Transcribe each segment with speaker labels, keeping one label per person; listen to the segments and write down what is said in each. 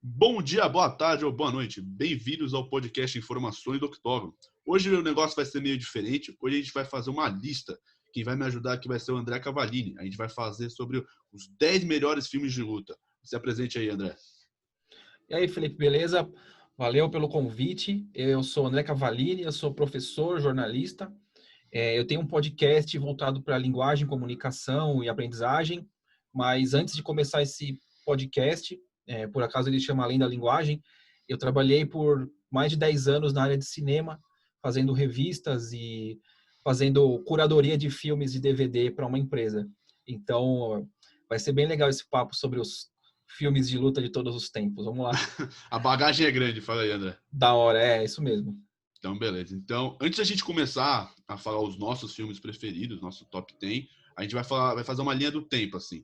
Speaker 1: Bom dia, boa tarde ou boa noite. Bem-vindos ao podcast Informações do Octógono. Hoje o negócio vai ser meio diferente. Hoje a gente vai fazer uma lista. Quem vai me ajudar aqui vai ser o André Cavallini. A gente vai fazer sobre os 10 melhores filmes de luta. Se apresente aí, André.
Speaker 2: E aí, Felipe, beleza? Valeu pelo convite. Eu sou André Cavallini, eu sou professor, jornalista. Eu tenho um podcast voltado para linguagem, comunicação e aprendizagem. Mas antes de começar esse podcast, por acaso ele chama Além da Linguagem, eu trabalhei por mais de 10 anos na área de cinema, fazendo revistas e fazendo curadoria de filmes e DVD para uma empresa. Então, vai ser bem legal esse papo sobre os filmes de luta de todos os tempos. Vamos lá.
Speaker 1: A bagagem é grande, fala aí, André.
Speaker 2: Da hora, é isso mesmo.
Speaker 1: Então, beleza. Então, antes da gente começar a falar os nossos filmes preferidos, nosso top 10, a gente vai fazer uma linha do tempo, assim.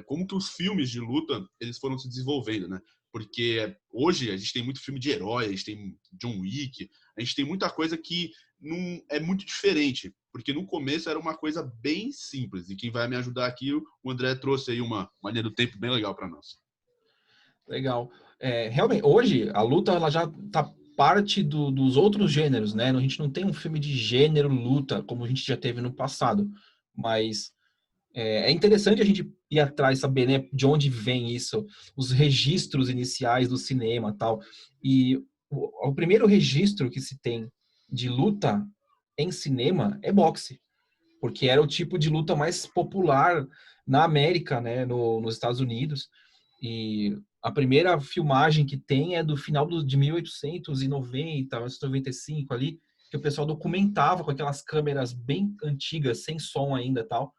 Speaker 1: Como que os filmes de luta, eles foram se desenvolvendo, né? Porque hoje a gente tem muito filme de herói, a gente tem John Wick, a gente tem muita coisa que não é muito diferente, porque no começo era uma coisa bem simples. E quem vai me ajudar aqui, o André trouxe aí uma linha do tempo bem legal para nós.
Speaker 2: Legal. Realmente, hoje a luta ela já tá parte dos outros gêneros, né? A gente não tem um filme de gênero luta como a gente já teve no passado, mas é interessante a gente ir atrás, saber, né, de onde vem isso, os registros iniciais do cinema, tal. E o primeiro registro que se tem de luta em cinema é boxe, porque era o tipo de luta mais popular na América, né, nos Estados Unidos. E a primeira filmagem que tem é do final de 1890, 1995 ali, que o pessoal documentava com aquelas câmeras bem antigas, sem som ainda, tal,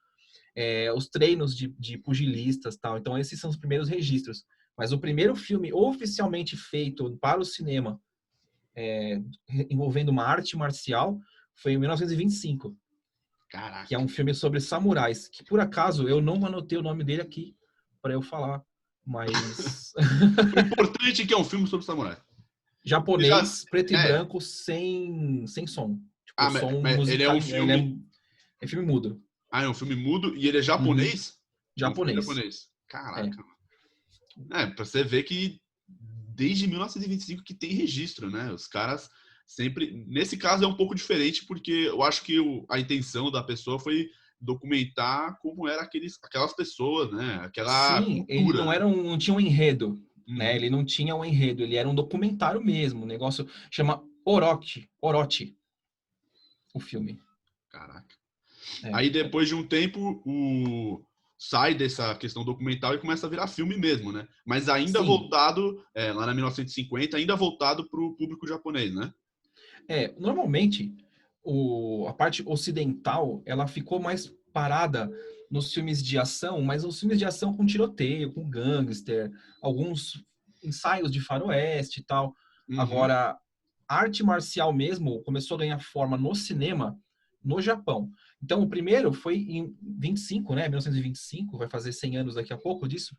Speaker 2: os treinos de pugilistas, tal. Então esses são os primeiros registros. Mas o primeiro filme oficialmente feito para o cinema, envolvendo uma arte marcial, foi em 1925.
Speaker 1: Caraca.
Speaker 2: Que é um filme sobre samurais, que por acaso eu não anotei o nome dele aqui para eu falar, mas
Speaker 1: O importante é que é um filme sobre samurai.
Speaker 2: japonês, preto e
Speaker 1: É.
Speaker 2: branco, sem som. Tipo, som
Speaker 1: Mas ele é
Speaker 2: musical,
Speaker 1: um filme...
Speaker 2: é filme mudo.
Speaker 1: Ah, é um filme mudo e ele é
Speaker 2: Uhum.
Speaker 1: japonês? É um filme
Speaker 2: Japonês.
Speaker 1: japonês. Caraca. Pra você ver que desde 1925 que tem registro, né? Os caras sempre... Nesse caso é um pouco diferente, porque eu acho que a intenção da pessoa foi documentar como eram aquelas pessoas, né? Aquela
Speaker 2: Sim, ele
Speaker 1: cultura,
Speaker 2: não
Speaker 1: né?
Speaker 2: não tinha um enredo, né?
Speaker 1: Uhum.
Speaker 2: Ele não tinha um enredo, ele era um documentário mesmo. O negócio chama Orochi, o filme.
Speaker 1: Caraca.
Speaker 2: É.
Speaker 1: Aí depois de um tempo, sai dessa questão documental e começa a virar filme mesmo, né? Mas ainda
Speaker 2: Sim,
Speaker 1: voltado, lá na 1950, ainda voltado para o público japonês, né?
Speaker 2: normalmente a parte ocidental ela ficou mais parada nos filmes de ação, mas os filmes de ação com tiroteio, com gangster, alguns ensaios de faroeste e tal.
Speaker 1: Uhum.
Speaker 2: Agora, a arte marcial mesmo começou a ganhar forma no cinema no Japão. Então, o primeiro foi em 25, né? 1925, vai fazer 100 anos daqui a pouco disso.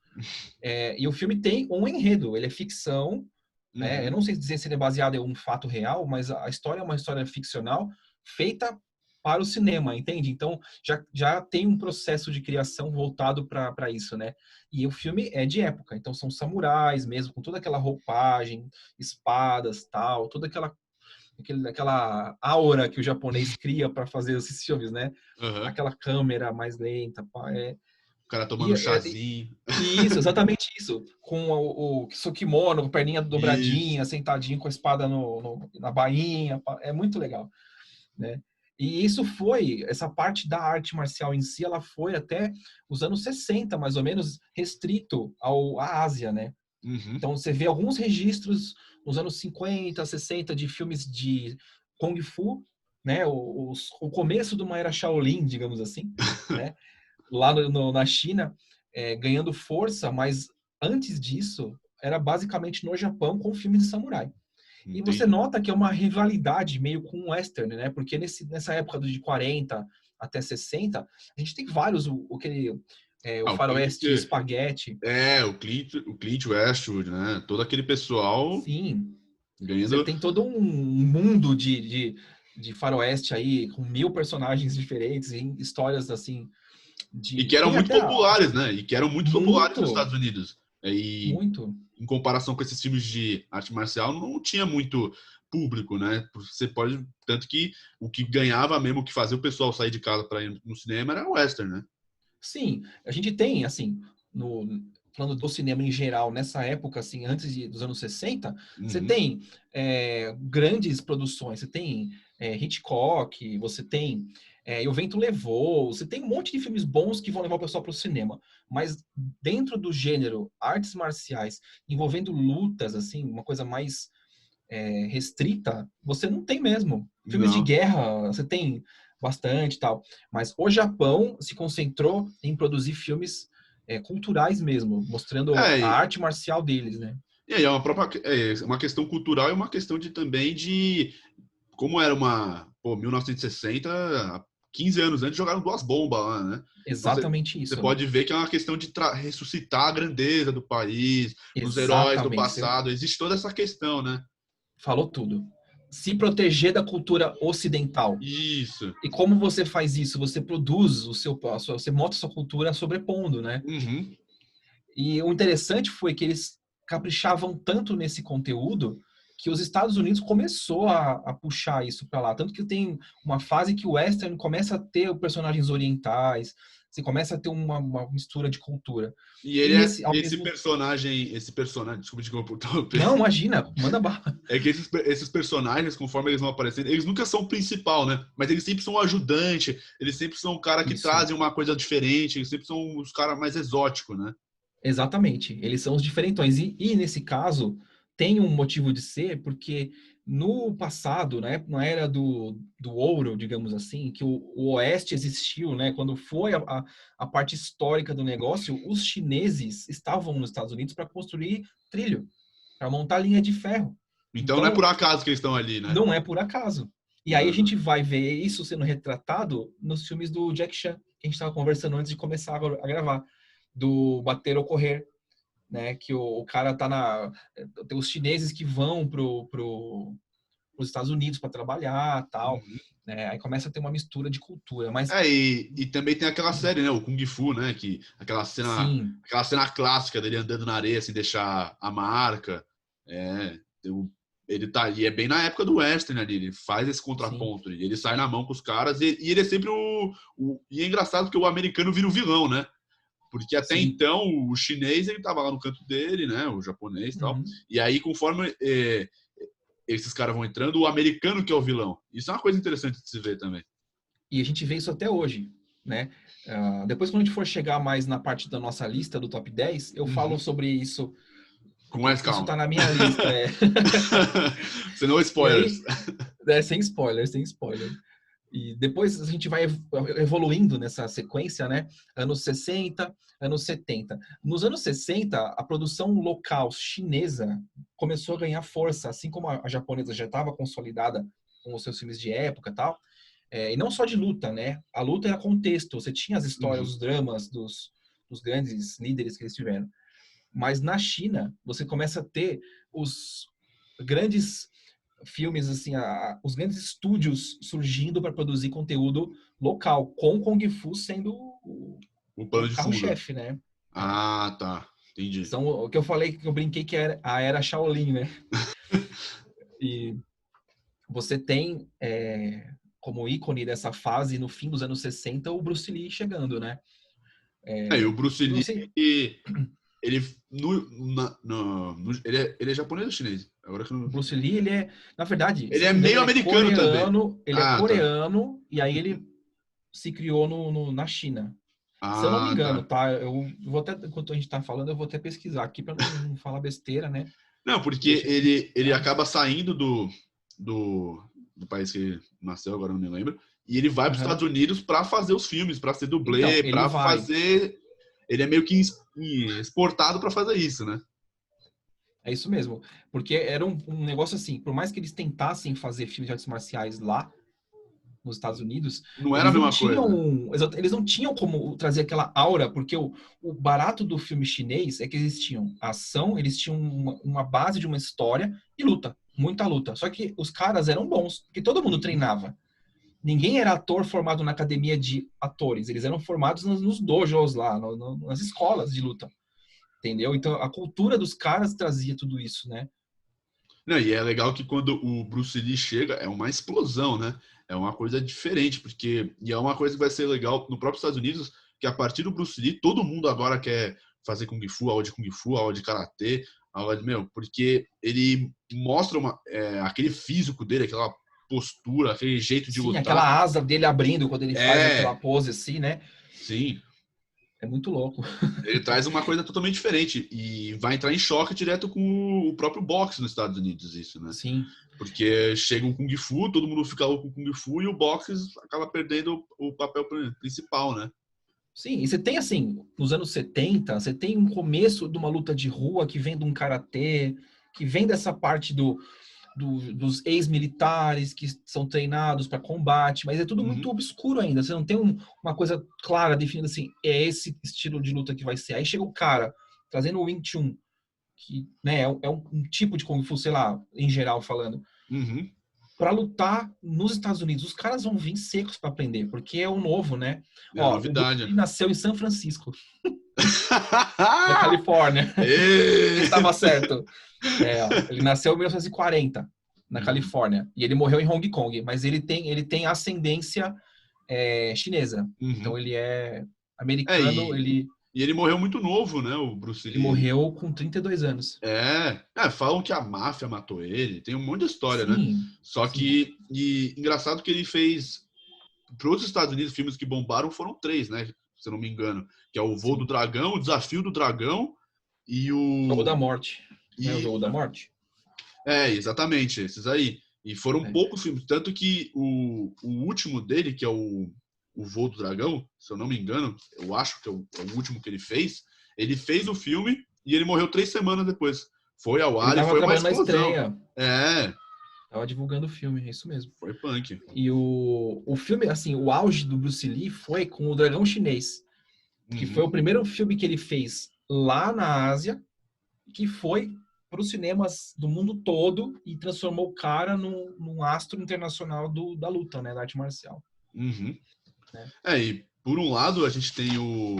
Speaker 2: E o filme tem um enredo, ele é ficção, né? Eu
Speaker 1: Uhum.
Speaker 2: não sei dizer se ele é baseado em um fato real, mas a história é uma história ficcional feita para o cinema, entende? Então, já tem um processo de criação voltado para isso, né? E o filme é de época, então são samurais mesmo, com toda aquela roupagem, espadas, tal, toda aquela aura que o japonês cria para fazer esses filmes, né?
Speaker 1: Uhum.
Speaker 2: Aquela câmera mais lenta,
Speaker 1: O cara
Speaker 2: e,
Speaker 1: tomando
Speaker 2: é,
Speaker 1: chazinho.
Speaker 2: isso, exatamente isso. Com o seu kimono, com a perninha
Speaker 1: Isso.
Speaker 2: dobradinha, sentadinho com a espada na bainha. É muito legal, né? E isso essa parte da arte marcial em si, ela foi até os anos 60, mais ou menos, restrito à Ásia, né?
Speaker 1: Uhum.
Speaker 2: Então você vê alguns registros nos anos 50, 60 de filmes de Kung Fu, né? O começo de uma era Shaolin, digamos assim, né? Lá na China, ganhando força, mas antes disso, era basicamente no Japão com filmes de samurai. E você
Speaker 1: Entendi.
Speaker 2: nota que é uma rivalidade meio com o western, né? Porque nessa época de 40 até 60, a gente tem vários, o
Speaker 1: O Clint,
Speaker 2: faroeste espaguete.
Speaker 1: o Clint Westwood, né? Todo aquele pessoal
Speaker 2: Sim, você
Speaker 1: ganhando.
Speaker 2: tem todo um mundo de faroeste aí, com 1000 personagens diferentes, em histórias assim,
Speaker 1: E que eram
Speaker 2: tem
Speaker 1: muito
Speaker 2: até
Speaker 1: populares, né? E que eram muito populares nos
Speaker 2: muito.
Speaker 1: Estados Unidos. E
Speaker 2: Muito.
Speaker 1: em comparação com esses filmes de arte marcial, não tinha muito público, né? Você pode, tanto que o que ganhava mesmo, o que fazia o pessoal sair de casa para ir no cinema era o western, né?
Speaker 2: Sim, a gente tem, assim, falando do cinema em geral, nessa época, assim, dos anos 60, você
Speaker 1: Uhum.
Speaker 2: tem grandes produções, você tem Hitchcock, você tem E o Vento Levou, você tem um monte de filmes bons que vão levar o pessoal para o cinema, mas dentro do gênero artes marciais, envolvendo lutas, assim, uma coisa mais restrita, você não tem mesmo. Filmes de
Speaker 1: Não.
Speaker 2: guerra, você tem bastante e tal. Mas o Japão se concentrou em produzir filmes culturais mesmo, mostrando a
Speaker 1: É,
Speaker 2: arte marcial deles, né?
Speaker 1: e aí é uma questão cultural e uma questão de também de como era uma 1960, 15 anos antes jogaram duas bombas lá, né? Então
Speaker 2: Exatamente
Speaker 1: você
Speaker 2: isso.
Speaker 1: pode ver que é uma questão de ressuscitar a grandeza do país, nos heróis do
Speaker 2: Exatamente. Você
Speaker 1: passado, existe toda essa questão, né?
Speaker 2: falou tudo. Se proteger da cultura ocidental.
Speaker 1: Isso.
Speaker 2: E como você faz isso? Você produz você mostra a sua cultura sobrepondo, né?
Speaker 1: Uhum.
Speaker 2: E o interessante foi que eles caprichavam tanto nesse conteúdo que os Estados Unidos começou a puxar isso para lá. Tanto que tem uma fase que o western começa a ter personagens orientais, você começa a ter uma mistura de cultura.
Speaker 1: E
Speaker 2: E
Speaker 1: ele é
Speaker 2: nesse, ao mesmo...
Speaker 1: esse personagem, desculpa de interromper.
Speaker 2: Não, imagina, manda bala.
Speaker 1: É que esses personagens, conforme eles vão aparecendo, eles nunca são o principal, né? Mas eles sempre são o ajudante, eles sempre são o cara que
Speaker 2: Isso,
Speaker 1: trazem uma coisa diferente, eles sempre são os caras mais exóticos, né?
Speaker 2: exatamente. Eles são os diferentões. E nesse caso, tem um motivo de ser, porque no passado, né, na era do ouro, digamos assim, que o Oeste existiu, né, quando foi a parte histórica do negócio, os chineses estavam nos Estados Unidos para construir trilho, para montar linha de ferro.
Speaker 1: Então não é
Speaker 2: Então,
Speaker 1: por acaso que eles estão ali, né?
Speaker 2: não é por acaso. E aí a
Speaker 1: Uhum.
Speaker 2: gente vai ver isso sendo retratado nos filmes do Jack Chan, que a gente estava conversando antes de começar a gravar, do Bater ou Correr, né? Que o cara tá na... Tem os chineses que vão os Estados Unidos para trabalhar, tal,
Speaker 1: Uhum.
Speaker 2: né? Aí começa a ter uma mistura de cultura, mas
Speaker 1: E também tem aquela série, né? O Kung Fu, né? Que
Speaker 2: sim,
Speaker 1: aquela cena clássica dele andando na areia sem deixar a marca. É, ele tá ali, é bem na época do western ali, ele faz esse
Speaker 2: sim,
Speaker 1: contraponto, ele sai na mão com os caras e ele é sempre e é engraçado porque o americano vira o vilão, né? Porque até
Speaker 2: sim.
Speaker 1: então o chinês ele tava lá no canto dele, né? O japonês e tal.
Speaker 2: Uhum.
Speaker 1: E aí conforme esses caras vão entrando, o americano que é o vilão. Isso é uma coisa interessante de se ver também.
Speaker 2: E a gente vê isso até hoje, né? Depois, quando a gente for chegar mais na parte da nossa lista do top 10 eu falo
Speaker 1: Uhum.
Speaker 2: sobre isso,
Speaker 1: Com
Speaker 2: porque
Speaker 1: mais
Speaker 2: isso
Speaker 1: calma.
Speaker 2: tá na minha lista.
Speaker 1: Senão
Speaker 2: E
Speaker 1: spoilers.
Speaker 2: aí, sem spoiler, sem spoiler. E depois a gente vai evoluindo nessa sequência, né? Anos 60, anos 70. Nos anos 60, a produção local chinesa começou a ganhar força, assim como a japonesa já estava consolidada com os seus filmes de época e tal. E não só de luta, né? A luta era contexto, você tinha as histórias,
Speaker 1: Uhum.
Speaker 2: os dramas dos grandes líderes que eles tiveram. Mas na China, você começa a ter os grandes filmes, assim, os grandes estúdios surgindo para produzir conteúdo local, com Kung Fu sendo
Speaker 1: O
Speaker 2: o
Speaker 1: pano de fundo.
Speaker 2: carro-chefe, né? É.
Speaker 1: Ah, tá. Entendi.
Speaker 2: São o que eu falei, que eu brinquei que era a era Shaolin, né? E você tem como ícone dessa fase, no fim dos anos 60, o Bruce Lee chegando, né?
Speaker 1: E o Bruce
Speaker 2: Eu não
Speaker 1: Lee,
Speaker 2: sei,
Speaker 1: ele, ele é japonês ou chinês? Agora que eu
Speaker 2: o
Speaker 1: não...
Speaker 2: Bruce Lee, na verdade, se
Speaker 1: Ele
Speaker 2: eu
Speaker 1: é
Speaker 2: não me engano,
Speaker 1: meio americano também.
Speaker 2: ele é
Speaker 1: Ah, tá.
Speaker 2: coreano, e aí
Speaker 1: Uhum.
Speaker 2: ele se criou na China. Se eu não me
Speaker 1: Ah,
Speaker 2: engano,
Speaker 1: tá.
Speaker 2: tá? Eu vou até, enquanto a gente tá falando, eu vou até pesquisar aqui para não falar besteira, né?
Speaker 1: Não,
Speaker 2: E
Speaker 1: porque
Speaker 2: deixa aqui.
Speaker 1: ele
Speaker 2: Tá?
Speaker 1: acaba saindo do, do país que ele nasceu, agora eu não me lembro, e ele vai para os Estados
Speaker 2: Aham.
Speaker 1: Unidos para fazer os filmes, para ser
Speaker 2: Então,
Speaker 1: dublê,
Speaker 2: ele
Speaker 1: para
Speaker 2: vai.
Speaker 1: fazer. Ele é meio que exportado para fazer isso, né?
Speaker 2: É isso mesmo. Porque era um negócio assim, por mais que eles tentassem fazer filmes de artes marciais lá, nos Estados Unidos,
Speaker 1: Não era a mesma coisa.
Speaker 2: eles não tinham como trazer aquela aura, porque o barato do filme chinês é que eles tinham ação, eles tinham uma base de uma história e luta, muita luta. Só que os caras eram bons, porque todo mundo
Speaker 1: Uhum.
Speaker 2: treinava. Ninguém era ator formado na academia de atores, eles eram formados nos dojos lá, nas escolas de luta. entendeu? Então, a cultura dos caras trazia tudo isso, né?
Speaker 1: Não, e é legal que quando o Bruce Lee chega, é uma explosão, né? É uma coisa diferente, porque... E é uma coisa que vai ser legal no próprio Estados Unidos, que a partir do Bruce Lee, todo mundo agora quer fazer Kung Fu, aula de Kung Fu, aula de Karatê, aula de... Meu, porque ele mostra aquele físico dele, aquela postura, aquele jeito de
Speaker 2: Sim,
Speaker 1: lutar.
Speaker 2: aquela asa dele abrindo quando ele faz aquela
Speaker 1: É,
Speaker 2: pose assim, né?
Speaker 1: sim.
Speaker 2: É muito louco.
Speaker 1: Ele traz uma coisa totalmente diferente e vai entrar em choque direto com o próprio boxe nos Estados Unidos, isso, né?
Speaker 2: Sim.
Speaker 1: Porque chega um Kung Fu, todo mundo fica louco com Kung Fu e o boxe acaba perdendo o papel principal, né?
Speaker 2: Sim, e você tem assim, nos anos 70, você tem um começo de uma luta de rua que vem de um karatê, que vem dessa parte dos ex-militares que são treinados para combate, mas é tudo muito
Speaker 1: Uhum,
Speaker 2: obscuro ainda. Você não tem uma coisa clara, definida assim, é esse estilo de luta que vai ser. Aí chega o cara trazendo o Wing Chun, que né, é um tipo de Kung Fu, sei lá, em geral falando,
Speaker 1: uhum.
Speaker 2: para lutar nos Estados Unidos. Os caras vão vir secos para aprender, porque é o novo, né?
Speaker 1: É a
Speaker 2: Ó, o Bruce
Speaker 1: novidade.
Speaker 2: Lee nasceu em São Francisco, na Califórnia.
Speaker 1: Ê!
Speaker 2: Estava certo. É, ó, ele nasceu em 1940, na
Speaker 1: Uhum,
Speaker 2: Califórnia, e ele morreu em Hong Kong, mas ele tem ascendência chinesa. Então
Speaker 1: uhum.
Speaker 2: ele é
Speaker 1: É,
Speaker 2: americano,
Speaker 1: e ele morreu muito novo, né, o Bruce
Speaker 2: ele
Speaker 1: Lee.
Speaker 2: morreu com 32 anos.
Speaker 1: Falam que a máfia matou ele, tem um monte de história, né?
Speaker 2: Sim,
Speaker 1: Só
Speaker 2: sim.
Speaker 1: que, e engraçado que ele fez, para os Estados Unidos, filmes que bombaram foram três, né? Se eu não me engano, que é o Voo do
Speaker 2: Sim.
Speaker 1: Dragão, o Desafio do Dragão e
Speaker 2: Jogo
Speaker 1: o...
Speaker 2: da Morte. Não é o
Speaker 1: E,
Speaker 2: Jogo da Morte?
Speaker 1: exatamente, esses aí. E foram
Speaker 2: É.
Speaker 1: poucos filmes, tanto que o último dele, que é o Voo do Dragão, se eu não me engano, eu acho que é o último que ele fez o filme e ele morreu 3 semanas depois. Foi ao
Speaker 2: Ele
Speaker 1: ar e
Speaker 2: estava
Speaker 1: foi uma
Speaker 2: trabalhando na
Speaker 1: explosão.
Speaker 2: estreia.
Speaker 1: É,
Speaker 2: Tava divulgando o filme, é isso mesmo.
Speaker 1: foi punk.
Speaker 2: E o filme, assim, o auge do Bruce Lee foi com o Dragão Chinês, que foi
Speaker 1: Uhum,
Speaker 2: o primeiro filme que ele fez lá na Ásia, que foi para os cinemas do mundo todo e transformou o cara num astro internacional da luta, né, da arte marcial.
Speaker 1: uhum.
Speaker 2: Né?
Speaker 1: E por um lado a gente tem o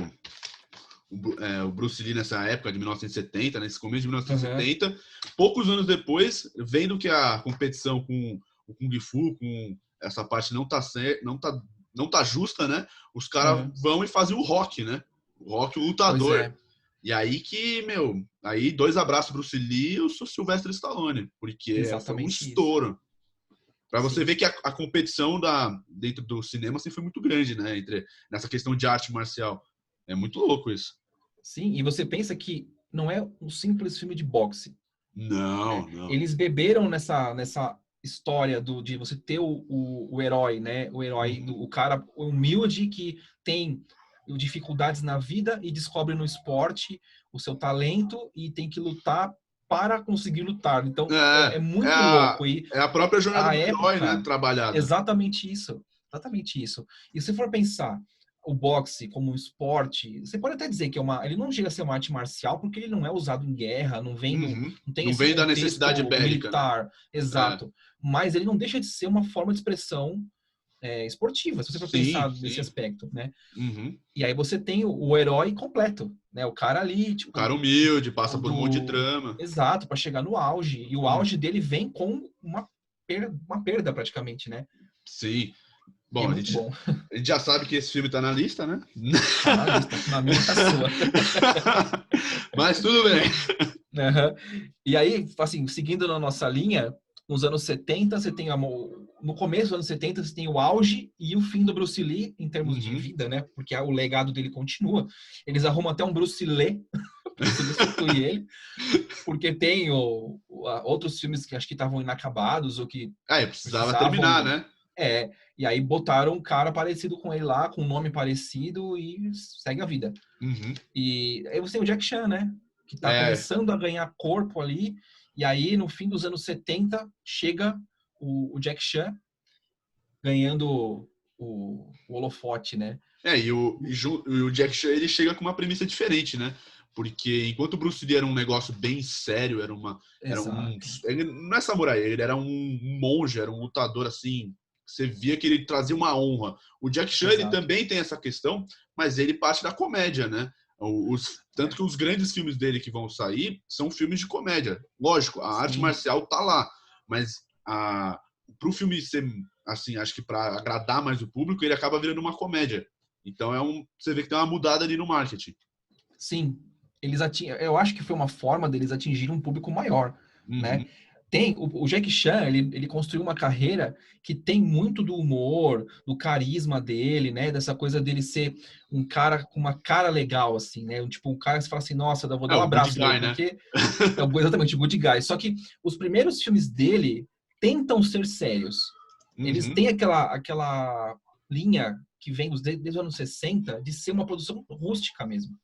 Speaker 1: Bruce Lee nessa época de 1970, nesse começo de
Speaker 2: Uhum,
Speaker 1: 1970. Poucos anos depois, vendo que a competição com o Kung Fu, com essa parte não tá justa, né? Os caras
Speaker 2: uhum.
Speaker 1: vão e fazem o Rock, né? O Rock, o
Speaker 2: Pois
Speaker 1: lutador.
Speaker 2: é,
Speaker 1: E aí que, meu, aí dois abraços Bruce Lee e o Sylvester Stallone, porque foi um
Speaker 2: exatamente isso.
Speaker 1: estouro. Para você
Speaker 2: Sim,
Speaker 1: ver que a competição dentro do cinema assim, foi muito grande, né? Nessa questão de arte marcial. É muito louco isso.
Speaker 2: sim. E você pensa que não é um simples filme de boxe. Né?
Speaker 1: Não, não.
Speaker 2: Eles beberam nessa história de você ter o herói, né? O herói,
Speaker 1: Uhum.
Speaker 2: o cara humilde que tem dificuldades na vida e descobre no esporte o seu talento e tem que lutar para conseguir lutar. Então, é
Speaker 1: É
Speaker 2: muito louco. E
Speaker 1: a própria jornada
Speaker 2: a
Speaker 1: do herói, né?
Speaker 2: época,
Speaker 1: Trabalhada.
Speaker 2: exatamente isso. Exatamente isso. E se for pensar o boxe como um esporte, você pode até dizer que ele não chega a ser uma arte marcial porque ele não é usado em guerra,
Speaker 1: Uhum.
Speaker 2: não tem
Speaker 1: Não
Speaker 2: esse
Speaker 1: vem da necessidade
Speaker 2: contexto
Speaker 1: bélica, né?
Speaker 2: militar,
Speaker 1: É.
Speaker 2: exato. Mas ele não deixa de ser uma forma de expressão esportiva, se você for
Speaker 1: Sim,
Speaker 2: pensar nesse
Speaker 1: sim.
Speaker 2: aspecto, né?
Speaker 1: Uhum.
Speaker 2: E aí você tem o herói completo, né? O cara ali,
Speaker 1: O
Speaker 2: tipo,
Speaker 1: cara humilde, passa
Speaker 2: o
Speaker 1: por um monte de
Speaker 2: do
Speaker 1: trama.
Speaker 2: exato, para chegar no auge. E o
Speaker 1: Uhum.
Speaker 2: auge dele vem com uma perda praticamente, né?
Speaker 1: Sim.
Speaker 2: E é
Speaker 1: Bom,
Speaker 2: muito bom.
Speaker 1: a gente já sabe que esse filme tá na lista, né?
Speaker 2: Tá na lista, na minha e na sua.
Speaker 1: Mas tudo bem.
Speaker 2: Aham. E aí, assim, seguindo na nossa linha, nos anos 70, você tem no começo dos anos 70, você tem o auge e o fim do Bruce Lee em termos de
Speaker 1: Uhum.
Speaker 2: vida, né? Porque o legado dele continua. Eles arrumam até um Bruce Lee para substituir ele, porque tem outros filmes que acho que estavam inacabados ou que
Speaker 1: Precisava terminar,
Speaker 2: precisavam.
Speaker 1: né?
Speaker 2: E aí botaram um cara parecido com ele lá, com um nome parecido e segue a vida.
Speaker 1: Uhum.
Speaker 2: E aí você tem o Jack Chan, né? Que está
Speaker 1: É,
Speaker 2: começando a ganhar corpo ali. E aí, no fim dos anos 70, chega o Jack Chan ganhando o holofote, né?
Speaker 1: e o Jack Chan ele chega com uma premissa diferente, né? Porque enquanto o Bruce Lee era um negócio bem sério,
Speaker 2: Exato.
Speaker 1: ele não é samurai, ele era um monge, era um lutador assim, você via que ele trazia uma honra. O Jack Chan ele
Speaker 2: Exato.
Speaker 1: também tem essa questão, mas ele parte da comédia, né? Tanto que os grandes filmes dele que vão sair são filmes de comédia. Lógico, a arte
Speaker 2: Sim.
Speaker 1: marcial tá lá, mas pro filme ser, assim, acho que para agradar mais o público, ele acaba virando uma comédia. Então você vê que tem uma mudada ali no marketing.
Speaker 2: Sim, eu acho que foi uma forma deles atingirem um público maior, né?
Speaker 1: Uhum.
Speaker 2: Tem o Jackie Chan, ele construiu uma carreira que tem muito do humor, do carisma dele, né? Dessa coisa dele ser um cara com uma cara legal, assim, né? Tipo, um cara que você fala assim, nossa, eu vou
Speaker 1: É
Speaker 2: dar um
Speaker 1: o good
Speaker 2: abraço nele,
Speaker 1: guy, né?
Speaker 2: porque exatamente o good guy. Só que os primeiros filmes dele tentam ser sérios. Eles
Speaker 1: Uhum.
Speaker 2: têm aquela linha que vem desde os anos 60 de ser uma produção rústica mesmo.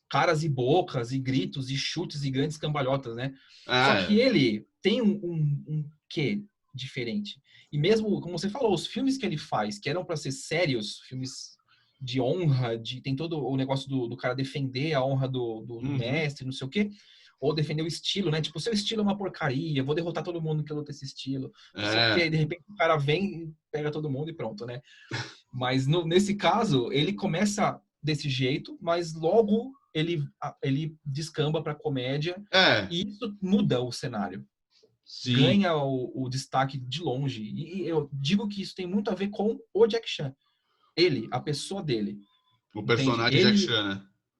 Speaker 2: Caras e bocas, e gritos, e chutes, e grandes cambalhotas, né? Só que
Speaker 1: É,
Speaker 2: ele tem um quê diferente. E mesmo, como você falou, os filmes que ele faz, que eram para ser sérios, filmes de honra, tem todo o negócio do cara defender a honra do
Speaker 1: uhum.
Speaker 2: mestre, não sei o quê, ou defender o estilo, né? Tipo, seu estilo é uma porcaria, vou derrotar todo mundo que luta esse estilo, não sei o quê.
Speaker 1: É,
Speaker 2: E de repente o cara vem e pega todo mundo e pronto, né? Mas nesse caso, ele começa desse jeito, mas logo ele descamba para comédia
Speaker 1: é,
Speaker 2: e isso muda o cenário,
Speaker 1: sim.
Speaker 2: ganha o destaque de longe. E eu digo que isso tem muito a ver com o Jack Chan. Ele, a pessoa dele,
Speaker 1: O
Speaker 2: entende?
Speaker 1: personagem Jack Chan,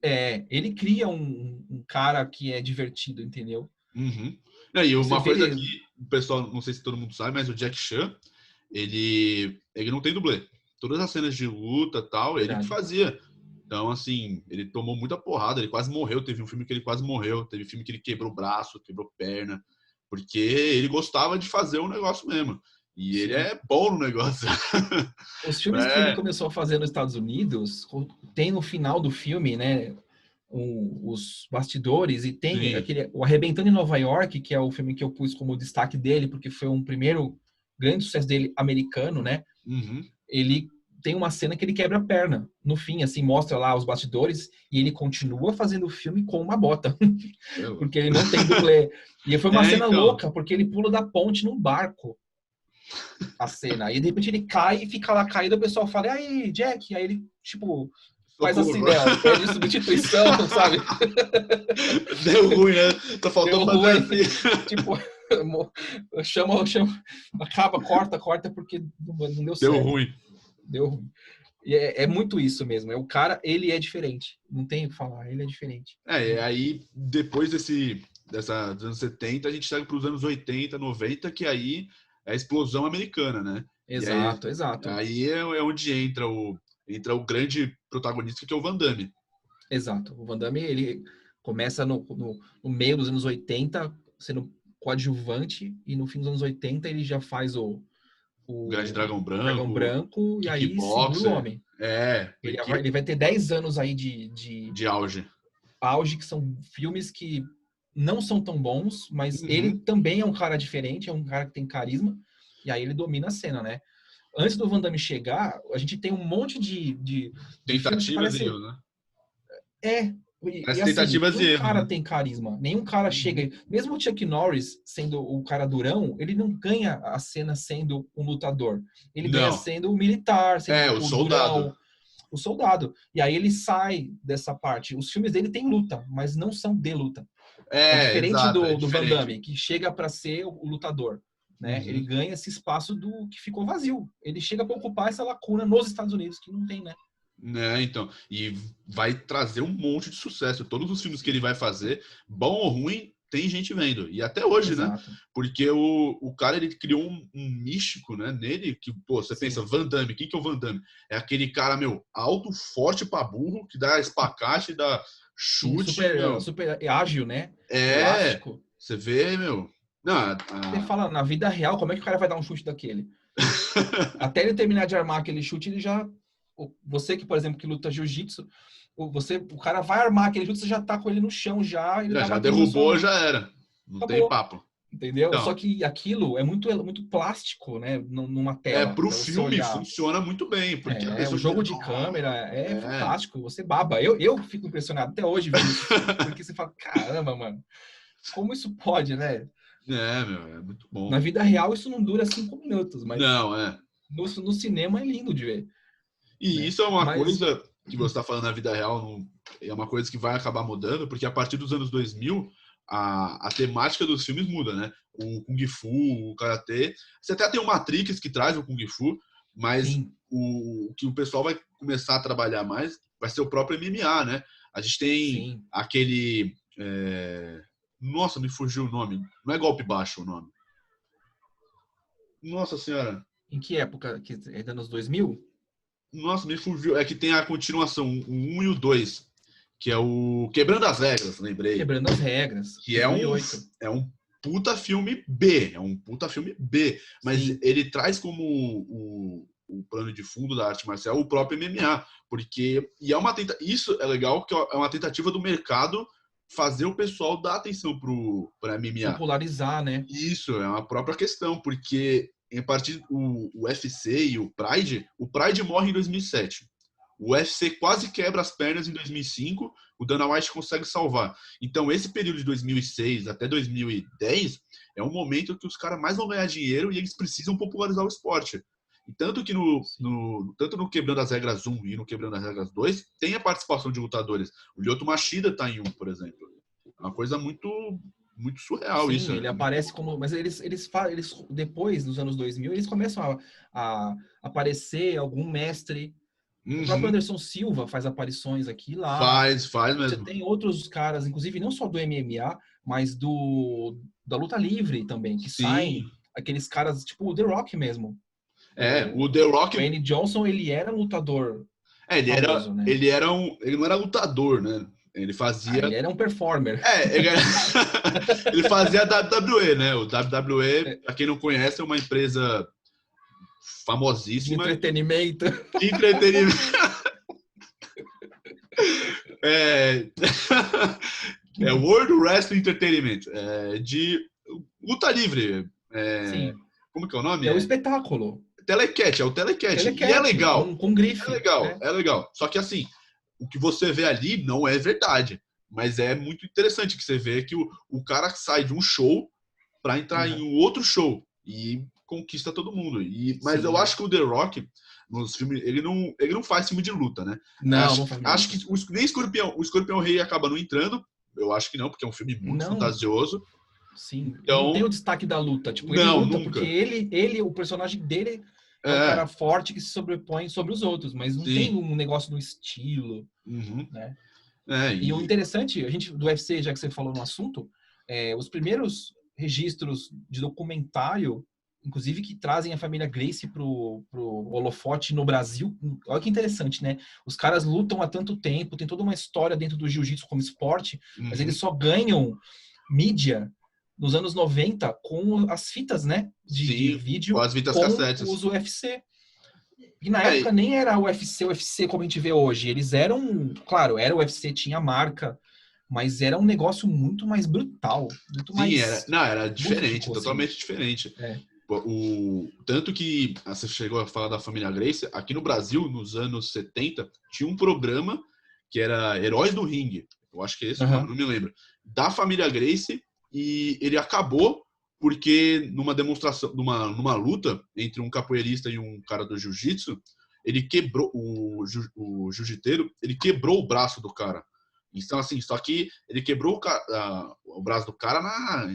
Speaker 1: né?
Speaker 2: Ele cria um cara que é divertido, entendeu?
Speaker 1: Uhum. E
Speaker 2: Você
Speaker 1: uma coisa
Speaker 2: vê,
Speaker 1: que o pessoal, não sei se todo mundo sabe, mas o Jack Chan, ele não tem dublê. Todas as cenas de luta e tal, ele que
Speaker 2: verdade.
Speaker 1: fazia. Então, assim, ele tomou muita porrada, ele quase morreu. Teve um filme que ele quase morreu, teve filme que ele quebrou o braço, quebrou perna, porque ele gostava de fazer o negócio mesmo. E ele
Speaker 2: Sim.
Speaker 1: é bom no negócio.
Speaker 2: Os filmes que ele
Speaker 1: É,
Speaker 2: começou a fazer nos Estados Unidos, tem no final do filme, né, os bastidores e tem
Speaker 1: sim.
Speaker 2: aquele o Arrebentando em Nova York, que é o filme que eu pus como destaque dele, porque foi um primeiro grande sucesso dele americano, né?
Speaker 1: Uhum.
Speaker 2: Ele tem uma cena que ele quebra a perna. No fim, assim, mostra lá os bastidores e ele continua fazendo o filme com uma bota,
Speaker 1: É louco.
Speaker 2: porque ele não tem dublê. E foi uma cena
Speaker 1: Então.
Speaker 2: louca, porque ele pula da ponte num barco a cena. E de repente ele cai e fica lá caído, o pessoal fala, e aí, Jack? Aí ele, tipo, faz assim,
Speaker 1: Socorro.
Speaker 2: né? Ó, pede substituição, sabe?
Speaker 1: Deu ruim, né? Tá
Speaker 2: Deu
Speaker 1: faltando fazer
Speaker 2: ruim.
Speaker 1: assim.
Speaker 2: Tipo, chama, acaba, corta, porque não deu
Speaker 1: Deu
Speaker 2: certo.
Speaker 1: ruim.
Speaker 2: Deu ruim. E é muito isso mesmo. É o cara, ele é diferente. Não tem o que falar, ele é diferente.
Speaker 1: E aí, depois dos anos 70, a gente segue para os anos 80, 90, que aí é a explosão americana, né? E aí,
Speaker 2: Exato, exato.
Speaker 1: aí é onde entra o grande protagonista, que é o Van Damme.
Speaker 2: Exato. O Van Damme, ele começa no meio dos anos 80, sendo coadjuvante, e no fim dos anos 80 ele já faz
Speaker 1: O Grande Dragão
Speaker 2: o Dragão
Speaker 1: Branco,
Speaker 2: Branco, e aí segura o
Speaker 1: Kickboxer.
Speaker 2: homem.
Speaker 1: Porque
Speaker 2: Ele vai ter 10 anos aí de
Speaker 1: de auge.
Speaker 2: auge, que são filmes que não são tão bons, mas ele
Speaker 1: Uhum.
Speaker 2: também é um cara diferente, é um cara que tem carisma, e aí ele domina a cena, né? Antes do Van Damme chegar, a gente tem um monte de filmes que
Speaker 1: Tentativas e
Speaker 2: parece
Speaker 1: erros, né?
Speaker 2: é, e
Speaker 1: Parece
Speaker 2: assim,
Speaker 1: tentativas e
Speaker 2: nenhum
Speaker 1: erros,
Speaker 2: cara
Speaker 1: né?
Speaker 2: tem carisma, nenhum cara
Speaker 1: Uhum.
Speaker 2: chega. Mesmo o Chuck Norris sendo o cara durão, ele não ganha a cena sendo um lutador. Ele ganha
Speaker 1: Não.
Speaker 2: sendo o militar,
Speaker 1: É,
Speaker 2: sendo
Speaker 1: o
Speaker 2: o
Speaker 1: soldado.
Speaker 2: durão, o soldado. E aí ele sai dessa parte. Os filmes dele têm luta, mas não são de luta. É diferente
Speaker 1: Exato, é
Speaker 2: do Van
Speaker 1: diferente.
Speaker 2: Damme, que chega para ser o lutador. Né? Ele
Speaker 1: Uhum.
Speaker 2: ganha esse espaço do que ficou vazio. Ele chega para ocupar essa lacuna nos Estados Unidos, que não tem, né?
Speaker 1: Né, então. E vai trazer um monte de sucesso. Todos os filmes que ele vai fazer, bom ou ruim, tem gente vendo. E até hoje, né?
Speaker 2: Exato.
Speaker 1: Porque o cara, ele criou um místico, né, nele, que, pô, você pensa,
Speaker 2: Sim.
Speaker 1: Van Damme, quem que é o Van Damme? É aquele cara, meu, alto, forte pra burro, que dá espacate, dá
Speaker 2: Sim,
Speaker 1: chute, meu.
Speaker 2: super ágil, né?
Speaker 1: É,
Speaker 2: Elástico.
Speaker 1: você vê, meu. Não,
Speaker 2: Você fala, na vida real, como é que o cara vai dar um chute daquele? Até ele terminar de armar aquele chute, ele já. Você que, por exemplo, que luta jiu-jitsu, o cara vai armar aquele chute, você já tá com ele no chão já, ele tá
Speaker 1: já
Speaker 2: batendo na sua
Speaker 1: derrubou,
Speaker 2: mão.
Speaker 1: já era. Não tem
Speaker 2: Acabou.
Speaker 1: papo.
Speaker 2: Entendeu? Só
Speaker 1: Então,
Speaker 2: que aquilo é muito plástico, né? Numa tela,
Speaker 1: pro
Speaker 2: para você
Speaker 1: filme
Speaker 2: olhar.
Speaker 1: funciona muito bem, porque a
Speaker 2: O
Speaker 1: pessoa fica,
Speaker 2: jogo de câmera é
Speaker 1: é,
Speaker 2: fantástico, você baba. Eu fico impressionado até hoje vendo esse filme, porque você fala, caramba, mano, como isso pode, né?
Speaker 1: meu, é muito bom.
Speaker 2: Na vida real isso não dura 5 minutos, mas
Speaker 1: Não, é.
Speaker 2: no cinema é lindo de ver,
Speaker 1: E
Speaker 2: né?
Speaker 1: isso é uma
Speaker 2: Mas
Speaker 1: coisa que você está falando na vida real, é uma coisa que vai acabar mudando, porque a partir dos anos 2000, a temática dos filmes muda, né? O Kung Fu, o Karatê. Você até tem o Matrix que traz o Kung Fu, mas
Speaker 2: Sim,
Speaker 1: o que o pessoal vai começar a trabalhar mais vai ser o próprio MMA, né? A gente tem
Speaker 2: sim.
Speaker 1: aquele... Nossa, me fugiu o nome. Não é golpe baixo o nome. Nossa senhora.
Speaker 2: Em que época? Que é dos anos 2000?
Speaker 1: Nossa, me fugiu. É que tem a continuação, o 1 e o 2, que é o Quebrando as Regras, lembrei.
Speaker 2: Quebrando as regras,
Speaker 1: Que
Speaker 2: 2008.
Speaker 1: é um puta filme B. É um puta filme B. Mas
Speaker 2: Sim,
Speaker 1: ele traz como o plano de fundo da arte marcial o próprio MMA. Porque. E é uma isso é legal, que é uma tentativa do mercado fazer o pessoal dar atenção para MMA.
Speaker 2: popularizar, né?
Speaker 1: Isso, é uma própria questão, porque a partir o UFC e o Pride morre em 2007. O UFC quase quebra as pernas em 2005, o Dana White consegue salvar. Então, esse período de 2006 até 2010 é um momento que os caras mais vão ganhar dinheiro e eles precisam popularizar o esporte. E tanto que tanto no Quebrando as Regras 1 e no Quebrando as Regras 2 tem a participação de lutadores. O Lyoto Machida está em um, por exemplo. É uma coisa muito surreal isso.
Speaker 2: Sim, ele aparece como. Mas eles depois dos anos 2000, eles começam a aparecer algum mestre. O próprio
Speaker 1: Uhum.
Speaker 2: Anderson Silva faz aparições aqui e lá.
Speaker 1: Faz
Speaker 2: Você
Speaker 1: mesmo.
Speaker 2: tem outros caras, inclusive não só do MMA, mas da luta livre também, que
Speaker 1: Sim.
Speaker 2: saem aqueles caras, tipo o The Rock mesmo.
Speaker 1: O The
Speaker 2: O
Speaker 1: Rock,
Speaker 2: Dwayne Johnson, ele era um lutador famoso, né?
Speaker 1: ele não era lutador, né? Ele
Speaker 2: Ah,
Speaker 1: fazia,
Speaker 2: ele era um performer
Speaker 1: ele, era- ele fazia a WWE, né? O WWE,
Speaker 2: é,
Speaker 1: para quem não conhece, é uma empresa
Speaker 2: de
Speaker 1: famosíssima
Speaker 2: entretenimento.
Speaker 1: de entretenimento. É, é World Wrestling Entertainment, de luta livre. É,
Speaker 2: Sim,
Speaker 1: como que é o nome?
Speaker 2: é o espetáculo.
Speaker 1: Telecat, é o Telecat. E é
Speaker 2: Telecat,
Speaker 1: legal.
Speaker 2: com
Speaker 1: É
Speaker 2: grife.
Speaker 1: legal,
Speaker 2: É.
Speaker 1: é legal. Só que assim, o que você vê ali não é verdade. Mas é muito interessante que você vê que o cara sai de um show para entrar em
Speaker 2: Uhum.
Speaker 1: um outro show e conquista todo mundo. Mas eu
Speaker 2: Sim.
Speaker 1: acho que o The Rock, nos filmes, ele não faz filme de luta, né?
Speaker 2: Não, não faz de
Speaker 1: Acho que
Speaker 2: luta.
Speaker 1: nem o Escorpião Rei acaba não entrando. Eu acho que não, porque é um filme muito
Speaker 2: Não,
Speaker 1: fantasioso.
Speaker 2: sim. E não tem o
Speaker 1: Então,
Speaker 2: destaque da luta. Tipo, ele
Speaker 1: não,
Speaker 2: luta porque
Speaker 1: nunca.
Speaker 2: o personagem dele é o
Speaker 1: É,
Speaker 2: cara forte que se sobrepõe sobre os outros, mas não tem
Speaker 1: sim.
Speaker 2: um negócio no estilo,
Speaker 1: Uhum.
Speaker 2: né?
Speaker 1: É,
Speaker 2: E o
Speaker 1: e,
Speaker 2: interessante, a gente do UFC, já que você falou no assunto, os primeiros registros de documentário, inclusive que trazem a família Gracie pro holofote no Brasil, olha que interessante, né? Os caras lutam há tanto tempo, tem toda uma história dentro do jiu-jitsu como esporte, mas eles
Speaker 1: uhum.
Speaker 2: só ganham mídia nos anos 90 com as fitas, né? De
Speaker 1: Sim, com
Speaker 2: vídeo
Speaker 1: as fitas
Speaker 2: com
Speaker 1: cassetes.
Speaker 2: os UFC. E na
Speaker 1: É,
Speaker 2: época nem era o UFC como a gente vê hoje. Eles eram, claro, era o UFC, tinha marca, mas era um negócio muito mais brutal, muito
Speaker 1: sim,
Speaker 2: mais
Speaker 1: não, era diferente,
Speaker 2: rústico, assim.
Speaker 1: totalmente diferente.
Speaker 2: É.
Speaker 1: Tanto que você chegou a falar da família Gracie, aqui no Brasil, nos anos 70, tinha um programa que era Heróis do Ringue. Eu acho que é esse o nome,
Speaker 2: Uhum.
Speaker 1: não me lembro. Da família Gracie, e ele acabou porque numa demonstração, numa luta entre um capoeirista e um cara do jiu-jitsu, ele quebrou o jiu-jiteiro, ele quebrou o braço do cara. Então, assim, só que ele quebrou o braço do cara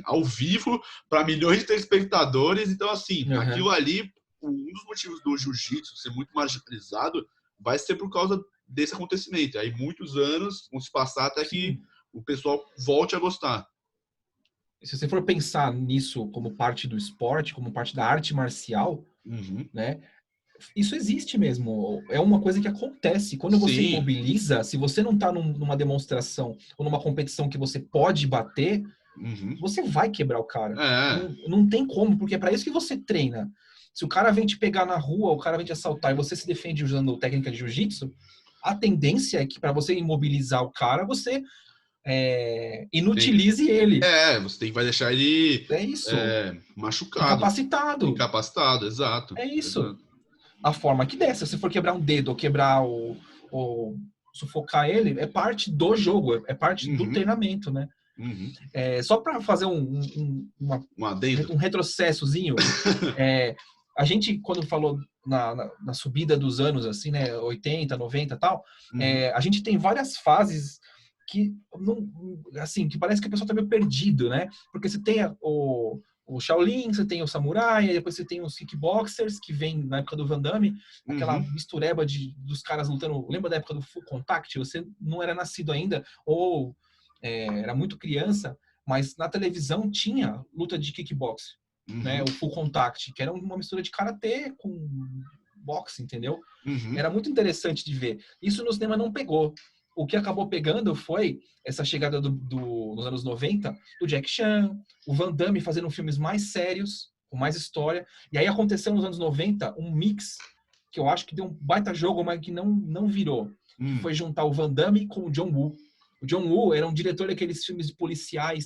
Speaker 1: ao vivo para milhões de telespectadores. Então, assim, aquilo
Speaker 2: Uhum.
Speaker 1: ali, um dos motivos do jiu-jitsu ser muito marginalizado vai ser por causa desse acontecimento. Aí, muitos anos vão se passar até que
Speaker 2: Sim.
Speaker 1: o pessoal volte a gostar.
Speaker 2: Se você for pensar nisso como parte do esporte, como parte da arte marcial,
Speaker 1: Uhum.
Speaker 2: né? Isso existe mesmo. É uma coisa que acontece. Quando você
Speaker 1: Sim.
Speaker 2: imobiliza, se você não está numa demonstração ou numa competição que você pode bater,
Speaker 1: Uhum.
Speaker 2: você vai quebrar o cara.
Speaker 1: É.
Speaker 2: Não tem como, porque é para isso que você treina. Se o cara vem te pegar na rua, o cara vem te assaltar e você se defende usando técnica de jiu-jitsu, a tendência é que para você imobilizar o cara, você inutilize ele.
Speaker 1: Você vai deixar ele
Speaker 2: É isso.
Speaker 1: machucado,
Speaker 2: Incapacitado.
Speaker 1: incapacitado, exato.
Speaker 2: É isso.
Speaker 1: Exato.
Speaker 2: A forma que der. Se você for quebrar um dedo ou quebrar ou sufocar ele, é parte do jogo, é parte do
Speaker 1: Uhum.
Speaker 2: treinamento, né?
Speaker 1: Uhum.
Speaker 2: Só para fazer
Speaker 1: Um adendo.
Speaker 2: um retrocessozinho, é, a gente, quando falou na subida dos anos, assim, né, 80, 90 e tal,
Speaker 1: Uhum.
Speaker 2: a gente tem várias fases que, não, assim, que parece que o pessoal tá meio perdido, né? Porque você tem o Shaolin, você tem o Samurai, aí depois você tem os kickboxers, que vem na época do Van Damme, aquela
Speaker 1: Uhum.
Speaker 2: mistureba dos caras lutando. Lembra da época do Full Contact? Você não era nascido ainda, ou era muito criança, mas na televisão tinha luta de kickbox, né?
Speaker 1: Uhum.
Speaker 2: O Full Contact, que era uma mistura de karatê com boxe, entendeu?
Speaker 1: Uhum.
Speaker 2: Era muito interessante de ver. Isso no cinema não pegou. O que acabou pegando foi essa chegada nos anos 90 do Jack Chan, o Van Damme fazendo filmes mais sérios, com mais história. E aí aconteceu nos anos 90 um mix que eu acho que deu um baita jogo, mas que não virou. Que
Speaker 1: Uhum.
Speaker 2: foi juntar o Van Damme com o John Woo. O John Woo era um diretor daqueles filmes policiais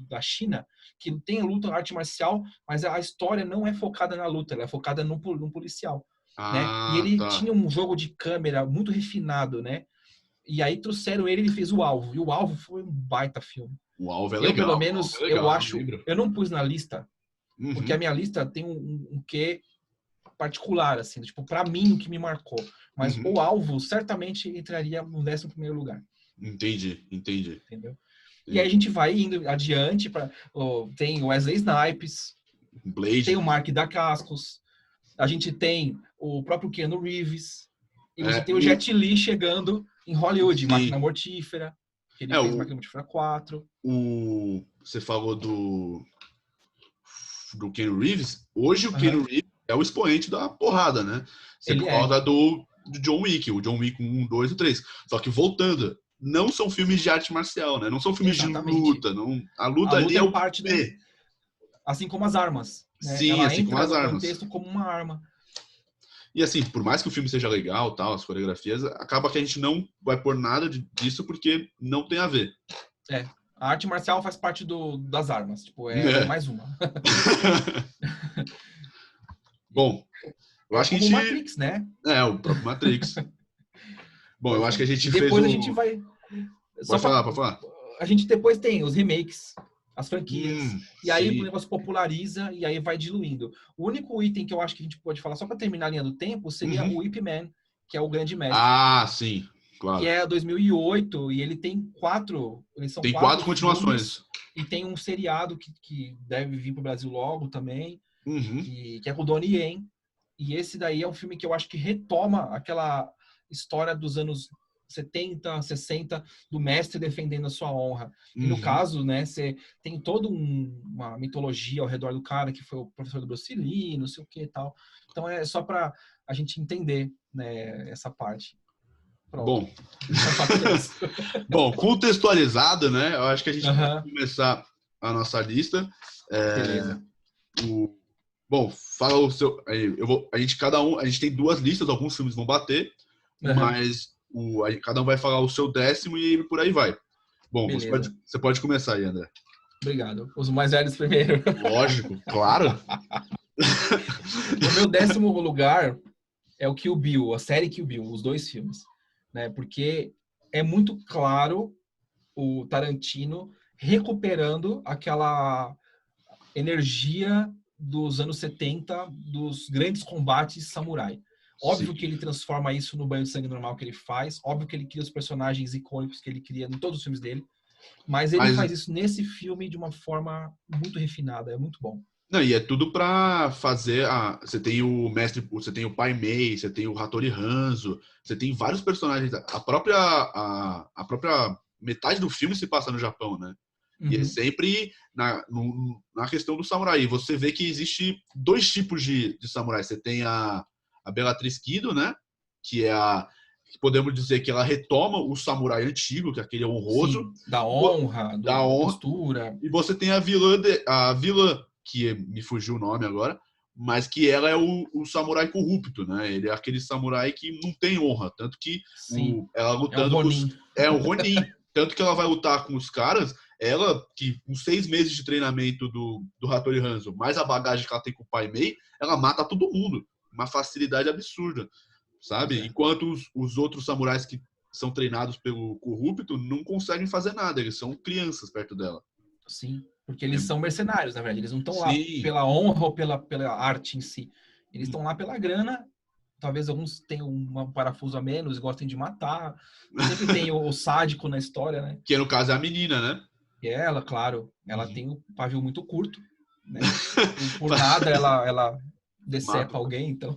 Speaker 2: da China, que tem a luta, a arte marcial, mas a história não é focada na luta, ela é focada no policial, né? E
Speaker 1: Ah,
Speaker 2: ele
Speaker 1: tá.
Speaker 2: tinha um jogo de câmera muito refinado, né? E aí trouxeram ele fez o Alvo. E o Alvo foi um baita filme.
Speaker 1: O alvo é
Speaker 2: Eu, pelo
Speaker 1: legal. O alvo é
Speaker 2: menos, eu
Speaker 1: legal, eu
Speaker 2: acho...
Speaker 1: lembro.
Speaker 2: Eu não pus na lista, porque a
Speaker 1: Uhum.
Speaker 2: minha lista tem um quê particular, assim. Tipo, pra mim, o que me marcou. Mas
Speaker 1: Uhum.
Speaker 2: o Alvo certamente entraria no 11º lugar.
Speaker 1: Entendi, entendi,
Speaker 2: Entendeu? E aí a
Speaker 1: entendi.
Speaker 2: gente vai indo adiante. Tem o Wesley Snipes, tem
Speaker 1: Blade.
Speaker 2: o Mark Dacascos, a gente tem o próprio Keanu Reeves, e você
Speaker 1: É,
Speaker 2: tem o Jet Li chegando em Hollywood, Máquina
Speaker 1: sim.
Speaker 2: Mortífera, que ele
Speaker 1: É,
Speaker 2: fez Máquina Mortífera 4.
Speaker 1: você falou do Ken Reeves. Hoje o Ken
Speaker 2: Uhum.
Speaker 1: Reeves é o expoente da porrada, né? Você
Speaker 2: Ele
Speaker 1: por
Speaker 2: é,
Speaker 1: causa do John Wick, o John Wick 1, 2 e 3. Só que voltando, não são filmes de arte marcial, né? Não são filmes de
Speaker 2: exatamente.
Speaker 1: luta. Não, a
Speaker 2: A
Speaker 1: luta ali
Speaker 2: luta
Speaker 1: é
Speaker 2: é
Speaker 1: o
Speaker 2: parte do...
Speaker 1: B.
Speaker 2: Assim como as armas, né?
Speaker 1: Sim,
Speaker 2: Ela
Speaker 1: assim como
Speaker 2: entra
Speaker 1: as
Speaker 2: no
Speaker 1: armas.
Speaker 2: contexto como uma arma.
Speaker 1: E assim, por mais que o filme seja legal, tal, as coreografias, acaba que a gente não vai pôr nada disso porque não tem a ver.
Speaker 2: É. A arte marcial faz parte das armas. Tipo, ela é
Speaker 1: É.
Speaker 2: mais uma.
Speaker 1: Bom, eu
Speaker 2: É
Speaker 1: acho que a
Speaker 2: como
Speaker 1: gente.
Speaker 2: Matrix, né?
Speaker 1: É, o próprio Matrix. Bom, eu
Speaker 2: Pois
Speaker 1: acho que
Speaker 2: é.
Speaker 1: a
Speaker 2: E
Speaker 1: gente fez
Speaker 2: depois a
Speaker 1: o.
Speaker 2: gente vai... Só
Speaker 1: Pode
Speaker 2: pra...
Speaker 1: falar, pode falar.
Speaker 2: A gente depois tem os remakes, as franquias, e aí o
Speaker 1: Sim.
Speaker 2: negócio populariza e aí vai diluindo. O único item que eu acho que a gente pode falar, só para terminar a linha do tempo, seria
Speaker 1: Uhum.
Speaker 2: o Ip Man, que é o Grande Mestre,
Speaker 1: Ah, sim,
Speaker 2: que
Speaker 1: claro.
Speaker 2: é 2008 e ele tem eles são
Speaker 1: Tem
Speaker 2: 4
Speaker 1: quatro
Speaker 2: filmes
Speaker 1: continuações.
Speaker 2: e tem um seriado que deve vir para o Brasil logo também,
Speaker 1: Uhum.
Speaker 2: que é com o Donnie Yen. E esse daí é um filme que eu acho que retoma aquela história dos anos 70, 60, do mestre defendendo a sua honra. E no
Speaker 1: Uhum.
Speaker 2: caso, né, você tem toda uma mitologia ao redor do cara, que foi o professor do Bruce Lee, não sei o que e tal. Então é só para a gente entender, né, essa parte. Pronto.
Speaker 1: Bom.
Speaker 2: Apenas.
Speaker 1: Bom, contextualizado, né? Eu acho que a gente pode
Speaker 2: Aham,
Speaker 1: começar a nossa lista. É,
Speaker 2: beleza.
Speaker 1: o, bom, fala o seu. Eu vou, a gente tem duas listas, alguns filmes vão bater,
Speaker 2: Aham,
Speaker 1: mas cada um vai falar o seu décimo e por aí vai. Bom,
Speaker 2: beleza.
Speaker 1: você pode começar aí, André.
Speaker 2: Obrigado. Os mais velhos primeiro.
Speaker 1: Lógico, claro.
Speaker 2: O meu 10º lugar é o Kill Bill, a série Kill Bill, os dois filmes, né? Porque é muito claro o Tarantino recuperando aquela energia dos anos 70, dos grandes combates samurai. Óbvio que
Speaker 1: Sim.
Speaker 2: ele transforma isso no banho de sangue normal que ele faz, óbvio que ele cria os personagens icônicos que ele cria em todos os filmes dele, mas ele
Speaker 1: Mas
Speaker 2: faz isso nesse filme de uma forma muito refinada, é muito bom.
Speaker 1: não, e é tudo pra fazer você tem o mestre, você tem o Pai Mei, você tem o Hattori Hanzo, você tem vários personagens. A própria metade do filme se passa no Japão, né? E é
Speaker 2: Uhum.
Speaker 1: sempre na questão do samurai. E você vê que existe dois tipos de samurai. Você tem a Bellatrix Kido, né? Que é que podemos dizer que ela retoma o samurai antigo, que é aquele honroso,
Speaker 2: Sim, da
Speaker 1: e vo-
Speaker 2: honra,
Speaker 1: da
Speaker 2: da
Speaker 1: honra.
Speaker 2: postura.
Speaker 1: E você tem a vilã, que me fugiu o nome agora, mas que ela é o samurai corrupto, né? Ele é aquele samurai que não tem honra, tanto que
Speaker 2: Sim,
Speaker 1: ela
Speaker 2: é o
Speaker 1: lutando com
Speaker 2: Ronin.
Speaker 1: é o Ronin, tanto que ela vai lutar com os caras, ela que com 6 meses de treinamento do Hattori Hanzo, mais a bagagem que ela tem com o Pai Mei, ela mata todo mundo, uma facilidade absurda,
Speaker 2: Pois
Speaker 1: sabe?
Speaker 2: é,
Speaker 1: Enquanto os outros samurais que são treinados pelo corrupto não conseguem fazer nada, eles são crianças perto dela.
Speaker 2: sim. Porque
Speaker 1: É,
Speaker 2: eles são mercenários, na verdade. Eles não estão lá
Speaker 1: sim.
Speaker 2: pela honra ou pela arte em si. Eles estão lá pela grana talvez alguns tenham um parafuso a menos e gostem de matar. Sempre tem o sádico na história, né?
Speaker 1: Que no caso é a menina, né?
Speaker 2: E ela, claro, ela
Speaker 1: Uhum.
Speaker 2: tem o pavio muito curto, né? Por nada ela decepa
Speaker 1: Mata.
Speaker 2: alguém, então.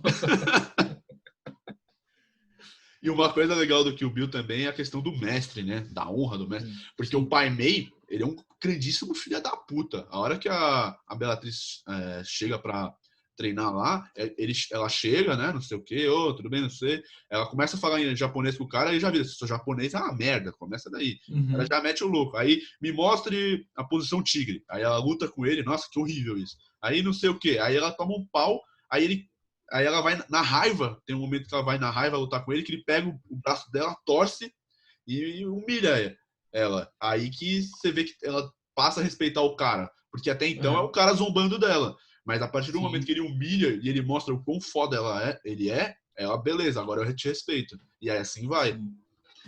Speaker 1: E uma coisa legal do Kill Bill também é a questão do mestre, né? Da honra do mestre. Porque o
Speaker 2: Sim.
Speaker 1: Pai Mei, ele é um grandíssimo filho da puta. A hora que a Bellatrix chega pra treinar lá, ela chega, né? Não sei o quê, tudo bem, não sei. Ela começa a falar em japonês com o cara e já vira, se sou japonês, é uma merda, começa daí. Ela
Speaker 2: Uhum.
Speaker 1: já mete o louco. Aí me mostre a posição tigre. Aí ela luta com ele, nossa, que horrível isso. Aí não sei o quê. Aí ela toma um pau, aí ela vai na raiva, tem um momento que ela vai na raiva lutar com ele, que ele pega o braço dela, torce e humilha ela. Aí que você vê que ela passa a respeitar o cara, porque até então é o
Speaker 2: Uhum.
Speaker 1: cara zombando dela. Mas a partir do momento
Speaker 2: Sim.
Speaker 1: que ele humilha e ele mostra o quão foda ele é, ela, beleza, agora eu te respeito. E aí assim vai.
Speaker 2: Sim.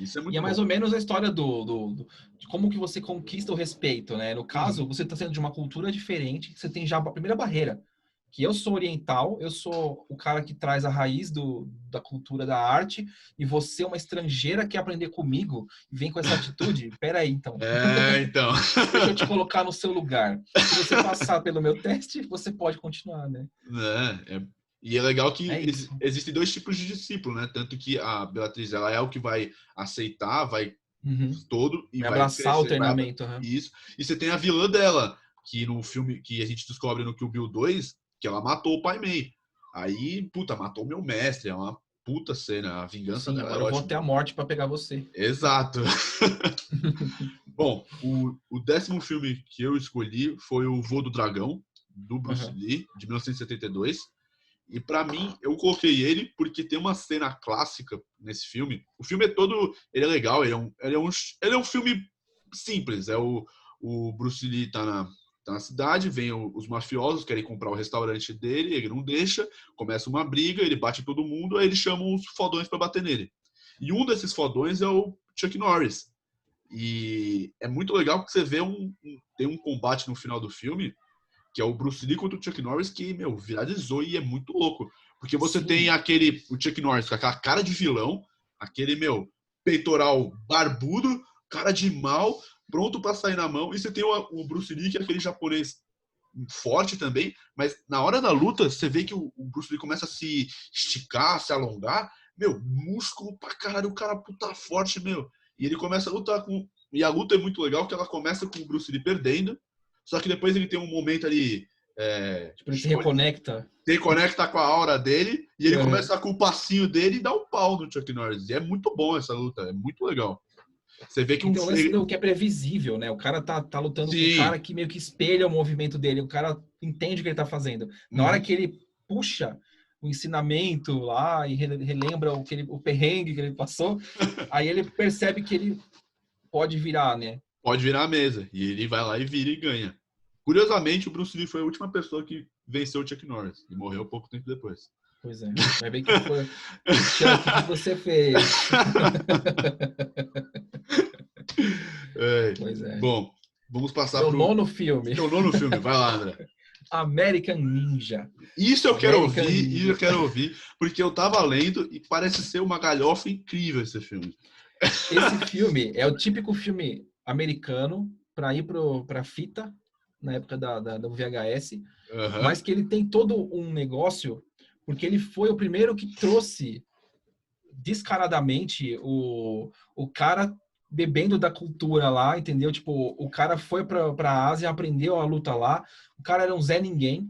Speaker 1: Isso é
Speaker 2: E é
Speaker 1: muito
Speaker 2: mais
Speaker 1: bom.
Speaker 2: ou menos a história de como que você conquista o respeito, né? No caso,
Speaker 1: Uhum.
Speaker 2: você está sendo de uma cultura diferente, que você tem já a primeira barreira, que eu sou oriental, eu sou o cara que traz a raiz da cultura da arte, e você é uma estrangeira que quer aprender comigo e vem com essa atitude. Pera aí, então.
Speaker 1: Então.
Speaker 2: Deixa eu te colocar no seu lugar. Se você passar pelo meu teste, você pode continuar, né?
Speaker 1: E é legal que
Speaker 2: É isso.
Speaker 1: existem dois tipos de discípulo, né? Tanto que a Beatriz, ela é o que vai aceitar, vai
Speaker 2: Uhum.
Speaker 1: todo e
Speaker 2: Vai
Speaker 1: vai
Speaker 2: abraçar o
Speaker 1: crescer,
Speaker 2: treinamento. Uhum.
Speaker 1: isso. E você tem a vilã dela, que no filme que a gente descobre no Kill Bill 2, que ela matou o Pai Mei. Aí, puta, matou meu mestre, é uma puta cena, a vingança
Speaker 2: Sim,
Speaker 1: dela é
Speaker 2: agora eu vou
Speaker 1: ótima.
Speaker 2: até a morte para pegar você.
Speaker 1: Exato. Bom, o 10º filme que eu escolhi foi o Voo do Dragão, do Bruce
Speaker 2: Uhum.
Speaker 1: Lee, de 1972. E para mim, eu coloquei ele porque tem uma cena clássica nesse filme. O filme é todo. Ele é legal, ele é um filme simples. O Bruce Lee tá na cidade, vem os mafiosos, querem comprar o restaurante dele, ele não deixa, começa uma briga, ele bate todo mundo, aí eles chamam os fodões para bater nele. E um desses fodões é o Chuck Norris. E é muito legal porque você vê tem um combate no final do filme que é o Bruce Lee contra o Chuck Norris, que, meu, viralizou e é muito louco. Porque você tem
Speaker 2: Sim,
Speaker 1: o Chuck Norris com aquela cara de vilão, aquele, meu, peitoral barbudo, cara de mal, pronto para sair na mão, e você tem o Bruce Lee, que é aquele japonês forte também, mas na hora da luta, você vê que o Bruce Lee começa a se esticar, se alongar, meu, músculo pra caralho, o cara puta forte, meu. E ele começa a lutar com... E a luta é muito legal, que ela começa com o Bruce Lee perdendo, só que depois ele tem um momento ali.
Speaker 2: tipo, ele se reconecta.
Speaker 1: Ele conecta com a aura dele e ele
Speaker 2: Uhum.
Speaker 1: começa com o passinho dele e dá um pau no Chuck Norris. E é muito bom essa luta, é muito legal. Você vê que
Speaker 2: Porque tem o lance do que é previsível, né? O cara tá lutando com o
Speaker 1: Sim.
Speaker 2: cara que meio que espelha o movimento dele, o cara entende o que ele tá fazendo. Na hora
Speaker 1: Uhum.
Speaker 2: que ele puxa o ensinamento lá e relembra o perrengue que ele passou, aí ele percebe que ele pode virar, né?
Speaker 1: Pode virar a mesa. E ele vai lá e vira e ganha. Curiosamente, o Bruce Lee foi a última pessoa que venceu o Chuck Norris. E morreu pouco tempo depois.
Speaker 2: Pois é. Vai ver que foi Chuck, o que você fez? Pois é.
Speaker 1: Bom, vamos passar
Speaker 2: Meu
Speaker 1: pro
Speaker 2: nono filme,
Speaker 1: seu nono filme. Vai lá, André.
Speaker 2: American Ninja.
Speaker 1: Isso eu quero
Speaker 2: American
Speaker 1: ouvir, e eu
Speaker 2: Ninja.
Speaker 1: quero ouvir, porque eu tava lendo e parece ser uma galhofa incrível esse filme.
Speaker 2: Esse filme é o típico filme americano para ir para fita, na época do VHS,
Speaker 1: Uhum.
Speaker 2: mas que ele tem todo um negócio, porque ele foi o primeiro que trouxe descaradamente o cara bebendo da cultura lá, entendeu? Tipo, o cara foi para a Ásia, aprendeu a luta lá, o cara era um Zé Ninguém,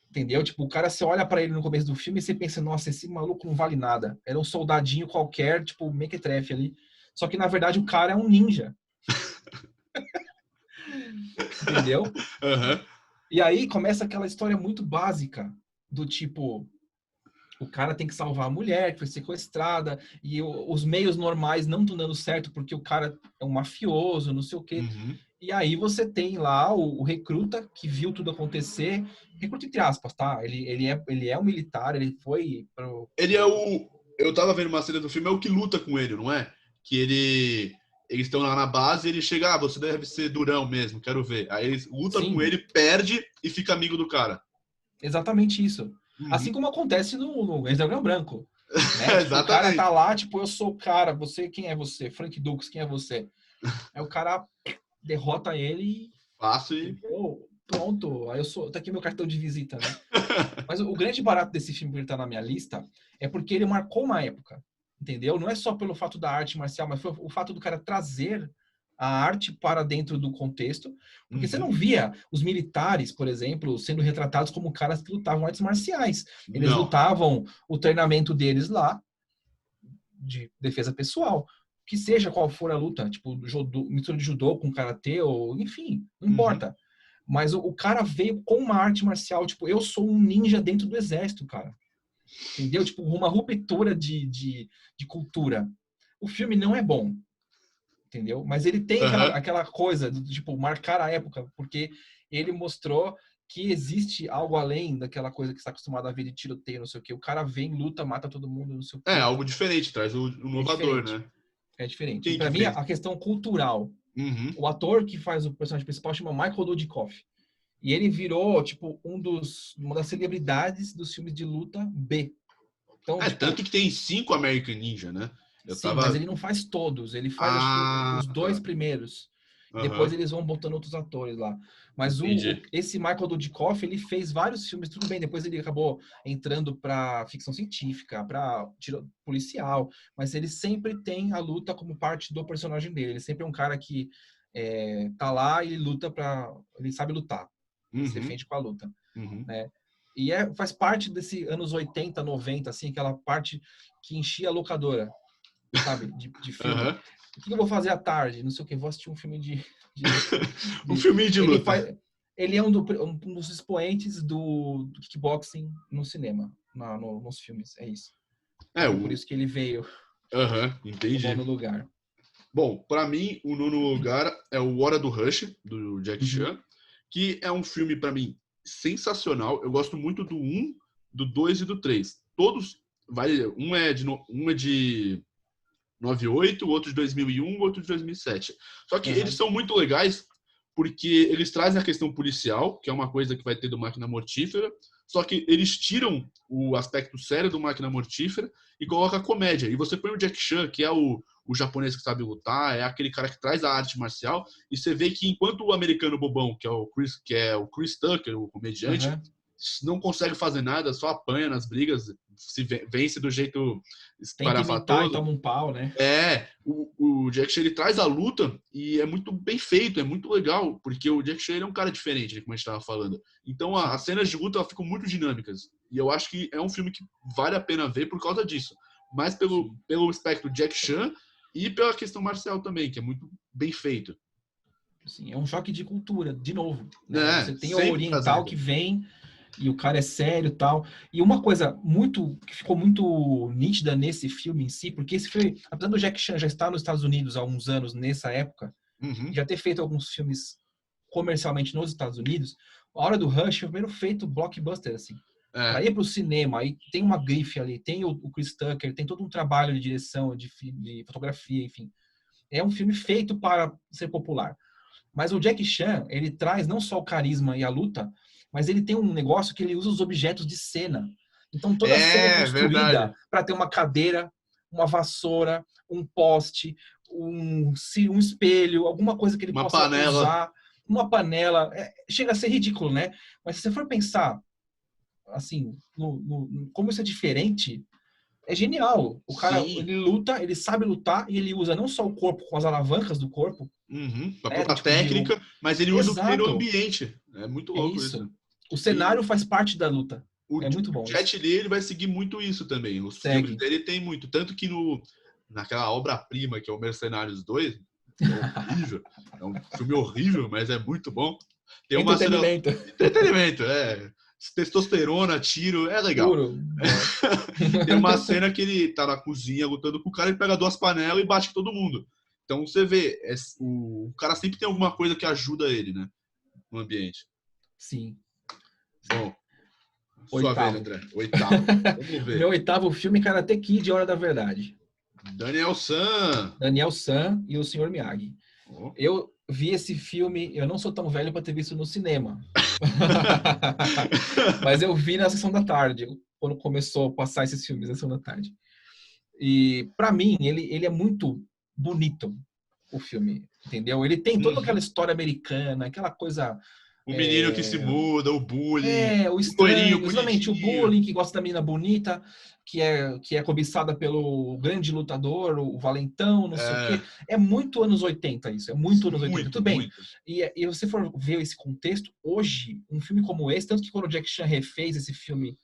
Speaker 2: entendeu? Tipo, o cara, você olha para ele no começo do filme e você pensa, nossa, esse maluco não vale nada. Era um soldadinho qualquer, tipo, mequetrefe ali. Só que, na verdade, o cara é um ninja, entendeu?
Speaker 1: Uhum.
Speaker 2: E aí começa aquela história muito básica, do tipo, o cara tem que salvar a mulher que foi sequestrada, e os meios normais não estão dando certo porque o cara é um mafioso, não sei o quê.
Speaker 1: Uhum.
Speaker 2: E aí você tem lá o recruta que viu tudo acontecer, recruta entre aspas, tá? Ele é um militar, ele foi pro...
Speaker 1: Ele é o. Eu tava vendo uma cena do filme, é o que luta com ele, não é? Que ele. Eles estão lá na base e ele chega, você deve ser durão mesmo, quero ver. Aí eles luta com
Speaker 2: Sim,
Speaker 1: ele, perde e fica amigo do cara.
Speaker 2: exatamente isso. Assim
Speaker 1: Uhum.
Speaker 2: como acontece no Grande Dragão Branco. Né? Tipo, o cara
Speaker 1: Exatamente.
Speaker 2: tá lá, tipo, eu sou o cara, você, quem é você? Frank Dux, quem é você? Aí o cara derrota ele
Speaker 1: Fácil
Speaker 2: e,
Speaker 1: e...
Speaker 2: pô, pronto, aí eu sou, tá aqui meu cartão de visita, né? Mas o grande barato desse filme que ele tá na minha lista é porque ele marcou uma época, entendeu? Não é só pelo fato da arte marcial, mas foi o fato do cara trazer a arte para dentro do contexto, porque você não
Speaker 1: Uhum.
Speaker 2: via os militares, por exemplo, sendo retratados como caras que lutavam artes marciais. Eles
Speaker 1: Não.
Speaker 2: lutavam o treinamento deles lá, de defesa pessoal. Que seja qual for a luta, tipo, judô, mistura de judô com karatê, ou enfim, não
Speaker 1: Uhum.
Speaker 2: importa. Mas o cara veio com uma arte marcial, tipo, eu sou um ninja dentro do exército, cara. Entendeu? Tipo, uma ruptura de cultura. O filme não é bom, entendeu? Mas ele tem
Speaker 1: Aham.
Speaker 2: aquela coisa do tipo, marcar a época, porque ele mostrou que existe algo além daquela coisa que está acostumado a ver de tiroteio, não sei o quê. O cara vem, luta, mata todo mundo, não sei o
Speaker 1: É,
Speaker 2: quê.
Speaker 1: algo diferente, traz o
Speaker 2: É
Speaker 1: inovador,
Speaker 2: diferente.
Speaker 1: né?
Speaker 2: É diferente. E
Speaker 1: Quem que
Speaker 2: para mim,
Speaker 1: fez?
Speaker 2: a questão cultural.
Speaker 1: Uhum.
Speaker 2: O ator que faz o personagem principal chama Michael Dudikoff. E ele virou, tipo, uma das celebridades dos filmes de luta B. Então,
Speaker 1: É,
Speaker 2: tipo,
Speaker 1: tanto que tem 5 American Ninja, né? Eu
Speaker 2: sim, mas
Speaker 1: tava...
Speaker 2: ele não faz todos. Ele faz, acho que,
Speaker 1: Ah,
Speaker 2: os dois
Speaker 1: tá.
Speaker 2: primeiros. Depois
Speaker 1: Aham.
Speaker 2: eles vão botando outros atores lá. Mas
Speaker 1: Entendi.
Speaker 2: esse Michael Dudikoff, ele fez vários filmes, tudo bem. Depois ele acabou entrando para ficção científica, para policial. Mas ele sempre tem a luta como parte do personagem dele. Ele sempre é um cara que tá lá e ele luta para... Ele sabe lutar. Ele se
Speaker 1: Uhum.
Speaker 2: defende com a luta,
Speaker 1: Uhum.
Speaker 2: né? E faz parte desse anos 80, 90, assim, aquela parte que enchia a locadora, sabe? De filme.
Speaker 1: Aham.
Speaker 2: O que eu vou fazer à tarde? Não sei o que, vou assistir um filme de,
Speaker 1: Um
Speaker 2: de...
Speaker 1: filminho de
Speaker 2: Ele
Speaker 1: luta.
Speaker 2: faz... Ele é um dos expoentes do kickboxing no cinema, nos filmes, é isso.
Speaker 1: É,
Speaker 2: Então por
Speaker 1: o...
Speaker 2: isso que ele veio
Speaker 1: Aham,
Speaker 2: o
Speaker 1: entendi.
Speaker 2: nono lugar.
Speaker 1: Bom, pra mim, o nono lugar é o Hora do Rush, do Jack
Speaker 2: Uhum.
Speaker 1: Chan, que é um filme, pra mim, sensacional. Eu gosto muito do um, do 2 e do 3. Todos, um é de 98, o outro de 2001, o outro de 2007. Só que eles
Speaker 2: Uhum.
Speaker 1: são muito legais porque eles trazem a questão policial, que é uma coisa que vai ter do Máquina Mortífera, só que eles tiram o aspecto sério do Máquina Mortífera e colocam a comédia. E você põe o Jack Chan, que é o japonês que sabe lutar, é aquele cara que traz a arte marcial, e você vê que enquanto o americano bobão, que é o Chris Tucker, o comediante,
Speaker 2: Uhum.
Speaker 1: não consegue fazer nada, só apanha nas brigas, se vence do jeito
Speaker 2: Tenta imitar e
Speaker 1: espalhafatoso.
Speaker 2: toma um pau, né?
Speaker 1: O Jack Chan ele traz a luta e é muito bem feito, é muito legal, porque o Jack Chan ele é um cara diferente, né, como a gente estava falando. Então as
Speaker 2: Sim.
Speaker 1: cenas de luta ficam muito dinâmicas. E eu acho que é um filme que vale a pena ver por causa disso. Mas pelo,
Speaker 2: Sim.
Speaker 1: pelo espectro Jack Chan e pela questão marcial também, que é muito bem feito.
Speaker 2: Sim, é um choque de cultura, de novo, né?
Speaker 1: É,
Speaker 2: Você tem o
Speaker 1: sempre
Speaker 2: oriental
Speaker 1: trazendo.
Speaker 2: que vem e o cara é sério e tal. E uma coisa muito que ficou muito nítida nesse filme em si, porque esse filme, apesar do Jack Chan já estar nos Estados Unidos há uns anos nessa época,
Speaker 1: Uhum.
Speaker 2: já ter feito alguns filmes comercialmente nos Estados Unidos, A Hora do Rush foi o primeiro feito blockbuster assim. Para
Speaker 1: É,
Speaker 2: ir para o cinema, aí tem uma grife ali, tem o Chris Tucker, tem todo um trabalho de direção, de fotografia, enfim. É um filme feito para ser popular. Mas o Jack Chan, ele traz não só o carisma e a luta, mas ele tem um negócio que ele usa os objetos de cena. Então toda a cena é
Speaker 1: verdade.
Speaker 2: construída para ter uma cadeira, uma vassoura, um poste, um espelho, alguma coisa que ele
Speaker 1: Uma
Speaker 2: possa
Speaker 1: panela.
Speaker 2: usar, uma panela. Chega a ser ridículo, né? Mas se você for pensar, assim, como isso é diferente, é genial. O cara,
Speaker 1: Sim.
Speaker 2: ele luta, ele sabe lutar e ele usa não só o corpo com as alavancas do corpo,
Speaker 1: Uhum. Com a
Speaker 2: né?
Speaker 1: própria
Speaker 2: Tipo de
Speaker 1: técnica, mas ele usa o que tem no
Speaker 2: exato,
Speaker 1: ambiente. É muito
Speaker 2: é
Speaker 1: louco isso.
Speaker 2: isso. O
Speaker 1: E
Speaker 2: cenário faz parte da luta.
Speaker 1: o
Speaker 2: É muito bom isso.
Speaker 1: Jet Li ele vai seguir muito isso também. Os filmes
Speaker 2: Segue.
Speaker 1: dele tem muito. Tanto que naquela obra-prima que é o Mercenários 2, que é horrível. É um filme horrível, mas é muito bom. Tem uma cena.
Speaker 2: Entretenimento
Speaker 1: Entretenimento, é. Testosterona, tiro, é legal.
Speaker 2: puro. Gosto.
Speaker 1: Tem uma cena que ele tá na cozinha lutando com o cara e pega duas panelas e bate com todo mundo. Então você vê, o cara sempre tem alguma coisa que ajuda ele, né? No ambiente.
Speaker 2: Sim, sim.
Speaker 1: Bom, sua vez,
Speaker 2: Oitavo.
Speaker 1: André. Oitavo. Vamos
Speaker 2: O meu
Speaker 1: ver.
Speaker 2: oitavo filme, Karate Kid, Hora da Verdade.
Speaker 1: Daniel San.
Speaker 2: Daniel San e o Sr. Miyagi.
Speaker 1: Oh.
Speaker 2: Eu vi esse filme, eu não sou tão velho para ter visto no cinema. Mas eu vi na sessão da tarde, quando começou a passar esses filmes na sessão da tarde. E para mim, ele é muito bonito, o filme, entendeu? Ele tem toda aquela
Speaker 1: Uhum.
Speaker 2: história americana, aquela coisa
Speaker 1: O menino que se muda, o bullying,
Speaker 2: o
Speaker 1: o loirinho
Speaker 2: estranho, exatamente, o
Speaker 1: bonitinho.
Speaker 2: bullying que gosta da menina bonita, que é cobiçada pelo grande lutador, o valentão, não sei o
Speaker 1: É,
Speaker 2: quê. É muito anos 80 isso, é muito anos 80.
Speaker 1: muito,
Speaker 2: Tudo bem.
Speaker 1: muito.
Speaker 2: E você for ver esse contexto, hoje, um filme como esse, tanto que quando o Jack Chan refez esse filme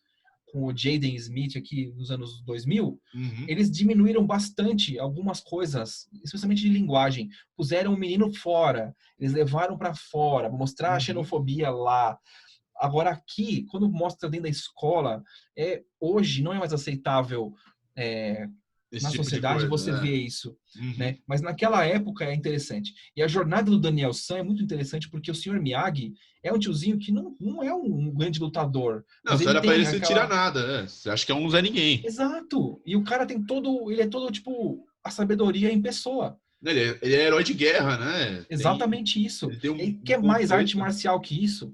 Speaker 2: com o Jaden Smith aqui nos anos 2000,
Speaker 1: Uhum.
Speaker 2: eles diminuíram bastante algumas coisas, especialmente de linguagem. Puseram o menino fora, eles levaram para fora, pra mostrar a
Speaker 1: Uhum.
Speaker 2: xenofobia lá. Agora aqui, quando mostra dentro da escola, hoje não é mais aceitável
Speaker 1: Esse
Speaker 2: na
Speaker 1: tipo de
Speaker 2: sociedade
Speaker 1: coisa,
Speaker 2: você
Speaker 1: é.
Speaker 2: ver isso,
Speaker 1: Uhum.
Speaker 2: né? Mas naquela época é interessante. E a jornada do Daniel San é muito interessante porque o Senhor Miyagi é um tiozinho que não é um grande lutador,
Speaker 1: Não,
Speaker 2: mas
Speaker 1: você
Speaker 2: ele
Speaker 1: olha pra ele,
Speaker 2: tem
Speaker 1: você tira
Speaker 2: aquela.
Speaker 1: nada, é. Você acha que é um Zé Ninguém.
Speaker 2: Exato! E o cara tem todo. Ele é todo, tipo, a sabedoria em pessoa.
Speaker 1: Ele é herói de guerra, né?
Speaker 2: Exatamente isso.
Speaker 1: Ele tem
Speaker 2: E
Speaker 1: um
Speaker 2: quer mais arte
Speaker 1: contexto.
Speaker 2: marcial que isso?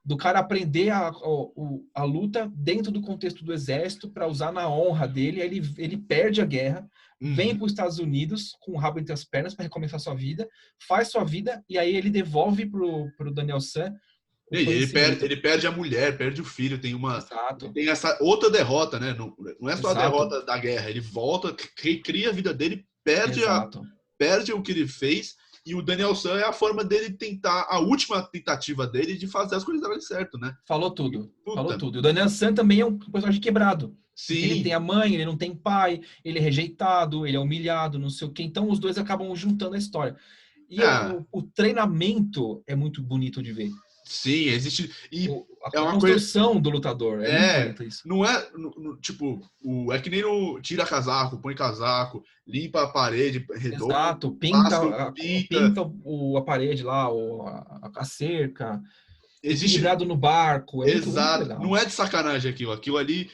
Speaker 2: Do cara aprender a luta dentro do contexto do exército para usar na honra dele. Aí ele perde a guerra, vem
Speaker 1: Uhum.
Speaker 2: para os Estados Unidos com o rabo entre as pernas para recomeçar sua vida, faz sua vida e aí ele devolve pro Daniel San o
Speaker 1: E aí,
Speaker 2: conhecimento.
Speaker 1: ele perde a mulher, perde o filho,
Speaker 2: Exato,
Speaker 1: tem essa outra derrota, né? Não é só a
Speaker 2: exato,
Speaker 1: derrota da guerra, ele volta, recria a vida dele, perde,
Speaker 2: exato.
Speaker 1: perde o que ele fez, e o Daniel San é a forma dele tentar, a última tentativa dele de fazer as coisas darem certo, né?
Speaker 2: Falou
Speaker 1: E,
Speaker 2: tudo, falou
Speaker 1: puta,
Speaker 2: tudo. E o Daniel San também é um personagem quebrado. Porque ele não tem
Speaker 1: sim,
Speaker 2: a mãe, ele não tem pai, ele é rejeitado, ele é humilhado, não sei o quê. Então os dois acabam juntando a história. E
Speaker 1: é,
Speaker 2: o treinamento é muito bonito de ver.
Speaker 1: sim, existe, e
Speaker 2: A
Speaker 1: é uma coisa,
Speaker 2: construção do lutador, é muito bonito isso.
Speaker 1: não é, tipo, é que nem no tira casaco, põe casaco, limpa a parede redonda,
Speaker 2: Exato, pinta,
Speaker 1: passa, pinta,
Speaker 2: pinta a parede lá, a cerca,
Speaker 1: existe.
Speaker 2: equilibrado no barco, é muito
Speaker 1: Exato. Não
Speaker 2: legal.
Speaker 1: é de sacanagem aquilo. Aquilo ali,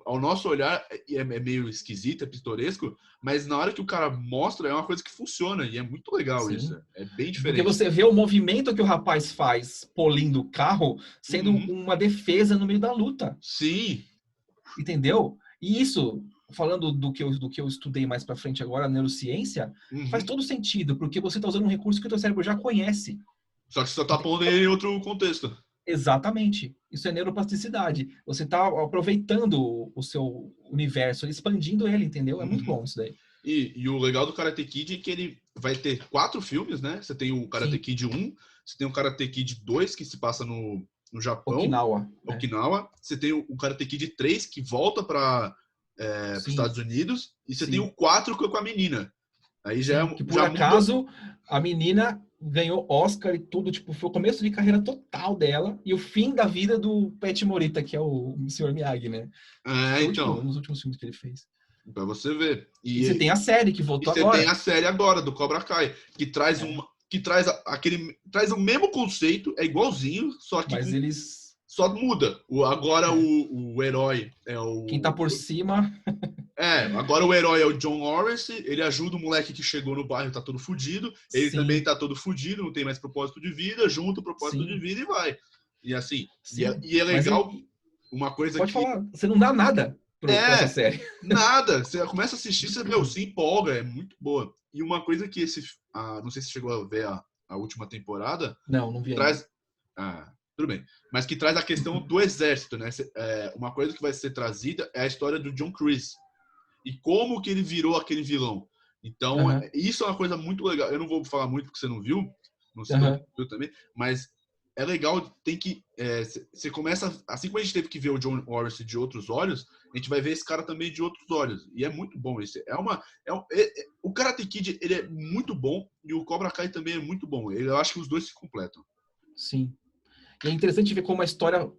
Speaker 1: ao nosso olhar, é meio esquisito, é pitoresco, mas na hora que o cara mostra, é uma coisa que funciona. E é muito legal isso.
Speaker 2: Sim.
Speaker 1: É bem
Speaker 2: Porque
Speaker 1: diferente.
Speaker 2: você vê o movimento que o rapaz faz polindo o carro sendo
Speaker 1: Uhum.
Speaker 2: uma defesa no meio da luta.
Speaker 1: Sim.
Speaker 2: Entendeu? E isso, falando do que eu estudei mais para frente agora, a neurociência, faz
Speaker 1: Uhum.
Speaker 2: todo sentido, porque você está usando um recurso que o teu cérebro já conhece.
Speaker 1: Só que você só tá pondo
Speaker 2: Entendeu?
Speaker 1: ele em outro contexto.
Speaker 2: Exatamente. Isso é neuroplasticidade. Você está aproveitando o seu universo, expandindo ele, entendeu? É muito
Speaker 1: Uhum.
Speaker 2: bom isso daí.
Speaker 1: E o legal do Karate Kid é que ele vai ter 4 filmes, né? Você tem o Karate
Speaker 2: Sim.
Speaker 1: Kid 1, você tem o Karate Kid 2, que se passa no Japão,
Speaker 2: Okinawa, né?
Speaker 1: Okinawa. Você tem o Karate Kid 3, que volta para os
Speaker 2: Sim,
Speaker 1: Estados Unidos. E você tem o
Speaker 2: sim.
Speaker 1: 4 com a menina. Aí já,
Speaker 2: Sim, que por
Speaker 1: já muda.
Speaker 2: acaso a menina ganhou Oscar e tudo, tipo, foi o começo de carreira total dela e o fim da vida do Pet Morita, que é o Sr. Miyagi, né? Foi
Speaker 1: Então,
Speaker 2: um dos últimos filmes que ele fez.
Speaker 1: para você ver.
Speaker 2: E você tem a série que voltou
Speaker 1: Você tem a
Speaker 2: agora,
Speaker 1: série agora do Cobra Kai, que traz
Speaker 2: né?
Speaker 1: traz o mesmo conceito, é igualzinho, só que
Speaker 2: Mas eles,
Speaker 1: só muda. Agora
Speaker 2: né?
Speaker 1: o herói é
Speaker 2: Quem tá
Speaker 1: o.
Speaker 2: por cima,
Speaker 1: Agora o herói é o John Lawrence, ele ajuda o moleque que chegou no bairro, tá todo fudido. Ele também
Speaker 2: sim,
Speaker 1: tá todo fudido, não tem mais propósito de vida, junta o propósito de
Speaker 2: sim,
Speaker 1: vida e vai. E assim,
Speaker 2: sim.
Speaker 1: e é
Speaker 2: Mas
Speaker 1: legal, uma coisa
Speaker 2: pode
Speaker 1: que
Speaker 2: falar, você não dá nada pra essa
Speaker 1: é
Speaker 2: série.
Speaker 1: nada. Você começa a assistir, você, meu, se empolga, é muito boa. E uma coisa que não sei se chegou a ver a última temporada,
Speaker 2: Não, não vi ainda.
Speaker 1: traz. Tudo bem. Mas que traz a questão do exército, né? Uma coisa que vai ser trazida é a história do John Kreese. E como que ele virou aquele vilão. Então,
Speaker 2: Aham,
Speaker 1: isso é uma coisa muito legal. Eu não vou falar muito porque você não viu, não sei se
Speaker 2: aham,
Speaker 1: viu também, mas é legal, tem que. Você começa. Assim como a gente teve que ver o John Lawrence de outros olhos, a gente vai ver esse cara também de outros olhos. E é muito bom isso. O Karate Kid ele é muito bom e o Cobra Kai também é muito bom. Eu acho que os dois se completam.
Speaker 2: sim. E é interessante ver como a história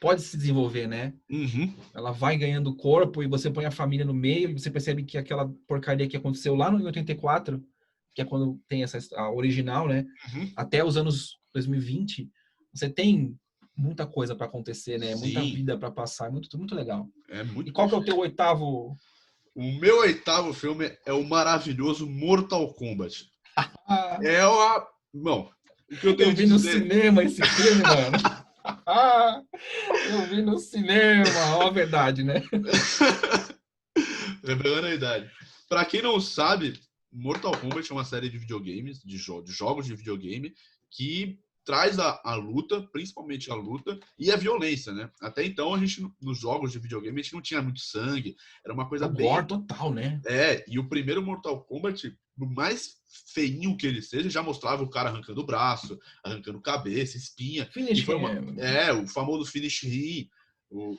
Speaker 2: pode se desenvolver, né?
Speaker 1: Uhum,
Speaker 2: Ela vai ganhando corpo e você põe a família no meio e você percebe que aquela porcaria que aconteceu lá no 84, que é quando tem a original, né?
Speaker 1: uhum.
Speaker 2: Até os anos 2020, você tem muita coisa para acontecer, né? Muita
Speaker 1: Sim,
Speaker 2: vida para passar, é muito, muito legal.
Speaker 1: é
Speaker 2: E
Speaker 1: muito
Speaker 2: qual que é o
Speaker 1: perfeito.
Speaker 2: teu oitavo?
Speaker 1: O meu oitavo filme é o maravilhoso Mortal Kombat.
Speaker 2: Ah,
Speaker 1: É uma. Bom, O que eu tenho
Speaker 2: Eu
Speaker 1: a
Speaker 2: vi no
Speaker 1: dizer...
Speaker 2: cinema esse filme, mano. Eu vi no cinema, ó a verdade, né?
Speaker 1: Revelando a idade. Pra quem não sabe, Mortal Kombat é uma série de videogames, de jogos de videogame, que traz a luta, principalmente a luta, e a violência, né? Até então, a gente, nos jogos de videogame, a gente não tinha muito sangue, era uma
Speaker 2: É
Speaker 1: coisa
Speaker 2: o gore
Speaker 1: bem...
Speaker 2: total, né?
Speaker 1: E o primeiro Mortal Kombat, por mais feinho que ele seja, já mostrava o cara arrancando o braço, arrancando cabeça, espinha, e
Speaker 2: Finish
Speaker 1: foi
Speaker 2: him,
Speaker 1: uma... o famoso finish him.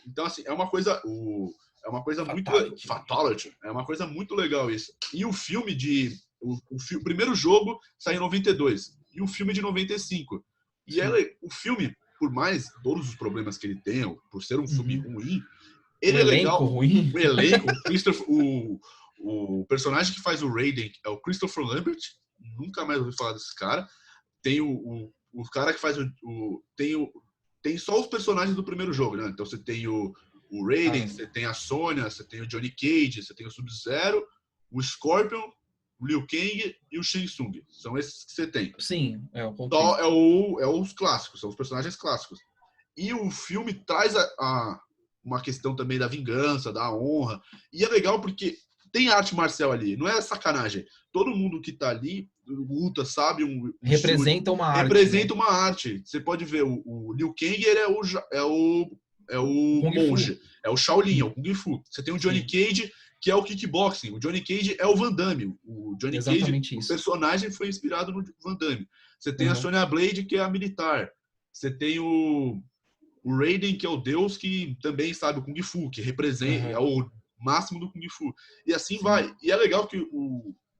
Speaker 1: Então, assim, é uma coisa... É uma coisa muito...
Speaker 2: Fatality.
Speaker 1: Fatality. É uma coisa muito legal isso. E o filme de... O primeiro jogo saiu em 92. E o filme de 95. E ela,
Speaker 2: Sim.
Speaker 1: o filme, por mais todos os problemas que ele tem, por ser um filme
Speaker 2: Uhum.
Speaker 1: ruim,
Speaker 2: O
Speaker 1: ele é
Speaker 2: elenco
Speaker 1: legal.
Speaker 2: ruim.
Speaker 1: O elenco, o personagem que faz o Raiden é o Christopher Lambert. Nunca mais ouvi falar desse cara. Tem o cara que faz tem só os personagens do primeiro jogo, né? Então você tem o Raiden,
Speaker 2: Caramba.
Speaker 1: você tem a Sonya, você tem o Johnny Cage, você tem o Sub-Zero, o Scorpion, o Liu Kang e o Shang Tsung. São esses que você tem.
Speaker 2: Sim, é o
Speaker 1: Só
Speaker 2: contexto.
Speaker 1: os clássicos, são os personagens clássicos. E o filme traz uma questão também da vingança, da honra. E é legal porque tem arte marcial ali, não é sacanagem. Todo mundo que tá ali luta, sabe, um estilo,
Speaker 2: Representa uma arte, né?
Speaker 1: representa uma arte. Você pode ver o Liu Kang, ele é o
Speaker 2: Kung Fu.
Speaker 1: monge, é o Shaolin, é o
Speaker 2: Sim,
Speaker 1: Kung Fu. Você tem o Johnny
Speaker 2: sim.
Speaker 1: Cage, que é o kickboxing. O Johnny Cage é o Van Damme. O Johnny Cage,
Speaker 2: Exatamente
Speaker 1: o
Speaker 2: isso.
Speaker 1: personagem foi inspirado no Van Damme. Você tem a
Speaker 2: Uhum.
Speaker 1: Sonya Blade, que é a militar. Você tem o Raiden, que é o deus que também sabe o Kung Fu, que representa, é
Speaker 2: Uhum.
Speaker 1: o máximo do Kung Fu. E assim
Speaker 2: Sim,
Speaker 1: vai. E é legal que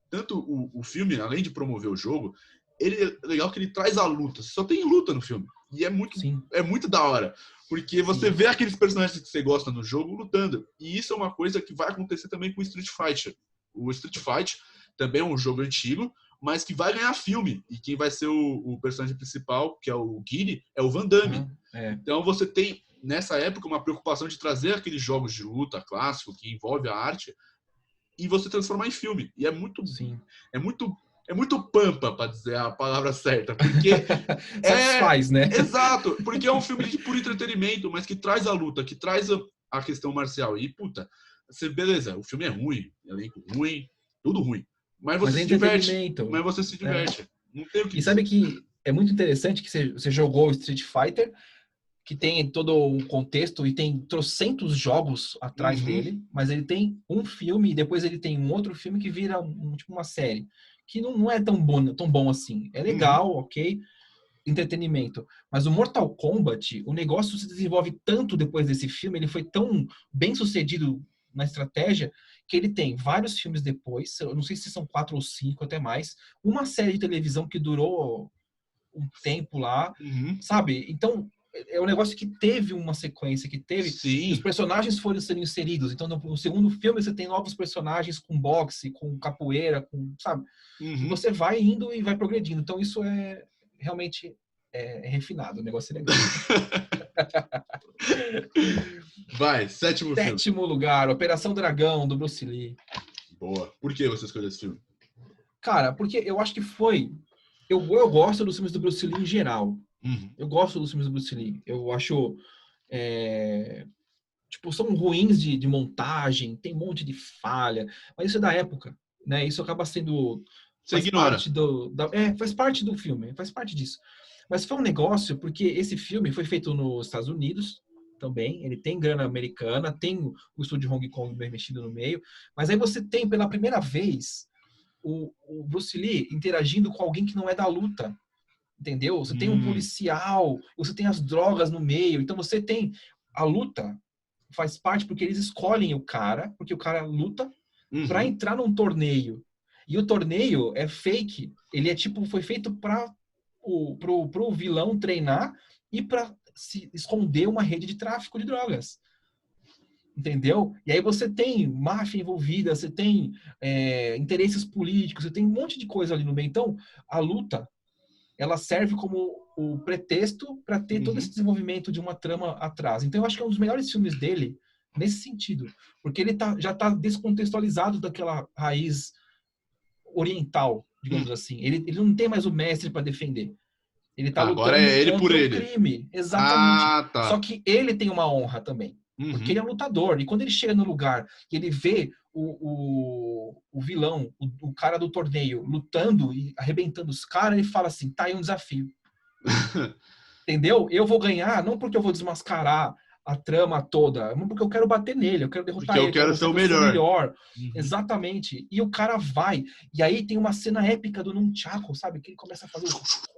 Speaker 1: tanto o filme, além de promover o jogo, ele é legal que ele traz a luta. Só tem luta no filme. E
Speaker 2: sim,
Speaker 1: é muito da hora. Porque você
Speaker 2: sim.
Speaker 1: vê aqueles personagens que você gosta no jogo lutando. E isso é uma coisa que vai acontecer também com o Street Fighter. O Street Fighter também é um jogo antigo, mas que vai ganhar filme. E quem vai ser o personagem principal, que é o Guile, é o Van Damme.
Speaker 2: Uhum. É,
Speaker 1: Então você tem, nessa época, uma preocupação de trazer aqueles jogos de luta clássico que envolve a arte e você transformar em filme. E
Speaker 2: sim.
Speaker 1: é muito, é muito pampa, para dizer a palavra certa, porque é
Speaker 2: Satisfaz, né?
Speaker 1: exato, porque é um filme de puro entretenimento, mas que traz a luta, que traz a questão marcial. E puta, você, beleza, o filme é ruim, elenco ruim, tudo ruim, mas
Speaker 2: Mas
Speaker 1: você
Speaker 2: é
Speaker 1: se diverte,
Speaker 2: entretenimento. É.
Speaker 1: Não tem o que
Speaker 2: E sabe
Speaker 1: dizer.
Speaker 2: que é muito interessante que você jogou o Street Fighter, que tem todo um contexto e tem trocentos jogos atrás
Speaker 1: Uhum,
Speaker 2: dele, mas ele tem um filme e depois ele tem um outro filme que vira tipo uma série, que não é tão bom assim. É
Speaker 1: uhum,
Speaker 2: legal, ok, entretenimento. Mas o Mortal Kombat, o negócio se desenvolve tanto depois desse filme, ele foi tão bem sucedido na estratégia, que ele tem vários filmes depois, eu não sei se são 4 ou 5, até mais, uma série de televisão que durou um tempo lá,
Speaker 1: uhum.
Speaker 2: sabe? Então, é um negócio que teve uma sequência, que teve, e os
Speaker 1: Sim.
Speaker 2: personagens foram sendo inseridos. Então, no segundo filme, você tem novos personagens com boxe, com capoeira, sabe? E
Speaker 1: Uhum.
Speaker 2: você vai indo e vai progredindo. Então, isso é realmente refinado, o negócio é legal.
Speaker 1: Vai, sétimo filme.
Speaker 2: Sétimo lugar, Operação Dragão, do Bruce Lee.
Speaker 1: Boa. Por que você escolheu esse filme?
Speaker 2: Cara, porque eu acho que foi. Eu gosto dos filmes do Bruce Lee em geral.
Speaker 1: Uhum.
Speaker 2: Eu gosto dos filmes do Bruce Lee. Eu acho. é, tipo, são ruins de montagem, tem um monte de falha, mas isso é da época, né? Isso acaba sendo.
Speaker 1: Você
Speaker 2: Faz
Speaker 1: ignora.
Speaker 2: parte faz parte do filme, faz parte disso. Mas foi um negócio, porque esse filme foi feito nos Estados Unidos também, ele tem grana americana, tem o estúdio Hong Kong bem mexido no meio, mas aí você tem pela primeira vez o Bruce Lee interagindo com alguém que não é da luta, entendeu? Você tem um policial, você tem as drogas no meio, então você tem a luta faz parte porque eles escolhem o cara, porque o cara luta para
Speaker 1: Uhum.
Speaker 2: entrar num torneio. E o torneio é fake, ele é tipo foi feito para pro vilão treinar e para se esconder uma rede de tráfico de drogas. Entendeu? E aí você tem máfia envolvida, você tem interesses políticos, você tem um monte de coisa ali no meio. Então, a luta ela serve como o pretexto para ter todo esse
Speaker 1: Uhum.
Speaker 2: desenvolvimento de uma trama atrás. Então eu acho que é um dos melhores filmes dele nesse sentido, porque ele já está descontextualizado daquela raiz oriental, digamos
Speaker 1: Uhum.
Speaker 2: assim. Ele não tem mais o mestre para defender. Ele tá
Speaker 1: Agora
Speaker 2: lutando
Speaker 1: é ele por
Speaker 2: contra o
Speaker 1: ele.
Speaker 2: crime. Exatamente.
Speaker 1: Ah,
Speaker 2: Só
Speaker 1: tá.
Speaker 2: que ele tem uma honra também. Porque ele é um lutador. E quando ele chega no lugar e ele vê o vilão, o cara do torneio, lutando e arrebentando os caras, ele fala assim, tá aí um desafio. Entendeu? Eu vou ganhar, não porque eu vou desmascarar a trama toda, não porque eu quero bater nele, eu quero
Speaker 1: Porque
Speaker 2: derrotar
Speaker 1: eu
Speaker 2: ele, quero
Speaker 1: quero ser
Speaker 2: mostrar
Speaker 1: o
Speaker 2: que eu sou
Speaker 1: melhor.
Speaker 2: melhor.
Speaker 1: Uhum.
Speaker 2: Exatamente. E o cara vai. E aí tem uma cena épica do Nunchaku, sabe? Que ele começa a fazer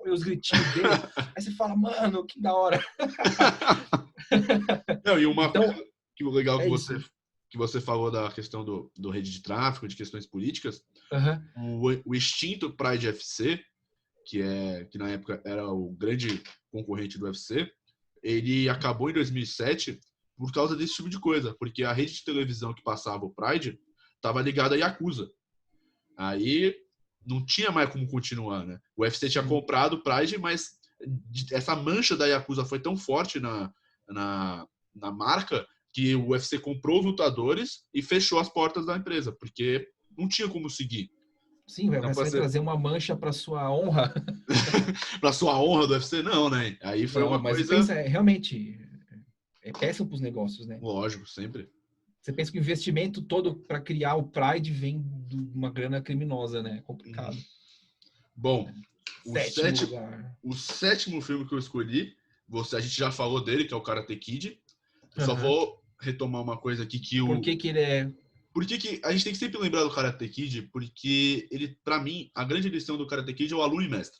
Speaker 2: os gritinhos dele. Aí você fala, mano, que da hora.
Speaker 1: Não, e uma coisa
Speaker 2: Então,
Speaker 1: que legal
Speaker 2: é isso.
Speaker 1: que você falou da questão do rede de tráfico, de questões políticas,
Speaker 2: Uhum.
Speaker 1: o extinto Pride FC, que na época era o grande concorrente do UFC, ele acabou em 2007 por causa desse tipo de coisa, porque a rede de televisão que passava o Pride estava ligada à Yakuza. Aí não tinha mais como continuar, né? O UFC tinha
Speaker 2: Sim.
Speaker 1: comprado o Pride, mas essa mancha da Yakuza foi tão forte na marca que o UFC comprou os lutadores e fechou as portas da empresa, porque não tinha como seguir.
Speaker 2: Sim,
Speaker 1: Então,
Speaker 2: você vai trazer uma mancha para sua honra.
Speaker 1: para sua honra do UFC, não, né? Aí foi
Speaker 2: Não,
Speaker 1: uma
Speaker 2: mas você
Speaker 1: coisa,
Speaker 2: pensa, realmente, é péssimo para os negócios, né?
Speaker 1: lógico, sempre.
Speaker 2: Você pensa que o investimento todo para criar o Pride vem de uma grana criminosa, né? É
Speaker 1: Uhum.
Speaker 2: complicado.
Speaker 1: Bom, o
Speaker 2: Sétimo
Speaker 1: sétimo,
Speaker 2: lugar.
Speaker 1: o sétimo filme que eu escolhi, a gente já falou dele, que é o Karate Kid. Eu só
Speaker 2: Uhum.
Speaker 1: vou retomar uma coisa aqui que
Speaker 2: Por
Speaker 1: o.
Speaker 2: que que ele é...
Speaker 1: Por que a gente tem que sempre lembrar do Karate Kid? Porque ele, para mim, a grande lição do Karate Kid é o aluno e mestre.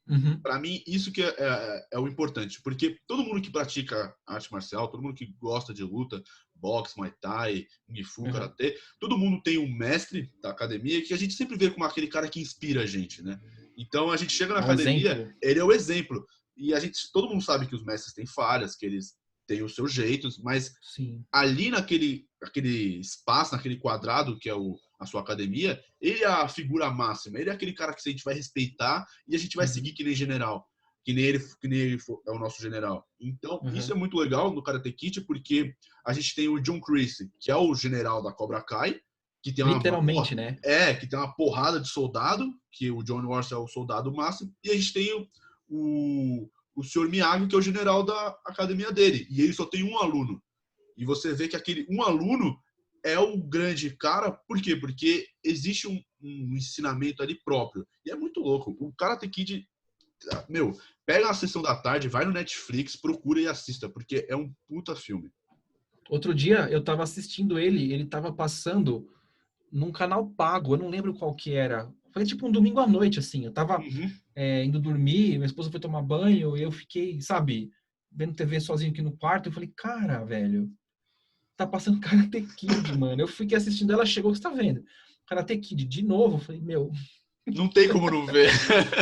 Speaker 2: Uhum.
Speaker 1: Para mim, isso que é o importante. Porque todo mundo que pratica arte marcial, todo mundo que gosta de luta, boxe, muay thai, kung fu,
Speaker 2: Uhum.
Speaker 1: karatê, todo mundo tem um mestre da academia que a gente sempre vê como aquele cara que inspira a gente, né? Então a gente chega na
Speaker 2: É um
Speaker 1: academia,
Speaker 2: exemplo.
Speaker 1: ele é o exemplo. E todo mundo sabe que os mestres têm falhas, que eles têm os seus jeitos, mas
Speaker 2: Sim.
Speaker 1: ali aquele espaço, naquele quadrado que é a sua academia, ele é a figura máxima, ele é aquele cara que a gente vai respeitar e a gente vai seguir
Speaker 2: Uhum.
Speaker 1: que nem general, que nem ele é o nosso general. Então, isso é
Speaker 2: Uhum.
Speaker 1: muito legal no Karate Kid, porque a gente tem o John Kreese, que é o general da Cobra Kai, que tem
Speaker 2: Literalmente, né?
Speaker 1: que tem uma porrada de soldado, que o John Wars é o soldado máximo, e a gente tem o Sr. Miyagi, que é o general da academia dele, e ele só tem um aluno. E você vê que aquele um aluno é o grande cara, por quê? Porque existe um ensinamento ali próprio. E é muito louco. O Karate Kid, meu, pega a sessão da tarde, vai no Netflix, procura e assista, porque é um puta filme.
Speaker 2: Outro dia eu tava assistindo ele tava passando num canal pago, eu não lembro qual que era. Foi tipo um domingo à noite, assim. Eu tava
Speaker 1: Uhum.
Speaker 2: indo dormir, minha esposa foi tomar banho, e eu fiquei, sabe, vendo TV sozinho aqui no quarto. Eu falei, cara, velho, tá passando Karate Kid, mano. Eu fiquei assistindo, ela chegou, o que você tá vendo? Karate Kid, de novo. Eu falei, meu,
Speaker 1: Não tem como não ver.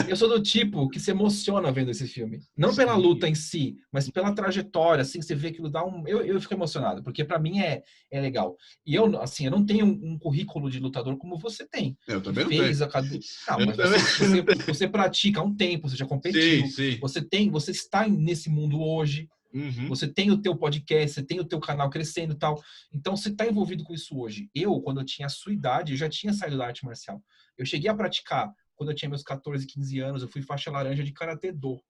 Speaker 2: eu sou do tipo que se emociona vendo esse filme. Não pela luta
Speaker 1: Sim.
Speaker 2: em si, mas pela trajetória, assim, você vê que dá um... Eu fico emocionado, porque para mim é legal. E eu, assim, eu não tenho um currículo de lutador como você tem,
Speaker 1: Eu
Speaker 2: que
Speaker 1: também não tenho.
Speaker 2: fez a academia... Não,
Speaker 1: Eu
Speaker 2: mas
Speaker 1: também não tenho.
Speaker 2: você pratica há um tempo, você já
Speaker 1: Sim,
Speaker 2: competiu,
Speaker 1: sim.
Speaker 2: você está nesse mundo hoje,
Speaker 1: Uhum.
Speaker 2: você tem o teu podcast, você tem o teu canal crescendo e tal. Então, você está envolvido com isso hoje. Eu, quando eu tinha a sua idade, eu já tinha saído da arte marcial. Eu cheguei a praticar quando eu tinha meus 14, 15 anos, eu fui faixa laranja de Karatê Do.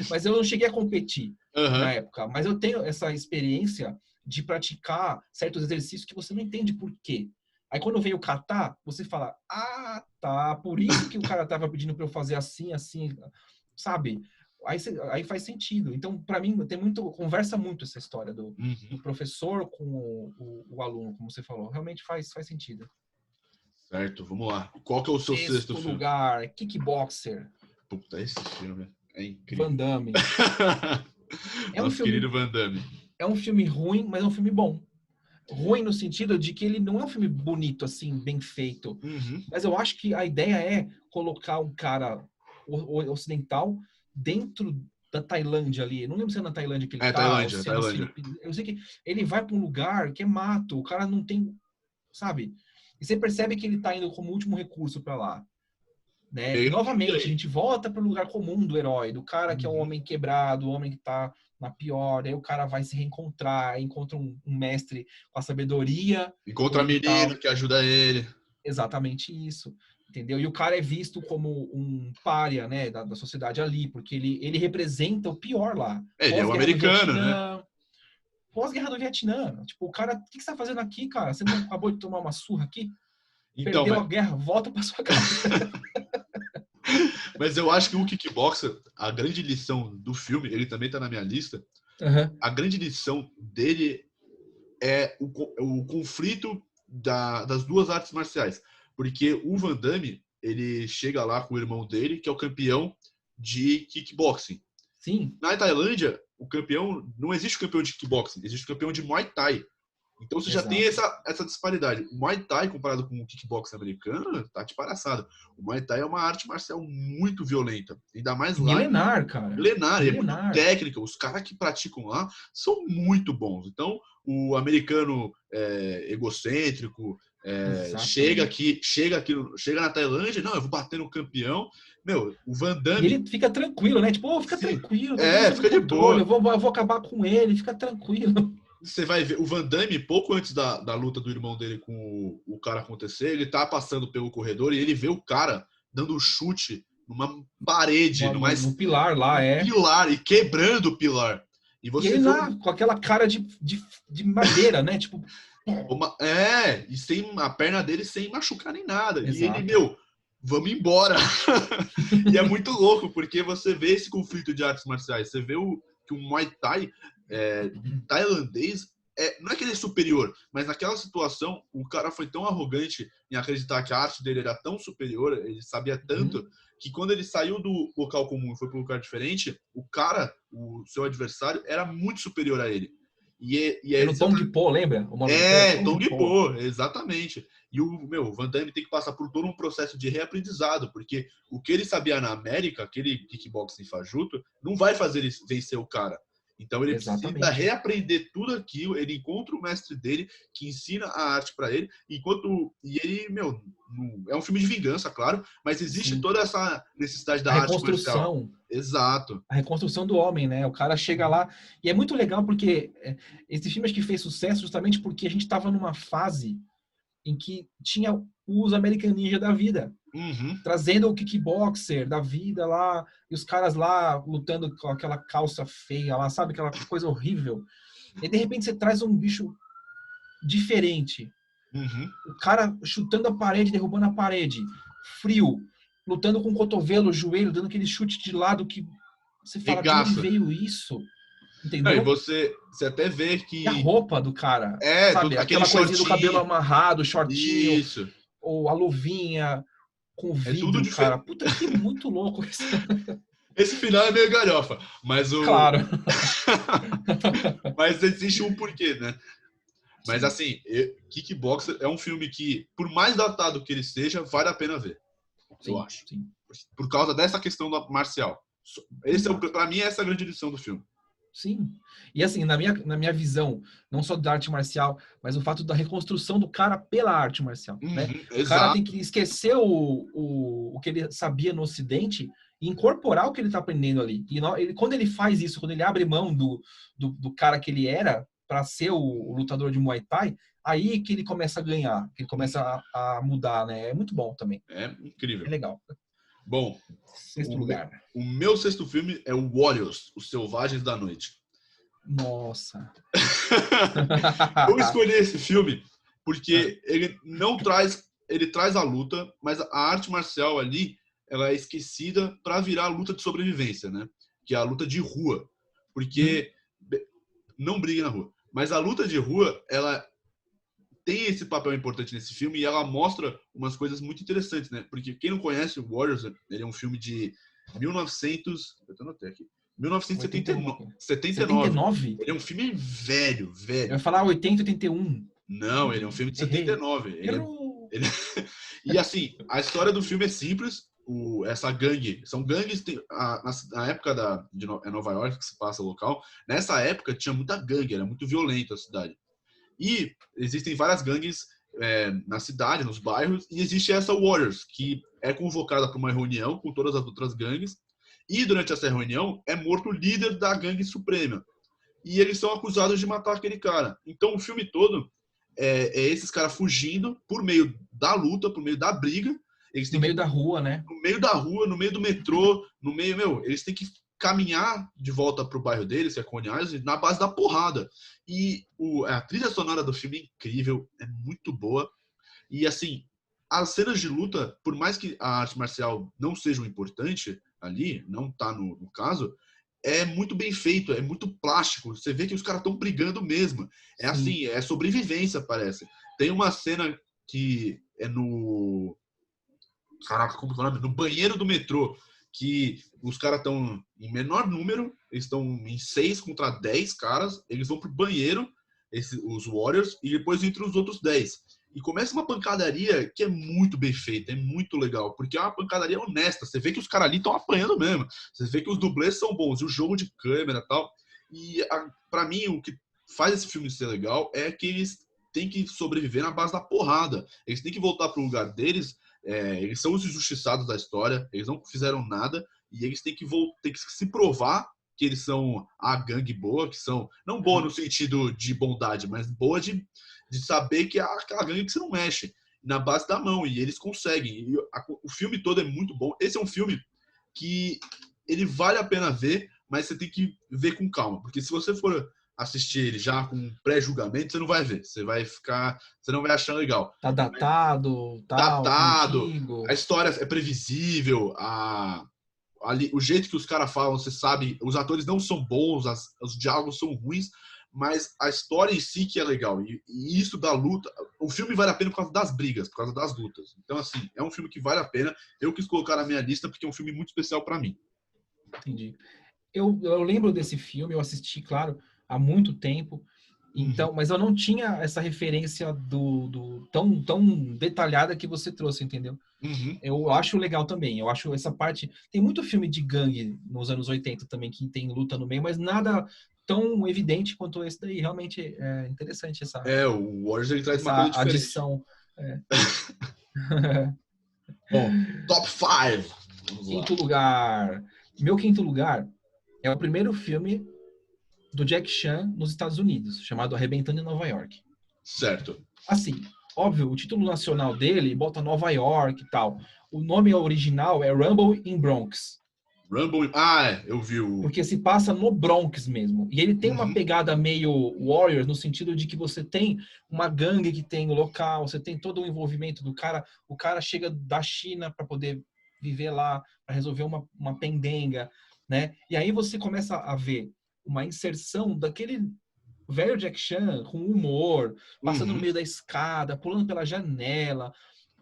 Speaker 2: Mas eu não cheguei a competir
Speaker 1: Uhum.
Speaker 2: na época. Mas eu tenho essa experiência de praticar certos exercícios que você não entende por quê. Aí quando veio o kata, você fala, ah, tá, por isso que o cara tava pedindo para eu fazer assim, assim, sabe? Aí faz sentido. Então, para mim, conversa muito essa história do
Speaker 1: Uhum.
Speaker 2: professor com o aluno, como você falou. Realmente faz sentido.
Speaker 1: Certo, vamos lá. Qual que é o seu sexto
Speaker 2: Sexto
Speaker 1: filme?
Speaker 2: lugar, Kickboxer,
Speaker 1: Puta, esse filme é
Speaker 2: Van
Speaker 1: incrível.
Speaker 2: Damme. É um
Speaker 1: Nosso querido
Speaker 2: filme,
Speaker 1: Van Damme.
Speaker 2: é um filme ruim, mas é um filme bom. Ruim no sentido de que ele não é um filme bonito, assim, bem feito.
Speaker 1: Uhum.
Speaker 2: Mas eu acho que a ideia é colocar um cara ocidental dentro da Tailândia ali. Eu não lembro se é na Tailândia que ele
Speaker 1: É,
Speaker 2: tá, ou
Speaker 1: Tailândia,
Speaker 2: se é nas
Speaker 1: Tailândia.
Speaker 2: Filipinas. Eu sei que ele vai para um lugar que é mato, o cara não tem, sabe? E você percebe que ele tá indo como último recurso para lá. Né? E
Speaker 1: Ele não devia
Speaker 2: novamente, a
Speaker 1: ir.
Speaker 2: gente volta para o lugar comum do herói, do cara que é o
Speaker 1: Uhum.
Speaker 2: homem quebrado, o homem que está na pior, aí o cara vai se reencontrar, encontra um mestre com a sabedoria
Speaker 1: Encontra a menina
Speaker 2: oriental,
Speaker 1: que ajuda ele.
Speaker 2: exatamente isso. entendeu? E o cara é visto como um pária, né, da sociedade ali, porque ele representa o pior lá.
Speaker 1: Ele é o
Speaker 2: Pós-guerra do
Speaker 1: americano, né?
Speaker 2: Vietnã, pós-guerra do Vietnã. Tipo, o cara, o que você tá fazendo aqui, cara? Você não acabou de tomar uma surra aqui?
Speaker 1: Então,
Speaker 2: Perdeu a guerra, volta pra sua casa.
Speaker 1: mas eu acho que o Kickboxer, a grande lição do filme, ele também tá na minha lista,
Speaker 2: Uhum.
Speaker 1: a grande lição dele é o conflito das duas artes marciais. Porque o Van Damme, ele chega lá com o irmão dele, que é o campeão de kickboxing.
Speaker 2: Sim.
Speaker 1: Na Tailândia, o campeão, não existe o campeão de kickboxing, existe o campeão de Muay Thai. Então você já tem
Speaker 2: Exato.
Speaker 1: essa disparidade. O Muay Thai, comparado com o kickboxing americano, tá de palhaçada. O Muay Thai é uma arte marcial muito violenta. Ainda mais lá em
Speaker 2: Milenar, cara.
Speaker 1: milenar, é muito
Speaker 2: Milenar.
Speaker 1: técnica. Os caras que praticam lá são muito bons. Então, o americano egocêntrico
Speaker 2: Exatamente.
Speaker 1: chega na Tailândia, não, eu vou bater no campeão. Meu, o Van
Speaker 2: E
Speaker 1: Damme,
Speaker 2: ele fica tranquilo, né? Tipo, fica
Speaker 1: sim,
Speaker 2: tranquilo, tá tudo sob
Speaker 1: fica de
Speaker 2: controle,
Speaker 1: boa.
Speaker 2: eu vou acabar com ele, fica tranquilo.
Speaker 1: Você vai ver o Van Damme, pouco antes da luta do irmão dele com o cara acontecer, ele tá passando pelo corredor e ele vê o cara dando um chute numa parede,
Speaker 2: No pilar lá,
Speaker 1: num
Speaker 2: é.
Speaker 1: pilar e quebrando o pilar. E
Speaker 2: E
Speaker 1: você
Speaker 2: ele
Speaker 1: vê
Speaker 2: lá, com aquela cara de madeira, né? Tipo,
Speaker 1: e sem a perna dele sem machucar nem nada. E ele,
Speaker 2: exato.
Speaker 1: meu, vamos embora. E é muito louco, porque você vê esse conflito de artes marciais. Você vê que o Muay Thai tailandês não é que ele é superior, mas naquela situação o cara foi tão arrogante em acreditar que a arte dele era tão superior, ele sabia tanto, que quando ele saiu do local comum e foi para um lugar diferente, o seu adversário, era muito superior a ele. E é
Speaker 2: Era o Tong
Speaker 1: exatamente.
Speaker 2: Po, lembra? O nome do cara é Tong
Speaker 1: Tong
Speaker 2: Po.
Speaker 1: Po, exatamente. E o Van Damme tem que passar por todo um processo de reaprendizado, porque o que ele sabia na América, aquele kickboxing fajuto, não vai fazer ele vencer o cara. Então ele precisa
Speaker 2: Exatamente.
Speaker 1: reaprender tudo aquilo, ele encontra o mestre dele, que ensina a arte para ele, e ele, meu, é um filme de vingança, claro, mas existe
Speaker 2: Sim.
Speaker 1: toda essa necessidade
Speaker 2: A
Speaker 1: da arte marcial.
Speaker 2: reconstrução.
Speaker 1: Exato.
Speaker 2: A reconstrução do homem, né? O cara chega lá. E é muito legal porque esse filme acho que fez sucesso justamente porque a gente estava numa fase em que tinha os American Ninja da vida.
Speaker 1: Uhum.
Speaker 2: Trazendo o kickboxer da vida lá, e os caras lá lutando com aquela calça feia lá, sabe? Aquela coisa horrível. E de repente você traz um bicho diferente.
Speaker 1: Uhum.
Speaker 2: O cara chutando a parede, derrubando a parede. Frio. Lutando com o cotovelo, o joelho, dando aquele chute de lado que você fala, de onde
Speaker 1: Regaça.
Speaker 2: veio isso?
Speaker 1: Não, e
Speaker 2: Entendeu?
Speaker 1: você até vê
Speaker 2: E a
Speaker 1: que
Speaker 2: roupa do cara, sabe?
Speaker 1: aquele
Speaker 2: Aquela coisinha do cabelo
Speaker 1: shortinho.
Speaker 2: amarrado, shortinho,
Speaker 1: Isso.
Speaker 2: ou a luvinha com
Speaker 1: É tudo
Speaker 2: vidro, cara.
Speaker 1: diferente.
Speaker 2: Puta que muito louco isso.
Speaker 1: Esse final é meio galhofa, mas
Speaker 2: Claro.
Speaker 1: mas existe um porquê, né? Mas
Speaker 2: Sim,
Speaker 1: assim, Kickboxer é um filme que, por mais datado que ele seja, vale a pena ver, eu
Speaker 2: sim,
Speaker 1: acho.
Speaker 2: sim.
Speaker 1: Por causa dessa questão marcial.
Speaker 2: Exato.
Speaker 1: Pra mim, essa é a grande lição do filme.
Speaker 2: Sim. E assim, na minha visão, não só da arte marcial, mas o fato da reconstrução do cara pela arte marcial, né? O cara tem
Speaker 1: Exato.
Speaker 2: que esquecer o que ele sabia no Ocidente e incorporar o que ele está aprendendo ali. E quando ele faz isso, quando ele abre mão do cara que ele era para ser o lutador de Muay Thai, aí que ele começa a ganhar, que ele começa a mudar, né? É muito bom também.
Speaker 1: É
Speaker 2: É
Speaker 1: incrível.
Speaker 2: legal.
Speaker 1: Bom,
Speaker 2: Sexto lugar.
Speaker 1: o meu sexto filme é o Warriors, Os Selvagens da Noite.
Speaker 2: Nossa.
Speaker 1: Eu escolhi esse filme porque ele traz a luta, mas a arte marcial ali, ela é esquecida para virar a luta de sobrevivência, né? Que é a luta de rua.
Speaker 2: Hum,
Speaker 1: Porque não briga na rua, mas a luta de rua, ela tem esse papel importante nesse filme e ela mostra umas coisas muito interessantes, né? Porque quem não conhece o Warriors, ele é um filme de 1900, eu anotei aqui,
Speaker 2: 80 e alguma
Speaker 1: 1979.
Speaker 2: coisa.
Speaker 1: 79.
Speaker 2: 79?
Speaker 1: Ele é um filme velho,
Speaker 2: Eu ia
Speaker 1: velho.
Speaker 2: falar 80, 81.
Speaker 1: Não, ele é um filme de
Speaker 2: Errei.
Speaker 1: 79.
Speaker 2: Errou.
Speaker 1: Ele... E assim, a história do filme é simples. Essa gangue, são gangues na época é Nova York que se passa o local. Nessa época tinha muita gangue, era muito violento a cidade. E existem várias gangues na cidade, nos bairros, e existe essa Warriors, que é convocada para uma reunião com todas as outras gangues, e durante essa reunião é morto o líder da gangue suprema. E eles são acusados de matar aquele cara. Então o filme todo é esses caras fugindo por meio da luta, por meio da briga, eles
Speaker 2: No
Speaker 1: têm que
Speaker 2: meio da rua, né?
Speaker 1: no meio da rua, no meio do metrô, no meio, eles têm que caminhar de volta pro bairro deles, que é Coney Island, na base da porrada. E a trilha sonora do filme é incrível, é muito boa. E assim, as cenas de luta, por mais que a arte marcial não seja o importante ali, não tá no caso, é muito bem feito, é muito plástico. Você vê que os caras estão brigando mesmo. É
Speaker 2: Sim.
Speaker 1: assim, é sobrevivência, parece. Tem uma cena que é no. Caraca, como que é o nome? No banheiro do metrô. Que os caras estão em menor número, eles estão em 6 contra 10 caras, eles vão pro banheiro, os Warriors, e depois entram os outros 10. E começa uma pancadaria que é muito bem feita, é muito legal, porque é uma pancadaria honesta. Você vê que os caras ali estão apanhando mesmo. Você vê que os dublês são bons, e o jogo de câmera e tal. E para mim, o que faz esse filme ser legal é que eles têm que sobreviver na base da porrada. Eles têm que voltar pro lugar deles. Eles são os injustiçados da história, eles não fizeram nada e eles têm que se provar que eles são a gangue boa, que são, não boa no sentido de bondade, mas boa de saber que é aquela gangue que você não mexe, na base da mão, e eles conseguem. E o filme todo é muito bom. Esse é um filme que ele vale a pena ver, mas você tem que ver com calma, porque se você for assistir ele já com pré-julgamento, você não vai ver, você não vai achar legal.
Speaker 2: Tá datado, tal, tá
Speaker 1: Datado, a
Speaker 2: antigo.
Speaker 1: história é previsível, ali, o jeito que os caras falam, você sabe, os atores não são bons, os diálogos são ruins, mas a história em si que é legal. E isso da luta, o filme vale a pena por causa das brigas, por causa das lutas. Então, assim, é um filme que vale a pena. Eu quis colocar na minha lista porque é um filme muito especial para mim.
Speaker 2: Entendi. Eu lembro desse filme, eu assisti, claro, há muito tempo.
Speaker 1: Uhum.
Speaker 2: Então, mas eu não tinha essa referência do tão detalhada que você trouxe, entendeu?
Speaker 1: Uhum.
Speaker 2: Eu acho legal também. Eu acho essa parte. Tem muito filme de gangue nos anos 80 também que tem luta no meio, mas nada tão evidente quanto esse daí. Realmente é interessante
Speaker 1: O Warriors ele traz uma
Speaker 2: essa
Speaker 1: coisa diferente.
Speaker 2: adição. É.
Speaker 1: Bom, top 5. Vamos lá.
Speaker 2: Quinto lugar. Meu quinto lugar é o primeiro filme do Jack Chan nos Estados Unidos, chamado Arrebentando em Nova York.
Speaker 1: Certo.
Speaker 2: Assim, óbvio, o título nacional dele bota Nova York e tal. O nome original é Rumble in Bronx,
Speaker 1: Rumble. Eu vi o.
Speaker 2: porque se passa no Bronx mesmo. E ele tem uma
Speaker 1: Uhum.
Speaker 2: pegada meio Warriors, no sentido de que você tem uma gangue que tem o local, você tem todo o envolvimento do cara. O cara chega da China para poder viver lá, para resolver uma pendenga, né? E aí você começa a ver uma inserção daquele velho Jack Chan com humor, passando no
Speaker 1: Uhum.
Speaker 2: meio da escada, pulando pela janela,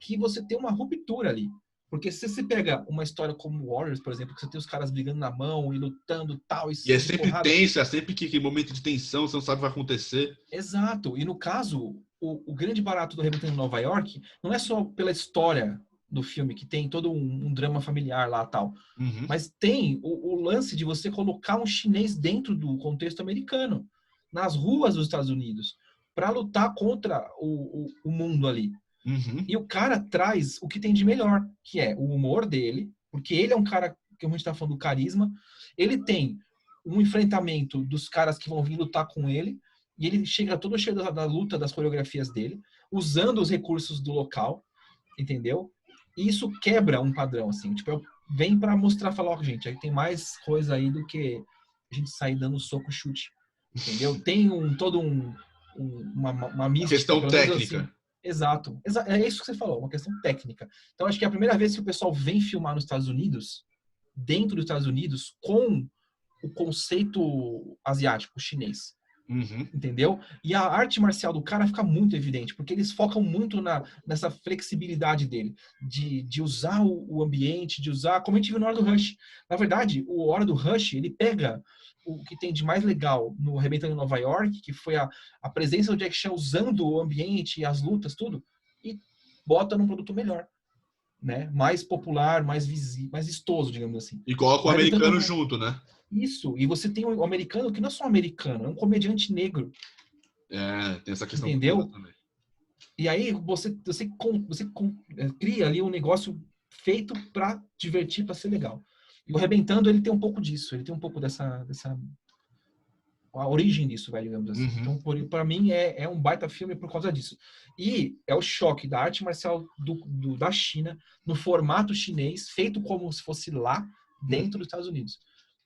Speaker 2: que você tem uma ruptura ali. Porque se você pega uma história como Warriors, por exemplo, que você tem os caras brigando na mão e lutando tal,
Speaker 1: E é
Speaker 2: de
Speaker 1: sempre
Speaker 2: porrada.
Speaker 1: tenso, é sempre que momento de tensão, você não sabe o que vai acontecer.
Speaker 2: Exato. E no caso, o grande barato do Arrebentando em Nova York não é só pela história do filme, que tem todo um drama familiar lá tal,
Speaker 1: Uhum.
Speaker 2: mas tem o lance de você colocar um chinês dentro do contexto americano, nas ruas dos Estados Unidos, para lutar contra o mundo ali.
Speaker 1: Uhum.
Speaker 2: E o cara traz o que tem de melhor, que é o humor dele, porque ele é um cara, que a gente está falando do carisma, ele tem um enfrentamento dos caras que vão vir lutar com ele, e ele chega todo cheio da luta, das coreografias dele, usando os recursos do local, entendeu? E isso quebra um padrão, assim, tipo, vem para mostrar, falar, ó, gente, aí tem mais coisa aí do que a gente sair dando soco chute, entendeu? Tem uma
Speaker 1: A
Speaker 2: mística,
Speaker 1: questão
Speaker 2: pelo menos assim.
Speaker 1: técnica.
Speaker 2: Exato. É isso que você falou, uma questão técnica. Então, acho que é a primeira vez que o pessoal vem filmar nos Estados Unidos, dentro dos Estados Unidos, com o conceito asiático, chinês.
Speaker 1: Uhum.
Speaker 2: Entendeu? E a arte marcial do cara fica muito evidente, porque eles focam muito nessa flexibilidade dele, de usar o ambiente, de usar, como a gente viu na Hora do Rush. Na verdade, o Hora do Rush, ele pega o que tem de mais legal no Arrebentando em Nova York, que foi a presença do Jack Chan usando o ambiente, as lutas, tudo, e bota num produto melhor, né? Mais popular, mais visível, mais vistoso, digamos assim.
Speaker 1: E coloca
Speaker 2: O
Speaker 1: o
Speaker 2: Arrebentando em
Speaker 1: americano
Speaker 2: Nova
Speaker 1: junto, né?
Speaker 2: Isso, e você tem o americano que não é só um americano, é um comediante negro,
Speaker 1: Tem essa questão cultural
Speaker 2: entendeu?
Speaker 1: também.
Speaker 2: E aí cria ali um negócio feito para divertir, para ser legal. E o Arrebentando, ele tem um pouco disso, ele tem um pouco dessa a origem disso, velho, digamos assim.
Speaker 1: Uhum.
Speaker 2: Então, para mim, é um baita filme por causa disso. E é o choque da arte marcial da China, no formato chinês, feito como se fosse lá, dentro dos Estados Unidos.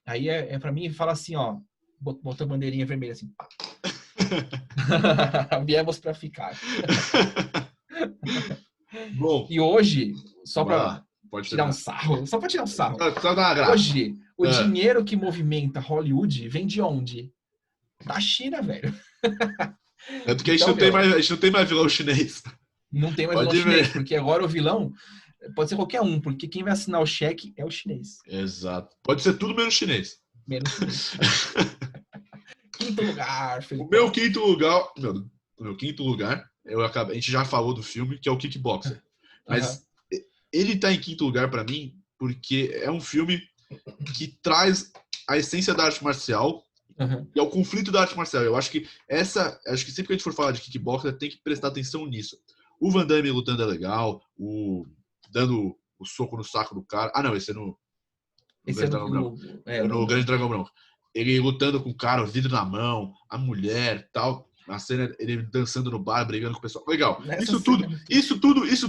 Speaker 2: Aí, para mim, fala assim, ó, bota a bandeirinha vermelha assim, pá. Viemos para ficar.
Speaker 1: Bom,
Speaker 2: E hoje, só
Speaker 1: vai
Speaker 2: para
Speaker 1: lá, pode
Speaker 2: tirar um
Speaker 1: terminar.
Speaker 2: sarro, só para tirar um sarro,
Speaker 1: Só dá uma graça.
Speaker 2: hoje, o dinheiro que movimenta Hollywood vem de onde? Da China, velho.
Speaker 1: Tanto que
Speaker 2: Então, meu,
Speaker 1: a gente não tem mais vilão chinês.
Speaker 2: não tem mais vilão
Speaker 1: Pode
Speaker 2: chinês,
Speaker 1: ver.
Speaker 2: porque agora o vilão pode ser qualquer um, porque quem vai assinar o cheque é o chinês,
Speaker 1: Exato. Pode ser tudo menos chinês.
Speaker 2: menos chinês. Quinto lugar,
Speaker 1: O meu
Speaker 2: Felipão.
Speaker 1: quinto lugar, o meu quinto lugar, a gente já falou do filme, que é o Kickboxer.
Speaker 2: Aham,
Speaker 1: Mas ele tá em quinto lugar pra mim porque é um filme que traz a essência da arte marcial
Speaker 2: aham,
Speaker 1: e ao conflito da arte marcial. Eu acho que acho que sempre que a gente for falar de kickboxer, tem que prestar atenção nisso. O Van Damme lutando é legal, dando o soco no saco do cara. Ah, não, esse é no
Speaker 2: esse é
Speaker 1: Grande Dragão Branco. É no Grande
Speaker 2: no...
Speaker 1: Dragão Branco. Ele lutando com o cara, o vidro na mão, a mulher, tal. A cena, ele dançando no bar, brigando com o pessoal. Legal.
Speaker 2: Nessa cena é muito...
Speaker 1: Isso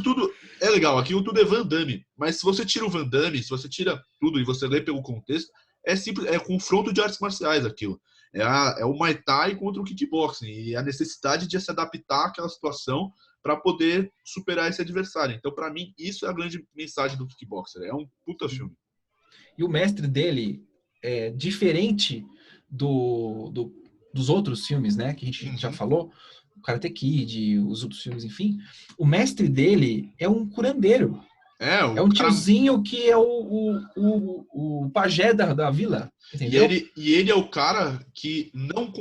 Speaker 1: tudo é legal. Aquilo tudo é Van Damme. Mas se você tira o Van Damme, se você tira tudo e você lê pelo contexto, é simples, é confronto de artes marciais aquilo. É o Muay Thai contra o kickboxing e a necessidade de se adaptar àquela situação para poder superar esse adversário. Então, para mim, isso é a grande mensagem do kickboxer. É um puta filme.
Speaker 2: E o mestre dele é diferente dos outros filmes, né? Que a gente já
Speaker 1: Uhum.
Speaker 2: falou, o Karate Kid, os outros filmes, enfim. O mestre dele é um curandeiro.
Speaker 1: É,
Speaker 2: É
Speaker 1: o
Speaker 2: um
Speaker 1: cara.
Speaker 2: tiozinho que é o pajé da vila, entendeu?
Speaker 1: E ele é o cara que não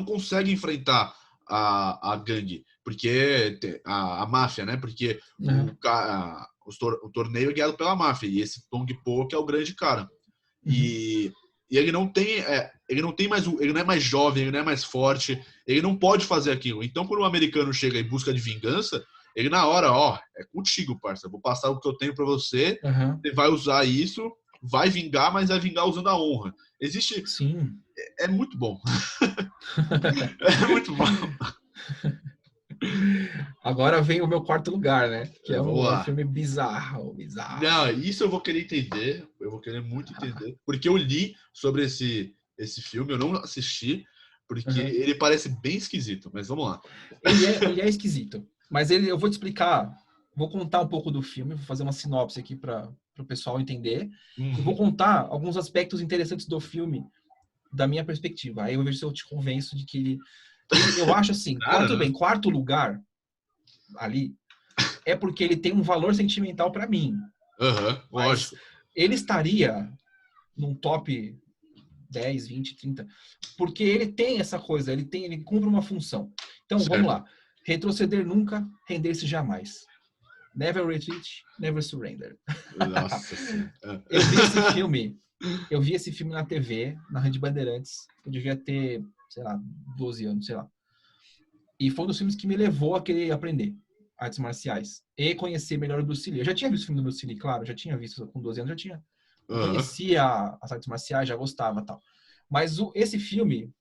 Speaker 1: consegue enfrentar a gangue, porque a máfia, né? Porque
Speaker 2: Uhum,
Speaker 1: o torneio é guiado pela máfia, e esse Tong Po que é o grande cara.
Speaker 2: uhum.
Speaker 1: E, e ele não tem, ele não tem mais, ele não é mais jovem, ele não é mais forte, ele não pode fazer aquilo. Então, quando um americano chega em busca de vingança, ele na hora, ó, é contigo, parça. Vou passar o que eu tenho para você.
Speaker 2: Uhum.
Speaker 1: Você vai usar isso, vai vingar, mas vai vingar usando a honra. Existe,
Speaker 2: Sim.
Speaker 1: é muito bom. É muito bom.
Speaker 2: Agora vem o meu quarto lugar, né? Que
Speaker 1: Vamos
Speaker 2: é um
Speaker 1: lá.
Speaker 2: filme bizarro, bizarro.
Speaker 1: Não, isso eu vou querer entender, eu vou querer muito entender, porque eu li sobre esse filme, eu não assisti, porque
Speaker 2: Uhum.
Speaker 1: ele parece bem esquisito, mas vamos lá.
Speaker 2: Ele é esquisito. Mas eu vou te explicar, vou contar um pouco do filme, vou fazer uma sinopse aqui para o pessoal entender. E vou
Speaker 1: Uhum.
Speaker 2: contar alguns aspectos interessantes do filme, da minha perspectiva. Aí eu vou ver se eu te convenço de que eu acho assim,
Speaker 1: Nada, né?
Speaker 2: quarto lugar ali, é porque ele tem um valor sentimental para mim.
Speaker 1: Aham,
Speaker 2: Mas
Speaker 1: lógico.
Speaker 2: ele estaria num top 10, 20, 30, porque ele tem essa coisa, ele cumpre uma função. Então, vamos
Speaker 1: Certo.
Speaker 2: lá. Retroceder nunca, render-se jamais. Never retreat, never surrender.
Speaker 1: Nossa senhora.
Speaker 2: Eu vi esse filme, eu vi esse filme na TV, na Rede Bandeirantes. Eu devia ter, sei lá, 12 anos, sei lá. E foi um dos filmes que me levou a querer aprender artes marciais e conhecer melhor o Bruce Lee. Eu já tinha visto o filme do Bruce Lee, claro, já tinha visto com 12 anos, já tinha. Eu
Speaker 1: Aham.
Speaker 2: conhecia as artes marciais, já gostava, tal. Mas esse filme,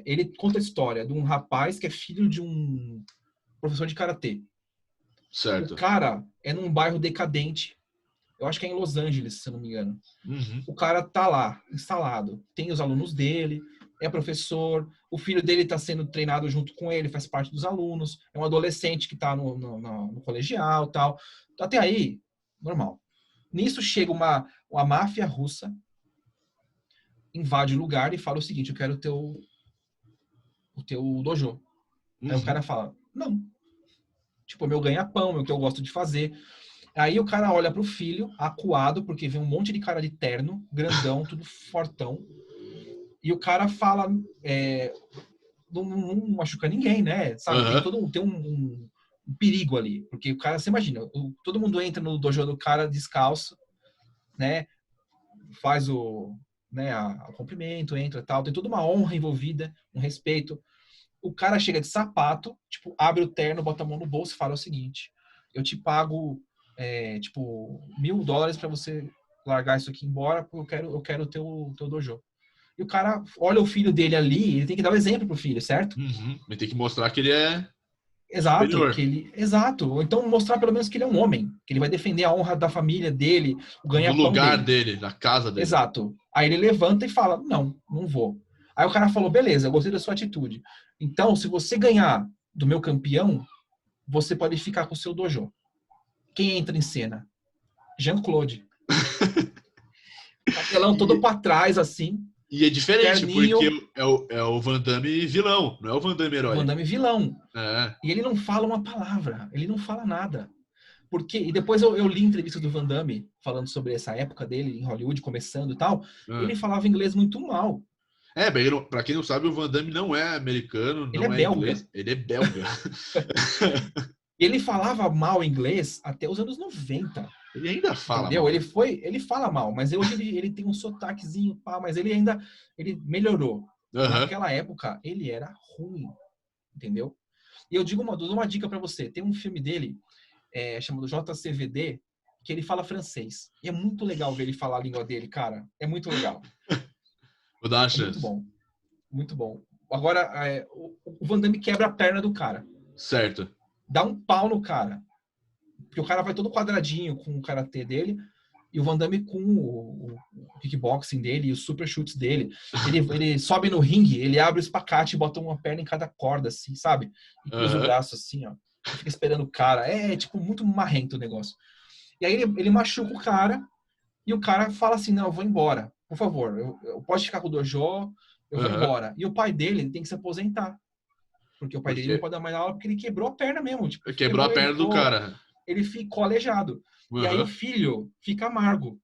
Speaker 2: ele conta a história de um rapaz que é filho de um professor de karatê. O
Speaker 1: Certo.
Speaker 2: cara é num bairro decadente. Eu acho que é em Los Angeles, se eu não me engano.
Speaker 1: Uhum.
Speaker 2: O cara tá lá, instalado. Tem os alunos dele, é professor. O filho dele está sendo treinado junto com ele, faz parte dos alunos. É um adolescente que está no colegial, tal. Até aí, normal. Nisso chega uma máfia russa, invade o lugar e fala o seguinte: eu quero o teu dojo. Aí o
Speaker 1: Uhum.
Speaker 2: cara fala: não. Tipo, meu ganha-pão, é o que eu gosto de fazer. Aí o cara olha pro filho, acuado, porque vê um monte de cara de terno, grandão, tudo fortão. E o cara fala, não machuca ninguém, né? Sabe? Tem
Speaker 1: Aham.
Speaker 2: todo tem um perigo ali. Porque o cara, você imagina, todo mundo entra no dojo do cara descalço, né? Faz o cumprimento, entra e tal. Tem toda uma honra envolvida, um respeito. O cara chega de sapato, tipo, abre o terno, bota a mão no bolso e fala o seguinte: eu te pago, tipo, $1.000 para você largar isso aqui embora, porque eu quero o teu dojo. E o cara olha o filho dele ali, ele tem que dar o exemplo pro filho, certo?
Speaker 1: Uhum. Mas tem que mostrar que ele é
Speaker 2: Exato,
Speaker 1: superior.
Speaker 2: exato. Ou então mostrar pelo menos que ele é um homem, que ele vai defender a honra da família dele, o
Speaker 1: Do
Speaker 2: ganha-pão
Speaker 1: lugar
Speaker 2: dele.
Speaker 1: dele, da casa dele.
Speaker 2: Exato. Aí ele levanta e fala: Não, não vou. Aí o cara falou: Beleza, eu gostei da sua atitude. Então, se você ganhar do meu campeão, você pode ficar com o seu dojo. Quem entra em cena? Jean-Claude. Cabelão todo
Speaker 1: E,
Speaker 2: pra trás, assim,
Speaker 1: e é diferente, porque
Speaker 2: terninho,
Speaker 1: é o Van Damme vilão, não é o Van Damme
Speaker 2: Van
Speaker 1: herói.
Speaker 2: Damme vilão.
Speaker 1: É.
Speaker 2: E ele não fala uma palavra, ele não fala nada. Porque, e depois eu li entrevista do Van Damme falando sobre essa época dele em Hollywood, começando e tal.
Speaker 1: É.
Speaker 2: Ele falava inglês muito mal.
Speaker 1: É, pra quem não sabe, o Van Damme não é americano,
Speaker 2: Ele é
Speaker 1: não é
Speaker 2: belga.
Speaker 1: inglês, ele é belga.
Speaker 2: E ele falava mal inglês até os anos 90.
Speaker 1: Ele ainda fala
Speaker 2: Entendeu?
Speaker 1: mal.
Speaker 2: Ele fala mal, mas hoje ele tem um sotaquezinho, pá, mas ele melhorou.
Speaker 1: Aham.
Speaker 2: Naquela época, ele era ruim, entendeu? E eu digo dou uma dica pra você. Tem um filme dele, chamado JCVD, que ele fala francês. E é muito legal ver ele falar a língua dele, cara. É muito legal.
Speaker 1: Vou dar uma
Speaker 2: É muito
Speaker 1: chance.
Speaker 2: bom. Muito bom. Agora, o Van Damme quebra a perna do cara.
Speaker 1: Certo.
Speaker 2: Dá um pau no cara. Porque o cara vai todo quadradinho com o karatê dele. E o Van Damme com o kickboxing dele e os super chutes dele. Ele sobe no ringue, ele abre o espacate e bota uma perna em cada corda, assim, sabe? E cruza o
Speaker 1: Aham.
Speaker 2: braço assim, ó. E fica esperando o cara. Tipo, muito marrento o negócio. E aí ele machuca o cara e o cara fala assim, não, eu vou embora. Por favor, eu posso ficar com o dojo, eu vou
Speaker 1: Aham.
Speaker 2: embora. E o pai dele tem que se aposentar. Porque o pai dele não
Speaker 1: Porque
Speaker 2: pode dar mais aula porque ele quebrou a perna mesmo. Tipo,
Speaker 1: quebrou a perna do cara.
Speaker 2: ele ficou aleijado. E aí o
Speaker 1: Aham.
Speaker 2: filho fica amargo.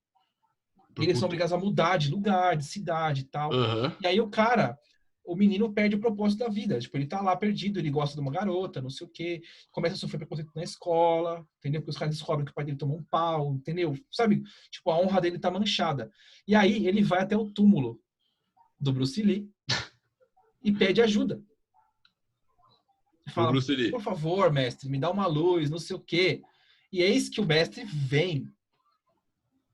Speaker 2: E
Speaker 1: Por
Speaker 2: eles são
Speaker 1: conta.
Speaker 2: obrigados a mudar de lugar, de cidade e tal.
Speaker 1: Aham.
Speaker 2: E aí o menino perde o propósito da vida. Tipo, ele tá lá perdido, ele gosta de uma garota, não sei o quê. Começa a sofrer preconceito na escola, entendeu? Porque os caras descobrem que o pai dele tomou um pau, entendeu? Sabe? Tipo, a honra dele tá manchada. E aí ele vai até o túmulo do Bruce Lee e pede ajuda. E
Speaker 1: Pro
Speaker 2: fala,
Speaker 1: Bruce Lee.
Speaker 2: por favor, mestre, me dá uma luz, não sei o quê. E eis que o mestre vem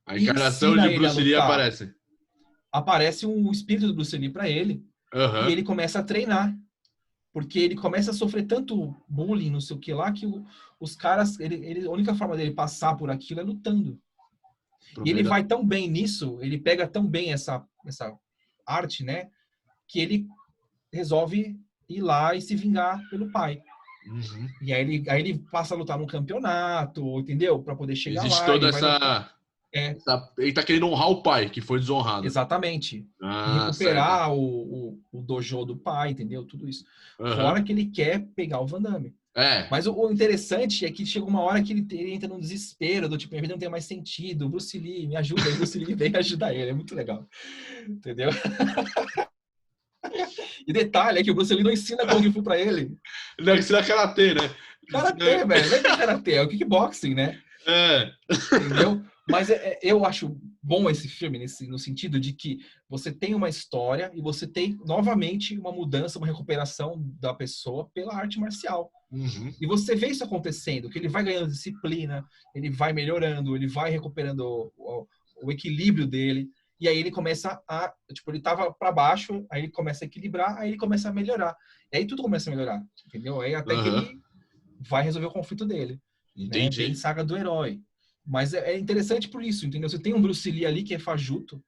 Speaker 1: A
Speaker 2: e
Speaker 1: encarnação
Speaker 2: ensina
Speaker 1: de
Speaker 2: ele a
Speaker 1: Bruce Lee
Speaker 2: lutar.
Speaker 1: aparece.
Speaker 2: Aparece um espírito do Bruce Lee para ele e
Speaker 1: Aham.
Speaker 2: ele começa a treinar. Porque ele começa a sofrer tanto bullying, não sei o que lá, que os caras, a única forma dele passar por aquilo é lutando.
Speaker 1: Pro
Speaker 2: E ele
Speaker 1: meio da.
Speaker 2: vai tão bem nisso, ele pega tão bem essa arte, né, que ele resolve ir lá e se vingar pelo pai.
Speaker 1: Uhum.
Speaker 2: E aí ele passa a lutar num campeonato, entendeu? Para poder chegar
Speaker 1: Existe
Speaker 2: lá,
Speaker 1: toda
Speaker 2: ele vai lutar.
Speaker 1: Ele tá querendo honrar o pai, que foi desonrado.
Speaker 2: Exatamente. E
Speaker 1: Ah, certo.
Speaker 2: recuperar o dojo do pai, entendeu? Tudo isso.
Speaker 1: Aham.
Speaker 2: Fora que ele quer pegar o Van Damme.
Speaker 1: É.
Speaker 2: Mas o interessante é que chega uma hora que ele entra num desespero, do tipo, minha vida não tem mais sentido, Bruce Lee, me ajuda, e Bruce Lee vem ajudar ele, é muito legal, entendeu? E detalhe é que o Bruce Lee não ensina Kung Fu pra ele.
Speaker 1: Não, ensina karatê, né?
Speaker 2: Karatê, velho, não é bem karatê, é o kickboxing, né?
Speaker 1: É.
Speaker 2: Entendeu? Mas eu acho bom esse filme no sentido de que você tem uma história e você tem novamente uma mudança, uma recuperação da pessoa pela arte marcial.
Speaker 1: Uhum.
Speaker 2: E você vê isso acontecendo, que ele vai ganhando disciplina, ele vai melhorando, ele vai recuperando o equilíbrio dele. E aí ele começa tipo, ele tava para baixo, aí ele começa a equilibrar, aí ele começa a melhorar. E aí tudo começa a melhorar, entendeu? Aí até que
Speaker 1: Aham.
Speaker 2: ele vai resolver o conflito dele, né? Bem
Speaker 1: Entendi.
Speaker 2: saga do herói. Mas é interessante por isso, entendeu? Você tem um Bruce Lee ali que é fajuto,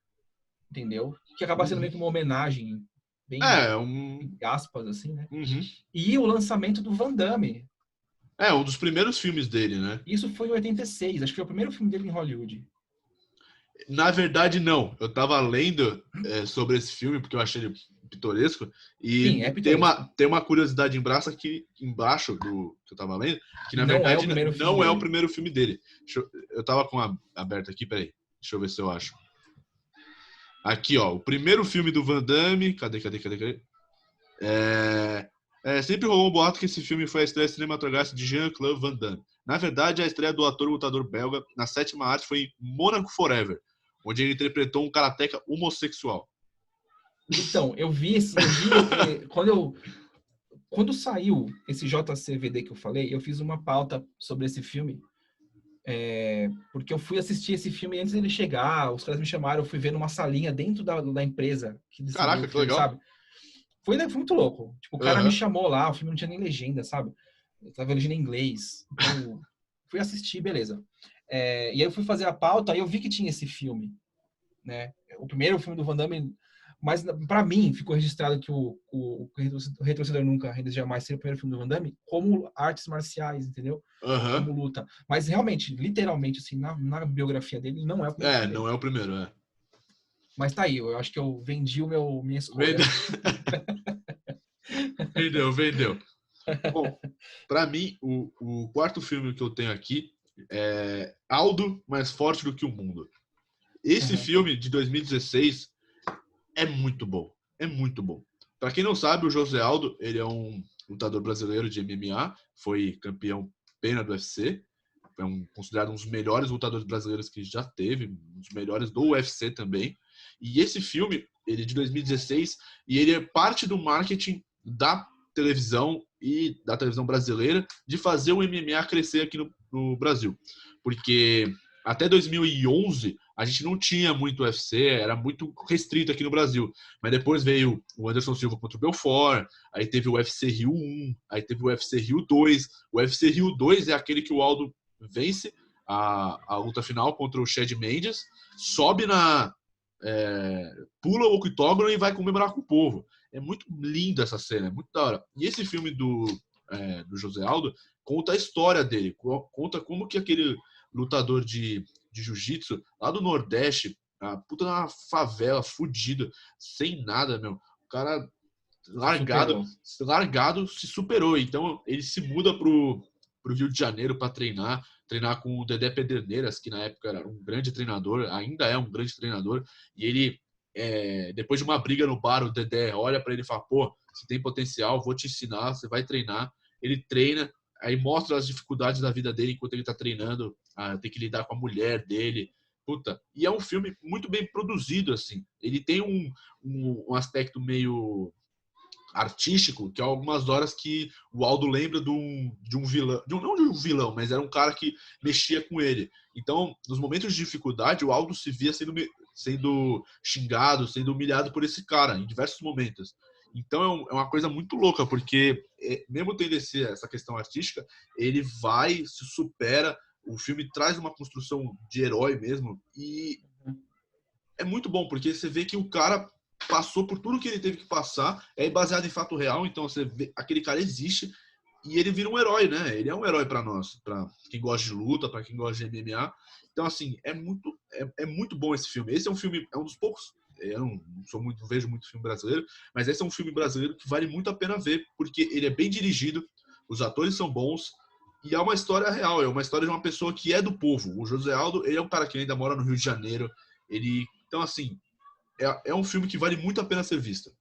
Speaker 2: entendeu? Que acaba sendo
Speaker 1: Uhum.
Speaker 2: meio que uma homenagem, bem
Speaker 1: É, um.
Speaker 2: entre aspas, assim, né?
Speaker 1: Uhum.
Speaker 2: E o lançamento do Van Damme.
Speaker 1: É, um dos primeiros filmes dele, né?
Speaker 2: Isso foi em 86, acho que foi o primeiro filme dele em Hollywood.
Speaker 1: Na verdade, não. Eu tava lendo sobre esse filme, porque eu achei ele pitoresco.
Speaker 2: Sim, é
Speaker 1: E
Speaker 2: pitoresco.
Speaker 1: tem uma curiosidade embaixo do que eu tava lendo, que na
Speaker 2: Não é o
Speaker 1: verdade
Speaker 2: primeiro filme
Speaker 1: não é o
Speaker 2: dele.
Speaker 1: primeiro filme dele. Eu tava com aberto aqui, peraí. Deixa eu ver se eu acho. Aqui, ó. O primeiro filme do Van Damme. Cadê? Sempre rolou um boato que esse filme foi a estreia cinematográfica de Jean-Claude Van Damme. Na verdade, a estreia do ator lutador belga na sétima arte foi em Monaco Forever, onde ele interpretou um karateca homossexual.
Speaker 2: Então, quando saiu esse JCVD que eu falei, eu fiz uma pauta sobre esse filme Porque eu fui assistir esse filme antes dele chegar, os caras me chamaram, eu fui ver numa salinha dentro da empresa que distribuiu
Speaker 1: Caraca,
Speaker 2: o
Speaker 1: que
Speaker 2: filme,
Speaker 1: legal.
Speaker 2: sabe? Foi muito louco. Tipo, o cara me
Speaker 1: Aham.
Speaker 2: chamou lá, o filme não tinha nem legenda, sabe? Eu tava legenda em inglês. Então, fui assistir, beleza. E aí eu fui fazer a pauta, aí eu vi que tinha esse filme, né? O primeiro filme do Van Damme, mas pra mim ficou registrado que o Retroceder Nunca, Rei Jamais seria o primeiro filme do Van Damme como artes marciais, entendeu?
Speaker 1: Aham.
Speaker 2: Como luta. Mas realmente, literalmente, assim, na biografia dele, não é o primeiro
Speaker 1: É,
Speaker 2: filme
Speaker 1: não
Speaker 2: dele.
Speaker 1: é o primeiro, é.
Speaker 2: Mas tá aí, eu acho que eu vendi minha escolha.
Speaker 1: Vendeu, vendeu, vendeu. Bom, pra mim, o quarto filme que eu tenho aqui é Aldo Mais Forte do que o Mundo. Esse
Speaker 2: Uhum.
Speaker 1: filme de 2016 é muito bom. É muito bom. Pra quem não sabe, o José Aldo, ele é um lutador brasileiro de MMA, foi campeão pena do UFC, considerado um dos melhores lutadores brasileiros que já teve, um dos melhores do UFC também. E esse filme, ele é de 2016, e ele é parte do marketing da televisão e da televisão brasileira de fazer o MMA crescer aqui no Brasil. Porque até 2011 a gente não tinha muito UFC, era muito restrito aqui no Brasil. Mas depois veio o Anderson Silva contra o Belfort, aí teve o UFC Rio 1, aí teve o UFC Rio 2. O UFC Rio 2 é aquele que o Aldo vence a luta final contra o Chad Mendes, sobe pula o octógono e vai comemorar com o povo. É muito linda essa cena, é muito da hora. E esse filme do José Aldo conta a história dele, conta como que aquele lutador de jiu-jitsu lá do Nordeste, a puta na favela, fudido, sem nada, meu. O cara
Speaker 2: Se
Speaker 1: largado,
Speaker 2: superou.
Speaker 1: largado se superou. Então ele se muda pro Rio de Janeiro para treinar com o Dedé Pederneiras, que na época era um grande treinador, ainda é um grande treinador, e ele, depois de uma briga no bar, o Dedé olha para ele e fala, pô, você tem potencial, vou te ensinar, você vai treinar. Ele treina, aí mostra as dificuldades da vida dele enquanto ele tá treinando, tem que lidar com a mulher dele, puta, e é um filme muito bem produzido, assim, ele tem um aspecto meio artístico, que é algumas horas que o Aldo lembra de um vilão, não de um vilão, mas era um cara que mexia com ele. Então, nos momentos de dificuldade, o Aldo se via sendo xingado, sendo humilhado por esse cara, em diversos momentos. Então, é uma coisa muito louca, porque mesmo tendo essa questão artística, ele vai, se supera, o filme traz uma construção de herói mesmo, e é muito bom, porque você vê que o cara passou por tudo que ele teve que passar, é baseado em fato real, então você vê, aquele cara existe e ele vira um herói, né? Ele é um herói para nós, para quem gosta de luta, para quem gosta de MMA. Então, assim, é muito bom esse filme. Esse é um filme, é um dos poucos. Eu não vejo muito filme brasileiro, mas esse é um filme brasileiro que vale muito a pena ver, porque ele é bem dirigido, os atores são bons, e é uma história real, é uma história de uma pessoa que é do povo. O José Aldo, ele é um cara que ainda mora no Rio de Janeiro, então, assim, é um filme que vale muito a pena ser visto.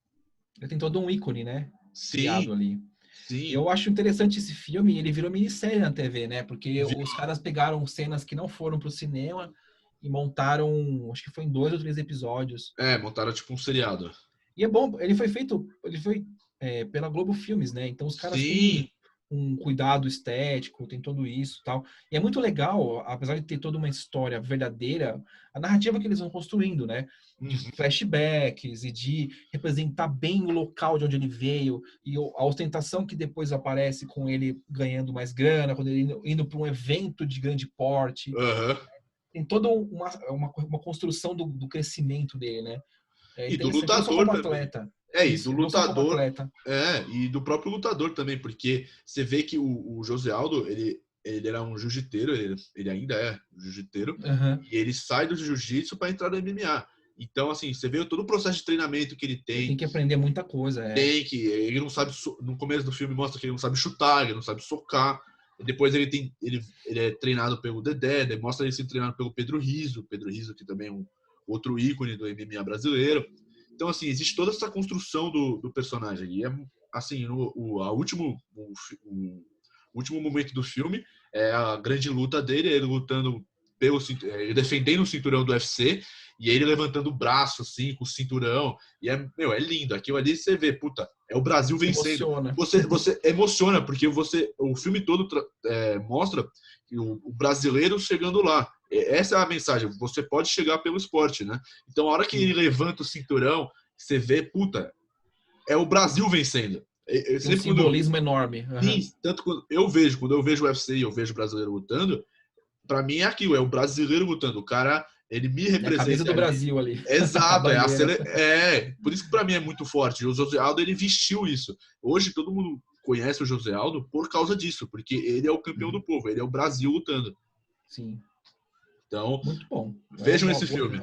Speaker 2: Ele tem todo um ícone, né? Criado
Speaker 1: Sim,
Speaker 2: ali.
Speaker 1: sim.
Speaker 2: Eu acho interessante esse filme, ele virou minissérie na TV, né? Porque os caras pegaram cenas que não foram pro cinema e montaram, acho que foi em 2 ou 3 episódios.
Speaker 1: Montaram tipo um seriado.
Speaker 2: E é bom, ele foi pela Globo Filmes, né? Então os caras têm
Speaker 1: Sim.
Speaker 2: um cuidado estético, tem tudo isso e tal. E é muito legal, apesar de ter toda uma história verdadeira, a narrativa que eles vão construindo, né? De
Speaker 1: Uhum.
Speaker 2: flashbacks e de representar bem o local de onde ele veio e a ostentação que depois aparece com ele ganhando mais grana, quando ele indo para um evento de grande porte.
Speaker 1: Uhum.
Speaker 2: Tem toda uma construção do crescimento dele, né? É
Speaker 1: E do
Speaker 2: interessante, não só
Speaker 1: lutador
Speaker 2: como
Speaker 1: também.
Speaker 2: atleta.
Speaker 1: E do
Speaker 2: Isso, não só como
Speaker 1: lutador.
Speaker 2: atleta.
Speaker 1: E do próprio lutador também, porque você vê que o José Aldo, ele era um jiu-jiteiro, ele ainda é jiu-jiteiro,
Speaker 2: Uhum.
Speaker 1: e ele sai do jiu-jitsu para entrar no MMA. Então, assim, você vê todo o processo de treinamento que ele
Speaker 2: Ele
Speaker 1: tem,
Speaker 2: tem que aprender muita coisa,
Speaker 1: ele não sabe, no começo do filme mostra que ele não sabe chutar, ele não sabe socar. Depois ele é treinado pelo Dedé, mostra ele sendo treinado pelo Pedro Rizzo que também é um outro ícone do MMA brasileiro. Então, assim, existe toda essa construção do personagem. E é, assim, o último momento do filme é a grande luta dele, ele lutando defendendo o cinturão do UFC, e ele levantando o braço, assim, com o cinturão. E é lindo. Aquilo ali você vê, puta, é o Brasil vencendo.
Speaker 2: Emociona.
Speaker 1: Você emociona, porque o filme todo mostra o brasileiro chegando lá. Essa é a mensagem. Você pode chegar pelo esporte, né? Então, a hora que ele levanta o cinturão, você vê, puta, é o Brasil vencendo.
Speaker 2: Tem um simbolismo enorme.
Speaker 1: Sim, tanto quando eu vejo o UFC e eu vejo o brasileiro lutando, pra mim é aquilo, é o brasileiro lutando. O cara, ele me representa.
Speaker 2: É a camisa do
Speaker 1: ali.
Speaker 2: Brasil ali.
Speaker 1: Exato, por isso que pra mim é muito forte. O José Aldo, ele vestiu isso. Hoje todo mundo conhece o José Aldo por causa disso, porque ele é o campeão do povo, ele é o Brasil lutando.
Speaker 2: Sim.
Speaker 1: Então,
Speaker 2: muito bom.
Speaker 1: Vejam esse filme.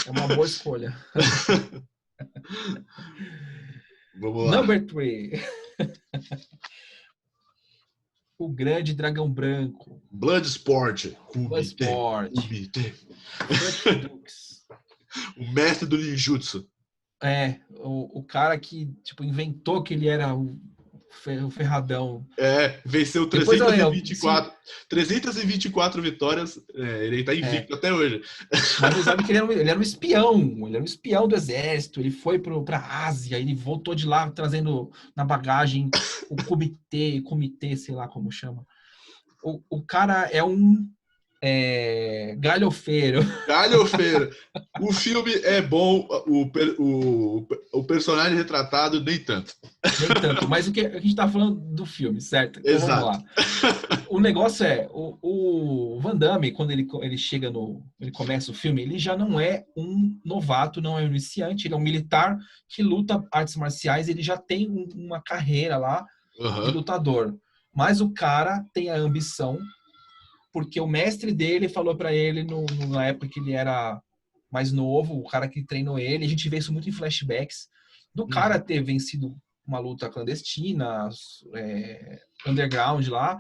Speaker 2: É uma boa escolha.
Speaker 1: Vamos lá.
Speaker 2: Number 3. O Grande Dragão Branco.
Speaker 1: Bloodsport.
Speaker 2: Bloodsport.
Speaker 1: O mestre do ninjutsu.
Speaker 2: O cara que tipo, inventou que ele era o ferradão.
Speaker 1: Venceu 324 vitórias. Ele tá invicto até hoje.
Speaker 2: Mas você sabe que ele era um espião. Ele era um espião do exército. Ele foi pra Ásia. Ele voltou de lá trazendo na bagagem o comitê, sei lá como chama. O cara é um galhofeiro.
Speaker 1: Galhofeiro. O filme é bom, o personagem retratado nem tanto.
Speaker 2: Nem tanto, mas a gente tá falando do filme, certo? Então,
Speaker 1: exato.
Speaker 2: Vamos lá. O negócio o Van Damme, quando ele chega ele começa o filme, ele já não é um novato, não é um iniciante, ele é um militar que luta artes marciais, ele já tem uma carreira lá de lutador. Mas o cara tem a ambição, porque o mestre dele falou para ele na época que ele era mais novo, o cara que treinou ele, a gente vê isso muito em flashbacks, do cara ter vencido uma luta clandestina, underground lá,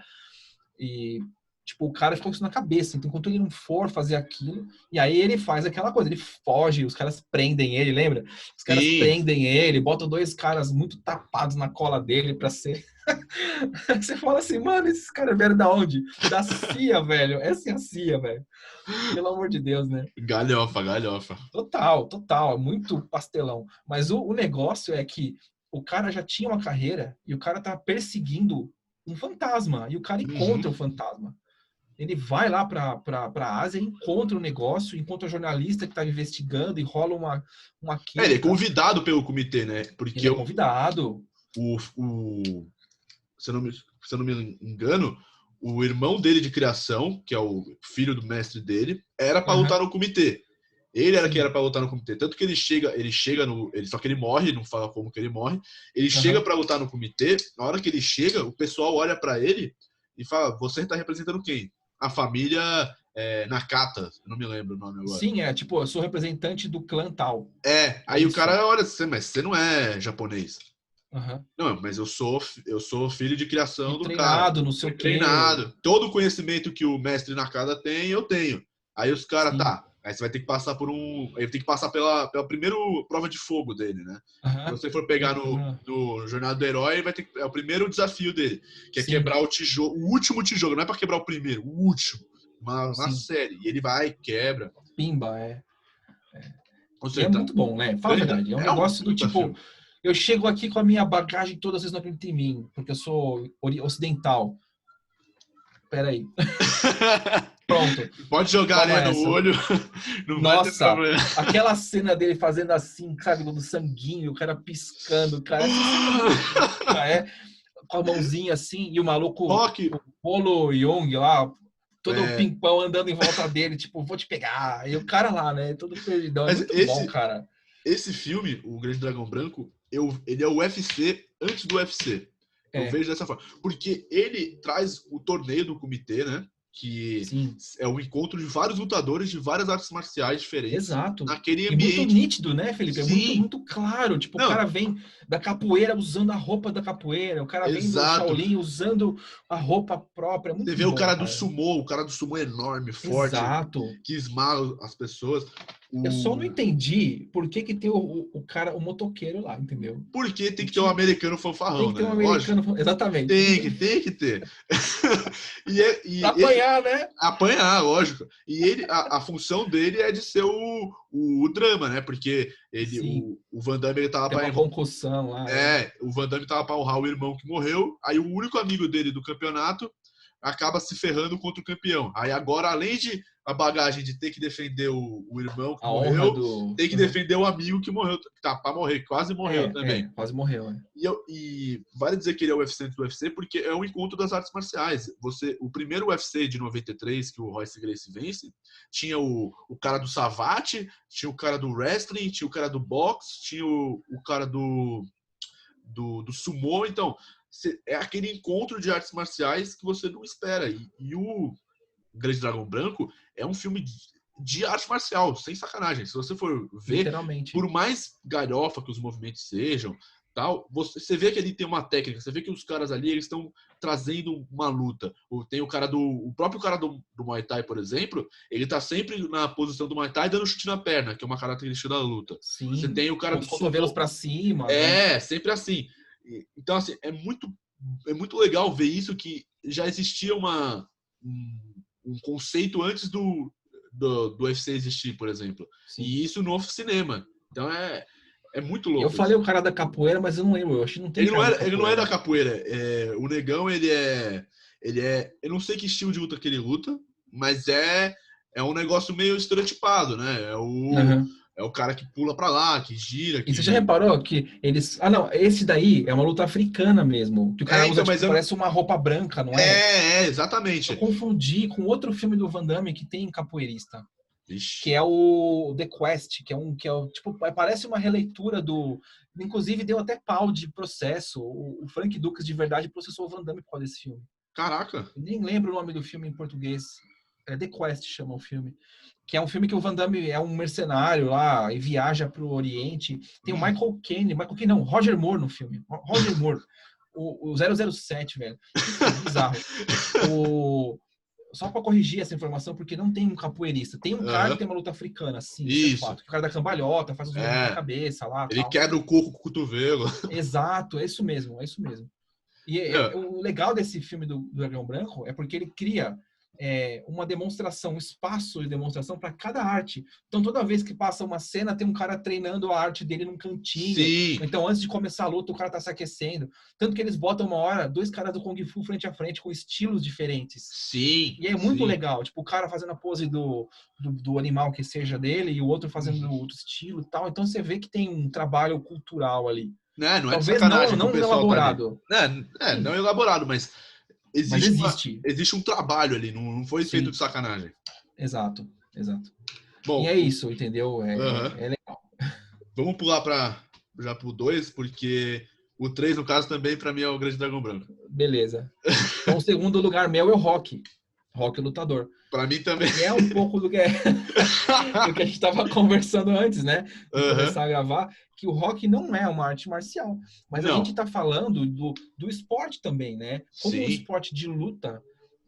Speaker 2: e tipo, o cara ficou com isso na cabeça, então enquanto ele não for fazer aquilo, e aí ele faz aquela coisa, ele foge, os caras prendem ele, lembra? Os caras prendem ele, botam 2 caras muito tapados na cola dele pra ser... Você fala assim, mano, esses caras vieram da onde? Da CIA, velho. Essa é a CIA, velho. Pelo amor de Deus, né?
Speaker 1: Galhofa.
Speaker 2: Total. Muito pastelão. Mas o negócio é que o cara já tinha uma carreira e o cara tá perseguindo um fantasma. E o cara encontra o fantasma. Ele vai lá pra Ásia, encontra o negócio, encontra o jornalista que tá investigando e rola uma química.
Speaker 1: Ele é convidado pelo comitê, né? Porque
Speaker 2: ele é convidado.
Speaker 1: Se eu não me engano, o irmão dele de criação, que é o filho do mestre dele, era para lutar no comitê. Ele era quem era para lutar no comitê. Tanto que ele chega só que ele morre, não fala como que ele morre. Ele chega para lutar no comitê. Na hora que ele chega, o pessoal olha para ele e fala: você está representando quem? A família Nakata. Eu não me lembro o nome agora.
Speaker 2: Sim, tipo, eu sou representante do clã tal.
Speaker 1: Aí o cara olha assim, mas você não é japonês.
Speaker 2: Não,
Speaker 1: mas eu sou filho de criação do
Speaker 2: treinado,
Speaker 1: cara.
Speaker 2: Não sei o quê.
Speaker 1: Treinado. Todo o conhecimento que o mestre Nakata tem, eu tenho. Aí os caras, aí você vai ter que passar por ele tem que passar pela primeira prova de fogo dele, né? Se você for pegar no Jornada do Herói, é o primeiro desafio dele, que é quebrar o tijolo, o último tijolo, não é pra quebrar o primeiro, o último. Uma série. E ele vai, quebra.
Speaker 2: Pimba, é muito bom, né? Fala a verdade. É um negócio do tipo... Filme. Eu chego aqui com a minha bagagem todas as vezes não acredito em mim, porque eu sou ocidental. Peraí. Pronto.
Speaker 1: Pode jogar areia no olho. Não
Speaker 2: Nossa,
Speaker 1: vai ter problema.
Speaker 2: Aquela cena dele fazendo assim, sabe, do sanguinho, o cara piscando, o cara com a mãozinha assim, e o maluco, o Polo Young lá, todo pimpão andando em volta dele, tipo, vou te pegar. E o cara lá, né, todo perdidão. É muito bom, cara.
Speaker 1: Esse filme, O Grande Dragão Branco, ele é o UFC antes do UFC. Eu vejo dessa forma. Porque ele traz o torneio do comitê, né? Que é o encontro de vários lutadores de várias artes marciais diferentes.
Speaker 2: Exato.
Speaker 1: Naquele ambiente.
Speaker 2: E muito nítido, né, Felipe? É muito claro. Tipo, o cara vem da capoeira usando a roupa da capoeira. O cara vem do Shaolin usando a roupa própria. Muito
Speaker 1: Você vê o cara do sumô. O cara do sumô é enorme, forte.
Speaker 2: Exato.
Speaker 1: Que esmaga as pessoas.
Speaker 2: Eu só não entendi por que tem o cara, o motoqueiro lá, entendeu?
Speaker 1: Porque tem que ter um americano fanfarrão,
Speaker 2: Tem que ter um
Speaker 1: né? Lógico.
Speaker 2: americano. Exatamente.
Speaker 1: Tem que ter.
Speaker 2: Pra
Speaker 1: Ele,
Speaker 2: apanhar, né?
Speaker 1: apanhar, lógico. E ele, a função dele é de ser o drama, né? Porque
Speaker 2: Sim.
Speaker 1: o Van Damme ele tava
Speaker 2: Tem uma concussão lá.
Speaker 1: o Van Damme tava pra honrar o irmão que morreu. Aí o único amigo dele do campeonato acaba se ferrando contra o campeão. Aí agora, além de a bagagem de ter que defender o irmão que
Speaker 2: A honra
Speaker 1: morreu,
Speaker 2: do.
Speaker 1: tem que defender o amigo que morreu, que tá pra morrer, quase morreu também.
Speaker 2: Quase morreu, né?
Speaker 1: E vale dizer que ele é o UFC antes do UFC porque é um encontro das artes marciais. O primeiro UFC de 93 que o Royce Gracie vence, tinha o cara do Savate, tinha o cara do wrestling, tinha o cara do boxe, tinha o cara do sumo. Então, é aquele encontro de artes marciais que você não espera. E o Grande Dragão Branco é um filme de arte marcial, sem sacanagem. Se você for ver,
Speaker 2: literalmente,
Speaker 1: por mais galhofa que os movimentos sejam, tal, você vê que ele tem uma técnica, você vê que os caras ali eles estão trazendo uma luta. Tem o próprio cara do Muay Thai, por exemplo, ele tá sempre na posição do Muay Thai dando chute na perna, que é uma característica da luta.
Speaker 2: Sim,
Speaker 1: você tem o cara
Speaker 2: com os cotovelos para cima.
Speaker 1: né? Sempre assim. Então, assim, é muito legal ver isso, que já existia um conceito antes do UFC existir, por exemplo. Sim. E isso no cinema. Então é muito louco.
Speaker 2: Eu falei o cara da capoeira, mas eu não lembro. Eu acho que não tem
Speaker 1: ele não é da capoeira. O Negão, ele é. Eu não sei que estilo de luta que ele luta, mas é um negócio meio estereotipado, né? É o cara que pula pra lá, que gira.
Speaker 2: E você já reparou que eles... Ah, não, esse daí é uma luta africana mesmo. Que o cara usa, então, parece uma roupa branca, não é?
Speaker 1: Exatamente.
Speaker 2: Eu confundi com outro filme do Van Damme que tem capoeirista.
Speaker 1: Ixi.
Speaker 2: Que é o The Quest, que é tipo, parece uma releitura do... Inclusive, deu até pau de processo. O Frank Dux, de verdade, processou o Van Damme por causa desse filme.
Speaker 1: Caraca!
Speaker 2: Eu nem lembro o nome do filme em português. The Quest chama o filme. Que é um filme que o Van Damme é um mercenário lá e viaja para o Oriente. Tem o Michael Caine não, Roger Moore no filme. Roger Moore. O 007, velho. Bizarro. Só para corrigir essa informação, porque não tem um capoeirista. Tem um cara que tem uma luta africana, sim, isso é fato. O cara da cambalhota, faz os movimentos na cabeça lá.
Speaker 1: Ele quebra o coco com o cotovelo.
Speaker 2: Exato, é isso mesmo, é isso mesmo. E o legal desse filme do Dragão Branco é porque ele cria uma demonstração, um espaço de demonstração para cada arte. Então, toda vez que passa uma cena, tem um cara treinando a arte dele num cantinho.
Speaker 1: Sim.
Speaker 2: Então, antes de começar a luta, o cara tá se aquecendo. Tanto que eles botam uma hora, 2 caras do Kung Fu frente a frente, com estilos diferentes.
Speaker 1: Sim.
Speaker 2: E é muito legal. Tipo, o cara fazendo a pose do animal que seja dele, e o outro fazendo outro estilo e tal. Então, você vê que tem um trabalho cultural ali.
Speaker 1: Não é
Speaker 2: talvez
Speaker 1: de sacanagem.
Speaker 2: Não elaborado.
Speaker 1: Não elaborado, mas
Speaker 2: existe.
Speaker 1: Existe um trabalho ali, não foi feito de sacanagem.
Speaker 2: Exato.
Speaker 1: Bom,
Speaker 2: e é isso, entendeu? É legal.
Speaker 1: Vamos pular já pro 2, porque o 3, no caso, também para mim é o Grande Dragão Branco.
Speaker 2: Beleza. Então, o segundo lugar meu é o Rock. Rock, o lutador.
Speaker 1: Para mim também.
Speaker 2: E é um pouco do que a gente estava conversando antes, né? De começar a gravar, que o Rock não é uma arte marcial. Mas a gente está falando do esporte também, né? Como o esporte de luta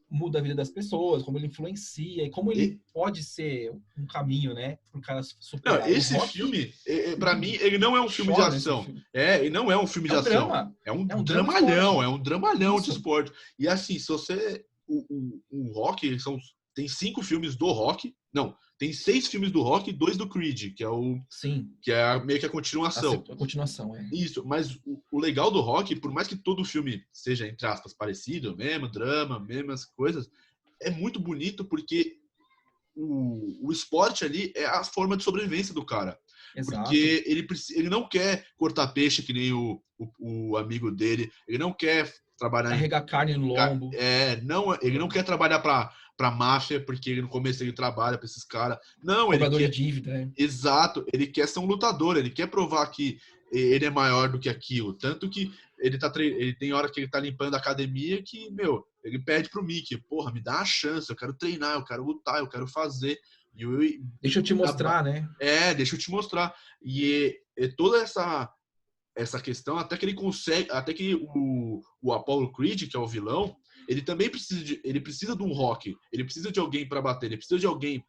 Speaker 2: muda a vida das pessoas, como ele influencia e como ele pode ser um caminho, né? Para o cara superar.
Speaker 1: Não, esse filme, para mim, ele não é um filme de ação. Ele não é um filme de ação. É um dramalhão, é um dramalhão de esporte. E assim, se você... O Rock, tem 5 filmes do Rock. Não, tem 6 filmes do Rock e 2 do Creed, que é que é meio que a continuação.
Speaker 2: A continuação, é.
Speaker 1: Isso, mas o legal do Rock, por mais que todo filme seja, entre aspas, parecido, mesmo drama, mesmas coisas, é muito bonito porque o esporte ali é a forma de sobrevivência do cara. Exato. Porque ele não quer cortar peixe que nem o amigo dele, ele não quer trabalhar
Speaker 2: carregar carne no lombo.
Speaker 1: Ele não quer trabalhar para máfia, porque no começo ele trabalha para esses caras. Não,
Speaker 2: cobrador
Speaker 1: ele quer...
Speaker 2: de dívida.
Speaker 1: Exato, ele quer ser um lutador, ele quer provar que ele é maior do que aquilo. Tanto que ele tem hora que ele tá limpando a academia que, ele pede pro Mickey, porra, me dá uma chance, eu quero treinar, eu quero lutar, eu quero fazer.
Speaker 2: Deixa eu te mostrar, né?
Speaker 1: Deixa eu te mostrar. E toda essa questão, até que ele consegue, até que o Apollo Creed, que é o vilão, ele também precisa de um Rock, ele precisa de alguém para bater, ele precisa de alguém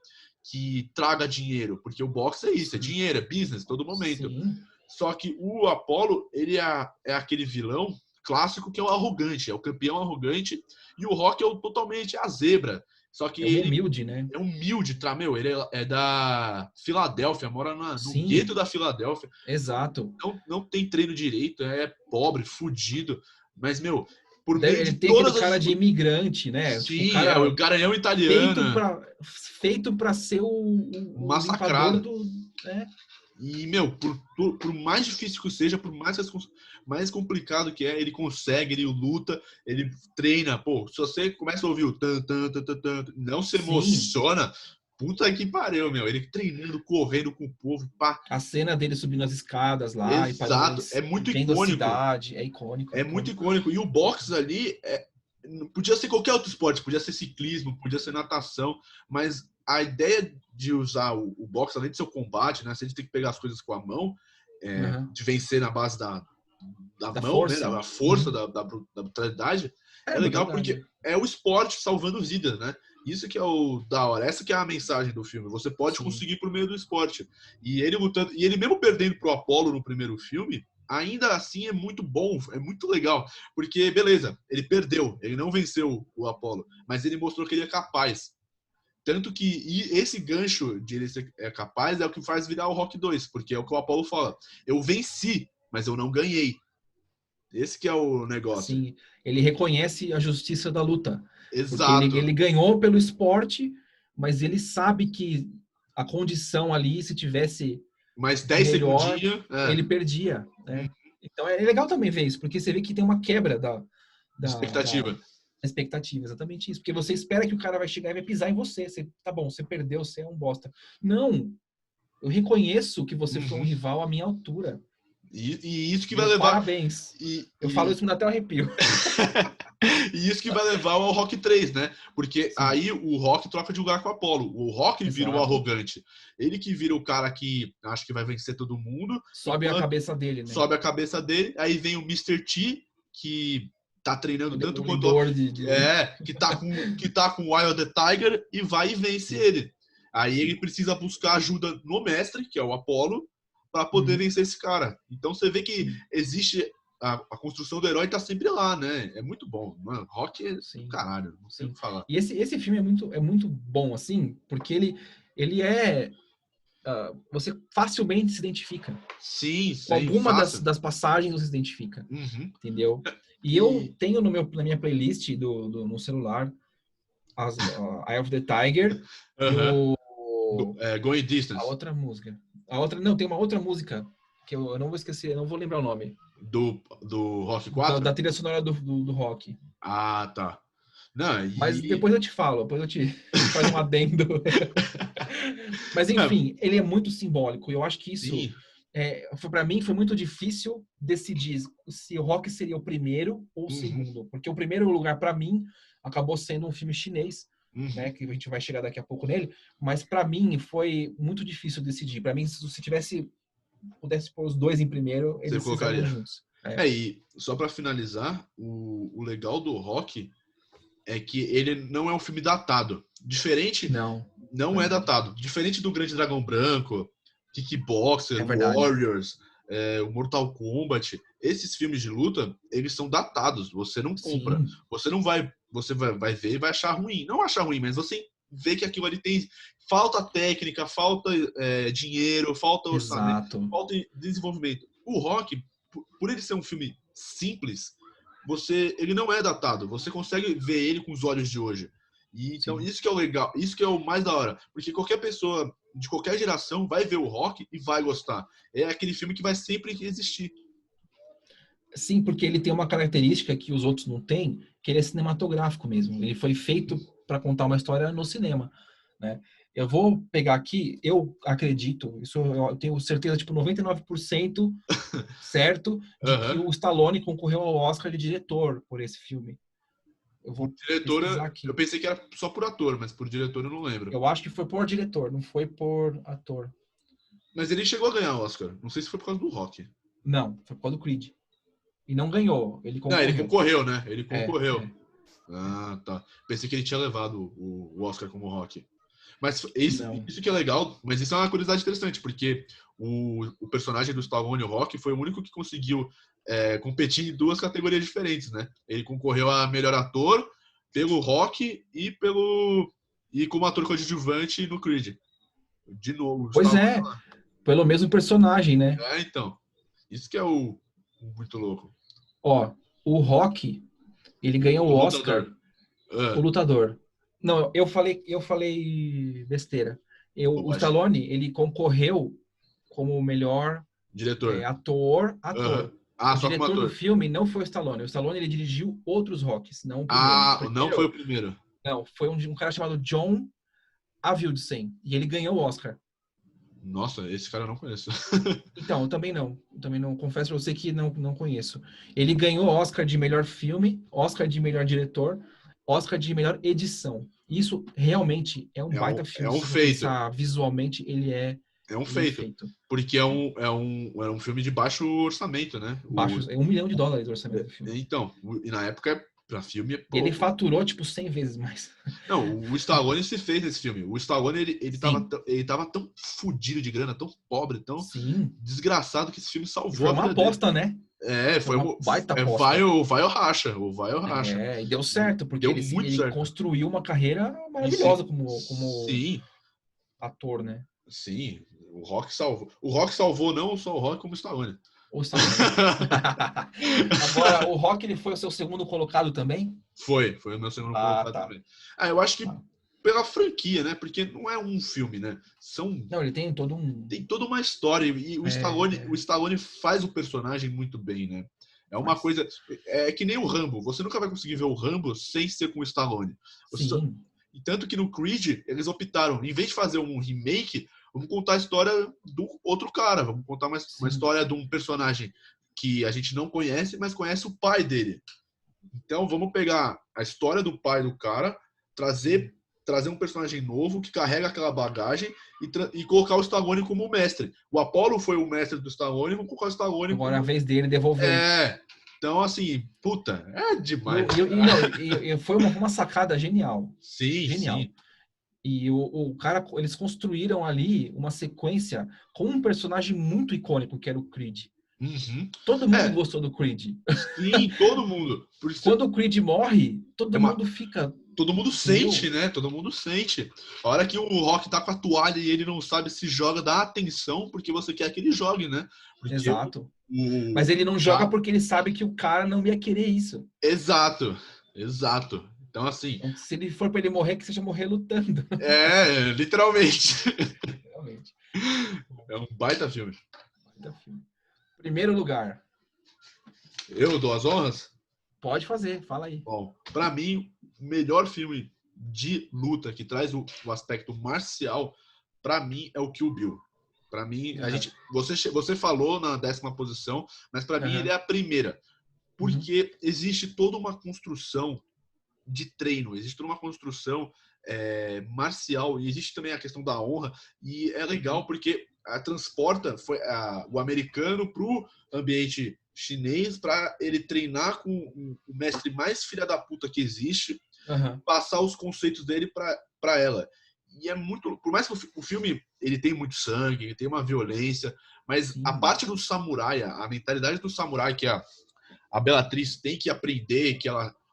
Speaker 1: que traga dinheiro, porque o boxe é isso, é dinheiro, é business, todo momento.
Speaker 2: Sim.
Speaker 1: Só que o Apollo, ele é aquele vilão clássico que é o arrogante, é o campeão arrogante, e o Rock é totalmente a zebra. Só que
Speaker 2: É um
Speaker 1: ele
Speaker 2: humilde, né?
Speaker 1: é humilde, tá? Meu, ele é da Filadélfia, mora no gueto
Speaker 2: Sim,
Speaker 1: da Filadélfia.
Speaker 2: exato.
Speaker 1: Não tem treino direito, é pobre, fudido. Mas, meu, por meio
Speaker 2: Ele
Speaker 1: de
Speaker 2: tem aquele
Speaker 1: todas as.
Speaker 2: cara de imigrante, né? Tipo, um
Speaker 1: Sim, é
Speaker 2: cara
Speaker 1: o Garanhão
Speaker 2: feito
Speaker 1: italiano,
Speaker 2: para feito para ser o limpador
Speaker 1: massacrado.
Speaker 2: do, né?
Speaker 1: E, meu, por mais difícil que seja, por mais complicado que é, ele consegue, ele luta, ele treina. Pô, se você começa a ouvir o tan, tan, tan, tan, tan, não se
Speaker 2: Sim,
Speaker 1: emociona, puta que pariu, meu. Ele treinando, correndo com o povo, pá.
Speaker 2: a cena dele subindo as escadas lá e
Speaker 1: Exato, é muito
Speaker 2: vendo a
Speaker 1: icônico.
Speaker 2: cidade, é icônico, é
Speaker 1: É muito
Speaker 2: icônico.
Speaker 1: icônico. E o boxe ali podia ser qualquer outro esporte, podia ser ciclismo, podia ser natação, mas a ideia de usar o boxe, além de ser o combate, né? Se a gente tem que pegar as coisas com a mão,
Speaker 2: Uhum.
Speaker 1: de vencer na base da
Speaker 2: Da
Speaker 1: mão, né?
Speaker 2: força.
Speaker 1: Da força,
Speaker 2: Uhum.
Speaker 1: da brutalidade,
Speaker 2: É,
Speaker 1: é legal
Speaker 2: brutalidade.
Speaker 1: porque é o esporte salvando vidas, né? Isso que é o da hora, essa que é a mensagem do filme. Você pode
Speaker 2: Sim.
Speaker 1: conseguir por meio do esporte. E ele lutando, e ele mesmo perdendo pro Apollo no primeiro filme, ainda assim é muito bom, é muito legal, porque beleza, ele perdeu, ele não venceu o Apollo, mas ele mostrou que ele é capaz. Tanto que esse gancho de ele ser capaz é o que faz virar o Rock 2, porque é o que o Apollo fala. Eu venci, mas eu não ganhei. Esse que é o negócio.
Speaker 2: Sim, ele reconhece a justiça da luta, porque
Speaker 1: Exato.
Speaker 2: ele ganhou pelo esporte, mas ele sabe que a condição ali, se tivesse
Speaker 1: Mais 10
Speaker 2: melhor,
Speaker 1: segundinhos.
Speaker 2: ele perdia, né? Então é legal também ver isso, porque você vê que tem uma quebra da
Speaker 1: Expectativa.
Speaker 2: expectativa, exatamente isso. Porque você espera que o cara vai chegar e vai pisar em você. Você tá bom, você perdeu, você é um bosta. Não, eu reconheço que você foi um
Speaker 1: Uhum.
Speaker 2: rival à minha altura.
Speaker 1: E isso que vai
Speaker 2: Meus
Speaker 1: levar.
Speaker 2: parabéns.
Speaker 1: E,
Speaker 2: Eu falo
Speaker 1: e,
Speaker 2: isso, me dá até um arrepio.
Speaker 1: e isso que vai levar ao Rock 3, né? Porque
Speaker 2: Sim,
Speaker 1: aí o Rock troca de lugar com o Apollo. O Rock vira o
Speaker 2: exato.
Speaker 1: arrogante. Ele que vira o cara que acha que vai vencer todo mundo,
Speaker 2: Sobe a
Speaker 1: enquanto
Speaker 2: cabeça dele, né?
Speaker 1: sobe a cabeça dele. Aí vem o Mr. T, que tá treinando
Speaker 2: Ele é o
Speaker 1: tanto quanto.
Speaker 2: demolidor
Speaker 1: Que tá com o Wild the Tiger e vai e vence
Speaker 2: Sim,
Speaker 1: ele. Aí ele
Speaker 2: sim.
Speaker 1: precisa buscar ajuda no mestre, que é o Apollo, para poder
Speaker 2: Uhum,
Speaker 1: vencer esse cara. Então você vê que
Speaker 2: sim,
Speaker 1: existe a construção do herói tá sempre lá, né? É muito bom. Mano, Rock é do
Speaker 2: sim,
Speaker 1: caralho, não sei o
Speaker 2: sim.
Speaker 1: que falar.
Speaker 2: E esse filme é muito bom, assim, porque ele é... você facilmente se identifica.
Speaker 1: Sim,
Speaker 2: Com
Speaker 1: sim,
Speaker 2: alguma
Speaker 1: fácil.
Speaker 2: das passagens você se identifica,
Speaker 1: Uhum.
Speaker 2: entendeu? E eu
Speaker 1: E
Speaker 2: tenho na minha playlist no celular Eye of the Tiger e
Speaker 1: uhum. Going
Speaker 2: a
Speaker 1: Distance,
Speaker 2: outra música. A outra, não, tem uma outra música que eu não vou esquecer, eu não vou lembrar o nome.
Speaker 1: do Rock
Speaker 2: Da
Speaker 1: 4?
Speaker 2: trilha sonora do rock.
Speaker 1: Ah, tá. Não,
Speaker 2: Mas
Speaker 1: e.
Speaker 2: depois eu te falo, depois a gente faz um adendo. Mas
Speaker 1: Não,
Speaker 2: enfim, ele é muito simbólico. E eu acho que isso,
Speaker 1: sim.
Speaker 2: para mim, foi muito difícil decidir se o Rock seria o primeiro ou o
Speaker 1: Uhum,
Speaker 2: segundo. Porque o primeiro lugar, para mim, acabou sendo um filme chinês, né?
Speaker 1: uhum.
Speaker 2: Que a gente vai chegar daqui a pouco nele. Mas para mim foi muito difícil decidir. Para mim, se pudesse pôr os dois em primeiro,
Speaker 1: Você
Speaker 2: eles estariam
Speaker 1: colocaria.
Speaker 2: juntos. É.
Speaker 1: E só pra finalizar, o legal do Rock é que ele não é um filme datado. Diferente,
Speaker 2: Não,
Speaker 1: não é
Speaker 2: não.
Speaker 1: datado. Diferente do Grande Dragão Branco, Kickboxer,
Speaker 2: É verdade.
Speaker 1: Warriors, o Mortal Kombat, esses filmes de luta, eles são datados. Você não compra.
Speaker 2: Sim,
Speaker 1: Você não vai. Você vai ver e vai achar ruim. Não achar ruim, mas você vê que aquilo ali tem. Falta técnica, falta dinheiro, falta orçamento,
Speaker 2: exato.
Speaker 1: falta desenvolvimento. O Rock, por ele ser um filme simples, ele não é datado. Você consegue ver ele com os olhos de hoje. E, então,
Speaker 2: Sim.
Speaker 1: isso que é o legal, isso que é o mais da hora. Porque qualquer pessoa de qualquer geração vai ver o Rock e vai gostar. É aquele filme que vai sempre existir.
Speaker 2: Sim, porque ele tem uma característica que os outros não têm, que ele é cinematográfico mesmo. Ele foi feito para contar uma história no cinema, né? Eu vou pegar aqui, eu acredito, isso eu tenho certeza, tipo, 99% certo, de que
Speaker 1: Aham.
Speaker 2: o Stallone concorreu ao Oscar de diretor por esse filme. Eu
Speaker 1: Por
Speaker 2: vou pesquisar
Speaker 1: diretora, eu
Speaker 2: aqui.
Speaker 1: pensei que era só por ator, mas por diretor eu não lembro.
Speaker 2: Eu acho que foi por diretor, não foi por ator.
Speaker 1: Mas ele chegou a ganhar o Oscar. Não sei se foi por causa do Rock.
Speaker 2: Não, foi por causa do Creed. E não ganhou, ele
Speaker 1: Não, ele
Speaker 2: concorreu.
Speaker 1: concorreu, né? Ele
Speaker 2: É,
Speaker 1: concorreu.
Speaker 2: é.
Speaker 1: Ah, tá. Pensei que ele tinha levado o Oscar como Rock. Mas isso,
Speaker 2: Não.
Speaker 1: isso que é legal, mas isso é uma curiosidade interessante, porque o personagem do Stallone, o Rock, foi o único que conseguiu competir em duas categorias diferentes, né? Ele concorreu a melhor ator pelo Rock e como ator coadjuvante no Creed. De novo, o
Speaker 2: Pois
Speaker 1: Stallone.
Speaker 2: é, pelo mesmo personagem, né?
Speaker 1: Então. Isso que é o muito louco.
Speaker 2: Ó, o Rock, ele ganhou
Speaker 1: O
Speaker 2: o Oscar,
Speaker 1: lutador.
Speaker 2: o lutador. Não, eu falei besteira. O
Speaker 1: Bobagem.
Speaker 2: Stallone, ele concorreu como o melhor
Speaker 1: Diretor.
Speaker 2: ator.
Speaker 1: Aham. Ah,
Speaker 2: O
Speaker 1: só como
Speaker 2: diretor do
Speaker 1: ator.
Speaker 2: filme não foi o Stallone. O Stallone, ele dirigiu outros Rocks, não o primeiro. O
Speaker 1: Ah, não foi
Speaker 2: primeiro,
Speaker 1: o primeiro.
Speaker 2: não, foi um cara chamado John Avildsen, e ele ganhou o Oscar.
Speaker 1: Nossa, esse cara eu não conheço.
Speaker 2: Então, eu também não, confesso pra você que não conheço. Ele ganhou Oscar de melhor filme, Oscar de melhor diretor, Oscar de melhor edição. Isso realmente é um baita
Speaker 1: É
Speaker 2: filme.
Speaker 1: um
Speaker 2: Se você for
Speaker 1: feito.
Speaker 2: pensar visualmente,
Speaker 1: É um
Speaker 2: ele é
Speaker 1: feito.
Speaker 2: feito.
Speaker 1: Porque é um filme de baixo orçamento, né?
Speaker 2: Baixo, é $1 milhão o orçamento do filme.
Speaker 1: Então, e na época, pra filme é
Speaker 2: E ele
Speaker 1: pouco.
Speaker 2: faturou, tipo, 100 vezes mais.
Speaker 1: Não, o Stallone se fez nesse filme. O Stallone,
Speaker 2: Sim,
Speaker 1: ele tava tão fudido de grana, tão pobre, tão
Speaker 2: sim.
Speaker 1: desgraçado que esse filme
Speaker 2: E
Speaker 1: salvou
Speaker 2: foi
Speaker 1: a
Speaker 2: uma
Speaker 1: vida dele.
Speaker 2: aposta, né? Foi
Speaker 1: Foi
Speaker 2: uma
Speaker 1: o.
Speaker 2: baita
Speaker 1: Vai,
Speaker 2: aposta.
Speaker 1: vai ou racha. O vai ou racha.
Speaker 2: E deu certo,
Speaker 1: E
Speaker 2: porque
Speaker 1: deu
Speaker 2: ele,
Speaker 1: muito
Speaker 2: ele
Speaker 1: certo.
Speaker 2: construiu uma carreira
Speaker 1: E se,
Speaker 2: maravilhosa como
Speaker 1: sim,
Speaker 2: ator, né?
Speaker 1: sim. O Rock salvou. O Rock salvou não só o Rock, como o Stallone.
Speaker 2: O Stallone. Agora, o Rock, ele foi o seu segundo colocado também?
Speaker 1: Foi o meu segundo
Speaker 2: Ah,
Speaker 1: colocado
Speaker 2: tá.
Speaker 1: também. Ah, eu acho que
Speaker 2: Tá.
Speaker 1: pela franquia, né? Porque não é um filme, né?
Speaker 2: Não, ele tem todo um...
Speaker 1: Tem toda uma história e o Stallone faz o personagem muito bem, né? É uma
Speaker 2: Faz.
Speaker 1: coisa, é que nem o Rambo. Você nunca vai conseguir ver o Rambo sem ser com o Stallone.
Speaker 2: Sim.
Speaker 1: E tanto que no Creed eles optaram, em vez de fazer um remake, vamos contar a história do outro cara, vamos contar uma
Speaker 2: Sim.
Speaker 1: história de um personagem que a gente não conhece, mas conhece o pai dele. Então vamos pegar a história do pai do cara, trazer um personagem novo que carrega aquela bagagem e colocar o Stallone como mestre. O Apollo foi o mestre do Stallone, vamos colocar o Stallone
Speaker 2: Agora é a
Speaker 1: como...
Speaker 2: vez dele devolver.
Speaker 1: Então, assim, puta, é
Speaker 2: E,
Speaker 1: demais.
Speaker 2: não, foi uma sacada genial.
Speaker 1: Sim,
Speaker 2: Genial.
Speaker 1: sim.
Speaker 2: E o cara, eles construíram ali uma sequência com um personagem muito icônico, que era o Creed.
Speaker 1: Uhum.
Speaker 2: Todo mundo gostou do Creed.
Speaker 1: Sim, todo mundo. Por isso,
Speaker 2: Quando o Creed morre, todo mundo fica...
Speaker 1: todo mundo sente,
Speaker 2: Meu,
Speaker 1: né? Todo mundo sente. A hora que o Rock tá com a toalha e ele não sabe se joga, dá atenção, porque você quer que ele jogue, né? Porque
Speaker 2: exato. Mas ele não joga porque ele sabe que o cara não ia querer isso.
Speaker 1: Exato, exato. Então, assim,
Speaker 2: Então, se ele for para ele morrer, que seja morrer lutando.
Speaker 1: literalmente.
Speaker 2: Realmente.
Speaker 1: É um baita filme.
Speaker 2: Baita filme. Primeiro lugar.
Speaker 1: Eu dou as honras?
Speaker 2: Pode fazer, fala aí.
Speaker 1: Bom, pra mim, o melhor filme de luta que traz o aspecto marcial, pra mim, é o Kill Bill. Pra mim, você falou na 10ª posição, mas pra mim ele é a primeira. Porque existe toda uma construção de treino, existe toda uma construção marcial, e existe também a questão da honra, e é legal porque transporta o americano para o ambiente chinês para ele treinar com o mestre mais filha da puta que existe, passar os conceitos dele para ela. E é muito, por mais que o filme ele tem muito sangue, ele tem uma violência, mas
Speaker 2: Sim.
Speaker 1: a parte do samurai, a mentalidade do samurai que a Bellatrix tem que aprender,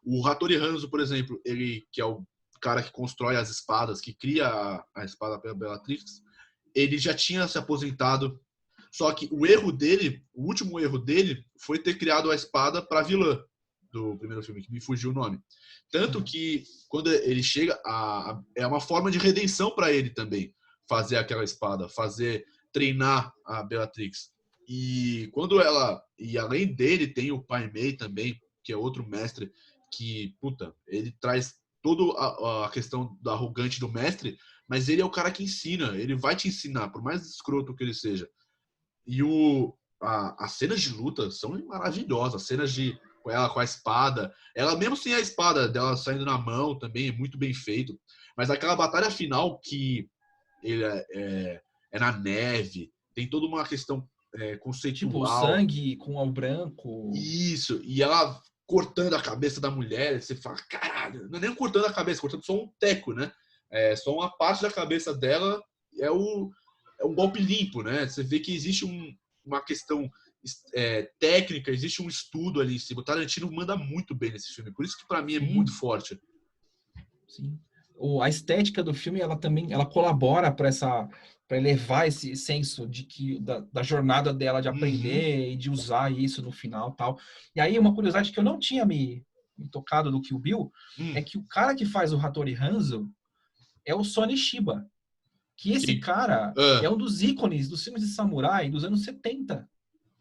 Speaker 1: o Hattori Hanzo, por exemplo, ele que é o cara que constrói as espadas, que cria a espada para a Bellatrix, ele já tinha se aposentado. Só que o último erro dele, foi ter criado a espada para a vilã do primeiro filme, que me fugiu o nome. Tanto que quando ele chega, é uma forma de redenção para ele também fazer aquela espada, treinar a Bellatrix. E além dele tem o Pai Mei também, que é outro mestre que, puta, ele traz toda a questão do arrogante do mestre, mas ele é o cara que ensina, ele vai te ensinar, por mais escroto que ele seja. E as cenas de luta são maravilhosas, as cenas com ela com a espada, ela mesmo sem a espada dela saindo na mão também é muito bem feito, mas aquela batalha final que ele é na neve, tem toda uma questão
Speaker 2: Tipo, o
Speaker 1: conceitual.
Speaker 2: sangue com o branco.
Speaker 1: Isso, e ela cortando a cabeça da mulher, você fala, caralho, não é nem cortando a cabeça, cortando só um teco, né? É só uma parte da cabeça dela é um golpe limpo, né? Você vê que existe uma questão técnica, existe um estudo ali em cima. O Tarantino manda muito bem nesse filme, por isso que para mim é muito
Speaker 2: Sim,
Speaker 1: forte.
Speaker 2: sim. A estética do filme, ela também, ela colabora para elevar esse senso de que da jornada dela de
Speaker 1: Uhum.
Speaker 2: aprender e de usar isso no final, tal. E aí uma curiosidade que eu não tinha me tocado do Kill Bill é que o cara que faz o Hattori Hanzo é o Sonny Chiba, que esse
Speaker 1: Que-
Speaker 2: cara é
Speaker 1: ah,
Speaker 2: um dos ícones dos filmes de samurai dos anos 70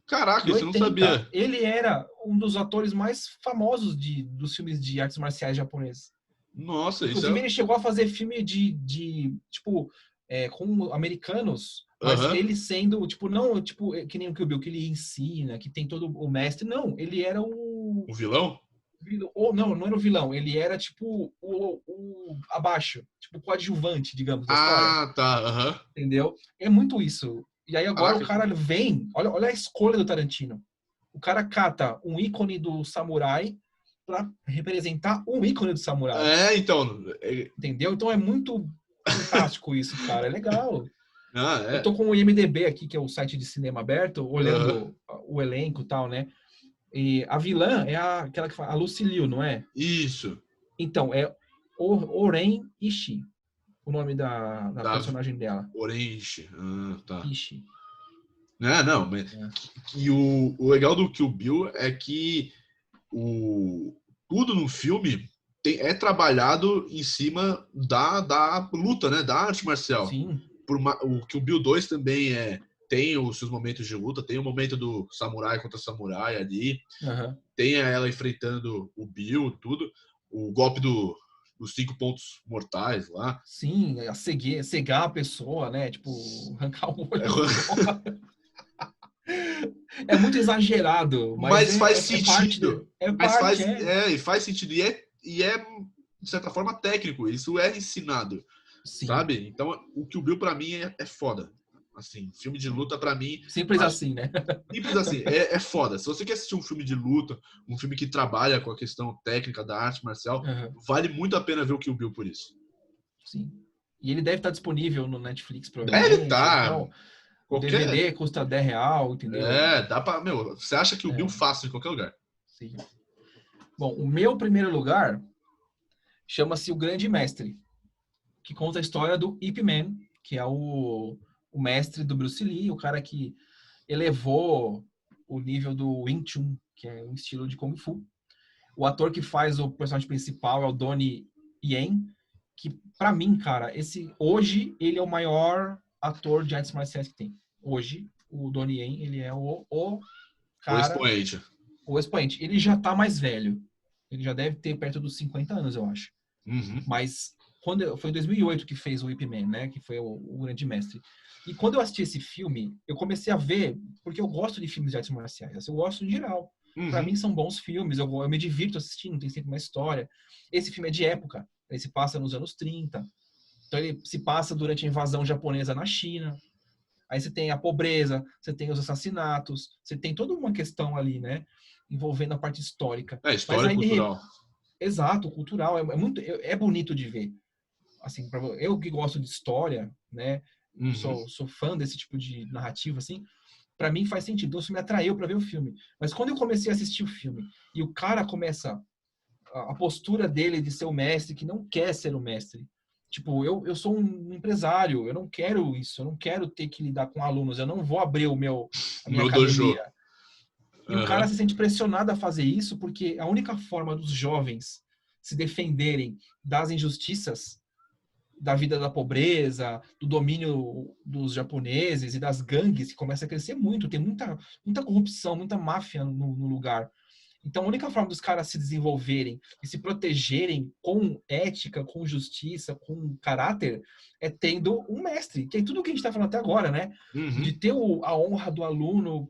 Speaker 1: caraca,
Speaker 2: e
Speaker 1: isso eu não
Speaker 2: 80.
Speaker 1: sabia.
Speaker 2: Ele era um dos atores mais famosos dos filmes de artes marciais japoneses.
Speaker 1: Nossa, isso
Speaker 2: Inclusive,
Speaker 1: é.
Speaker 2: ele chegou a fazer filme tipo, com americanos, mas
Speaker 1: Aham.
Speaker 2: ele sendo, tipo, não, tipo, que nem o Kill Bill, que ele ensina, que tem todo o mestre. Não, ele era
Speaker 1: O vilão?
Speaker 2: ou não, não era o vilão, ele era, tipo, abaixo, tipo, o coadjuvante, digamos, da história.
Speaker 1: Ah, tá. Aham.
Speaker 2: Entendeu? É muito isso. E aí agora o
Speaker 1: Caraca.
Speaker 2: cara vem, olha a escolha do Tarantino. O cara cata um ícone do samurai para representar um ícone do samurai.
Speaker 1: Então.
Speaker 2: Entendeu? Então é muito fantástico isso, cara. É legal.
Speaker 1: Ah,
Speaker 2: Eu tô com o IMDb aqui, que é o site de cinema aberto,
Speaker 1: Aham.
Speaker 2: olhando o elenco e tal, né? E a vilã é aquela que fala, a Lucy Liu, não é?
Speaker 1: Isso.
Speaker 2: Então, é Oren Ishii, o nome da
Speaker 1: Da
Speaker 2: personagem dela.
Speaker 1: Orange. Ah, tá.
Speaker 2: Ishii.
Speaker 1: Não, mas.
Speaker 2: É.
Speaker 1: E o legal do Kill Bill é que tudo no filme é trabalhado em cima da luta, né? Da arte marcial.
Speaker 2: Sim.
Speaker 1: O Kill Bill 2 também tem os seus momentos de luta, tem o momento do samurai contra samurai ali,
Speaker 2: Aham.
Speaker 1: tem ela enfrentando o Bill, tudo, o golpe dos 5 pontos mortais lá.
Speaker 2: Sim, cegar a pessoa, né? Tipo, arrancar o olho fora. É muito exagerado, mas
Speaker 1: Mas faz
Speaker 2: é parte
Speaker 1: sentido.
Speaker 2: é
Speaker 1: Mas
Speaker 2: parte, é.
Speaker 1: e faz sentido. E é, de certa forma, técnico. Isso é ensinado,
Speaker 2: Sim.
Speaker 1: sabe? Então, o Kill Bill, pra mim, é foda. Assim, filme de luta, pra mim,
Speaker 2: Simples
Speaker 1: acho
Speaker 2: assim, né?
Speaker 1: simples assim, é foda. Se você quer assistir um filme de luta, um filme que trabalha com a questão técnica da arte marcial,
Speaker 2: Aham.
Speaker 1: vale muito a pena ver o Kill Bill por isso.
Speaker 2: Sim. E ele deve estar disponível no Netflix,
Speaker 1: Deve
Speaker 2: provavelmente.
Speaker 1: estar.
Speaker 2: Então, o
Speaker 1: Qualquer.
Speaker 2: DVD custa R$ 10, entendeu?
Speaker 1: Dá pra. Meu, você acha que o Bill
Speaker 2: É,
Speaker 1: fácil em qualquer lugar.
Speaker 2: sim. Bom, o meu primeiro lugar chama-se O Grande Mestre, que conta a história do Ip Man, que é o mestre do Bruce Lee, o cara que elevou o nível do Wing Chun, que é um estilo de Kung Fu. O ator que faz o personagem principal é o Donnie Yen, que pra mim, cara, hoje ele é o maior ator de artes marciais que tem. Hoje, o Donnie Yen, ele é o
Speaker 1: O
Speaker 2: cara,
Speaker 1: expoente.
Speaker 2: o expoente. Ele já tá mais velho. Ele já deve ter perto dos 50 anos, eu acho.
Speaker 1: Uhum.
Speaker 2: Mas foi em 2008 que fez o Ip Man, né? Que foi o Grande Mestre. E quando eu assisti esse filme, eu comecei a ver, porque eu gosto de filmes de artes marciais. Eu gosto em geral. Para mim
Speaker 1: Uhum.
Speaker 2: são bons filmes, eu me divirto assistindo, tem sempre uma história. Esse filme é de época, ele se passa nos anos 30. Então ele se passa durante a invasão japonesa na China. Aí você tem a pobreza, você tem os assassinatos, você tem toda uma questão ali, né? Envolvendo a parte histórica.
Speaker 1: É,
Speaker 2: Mas
Speaker 1: história
Speaker 2: aí,
Speaker 1: cultural.
Speaker 2: exato, cultural, é bonito de ver. Assim, eu que gosto de história, né?
Speaker 1: Uhum.
Speaker 2: Sou fã desse tipo de narrativa, assim. Para mim faz sentido. Então, isso me atraiu para ver o filme. Mas quando eu comecei a assistir o filme e o cara começa a postura dele de ser o mestre, que não quer ser o mestre. Tipo, eu sou um empresário, eu não quero isso, eu não quero ter que lidar com alunos, eu não vou abrir a minha
Speaker 1: Meu dojo.
Speaker 2: academia. E o cara
Speaker 1: Uhum.
Speaker 2: se sente pressionado a fazer isso porque a única forma dos jovens se defenderem das injustiças da vida da pobreza, do domínio dos japoneses e das gangues, que começa a crescer muito. Tem muita corrupção, muita máfia no lugar. Então, a única forma dos caras se desenvolverem e se protegerem com ética, com justiça, com caráter, é tendo um mestre, que é tudo o que a gente está falando até agora, né? De
Speaker 1: Uhum.
Speaker 2: ter a honra do aluno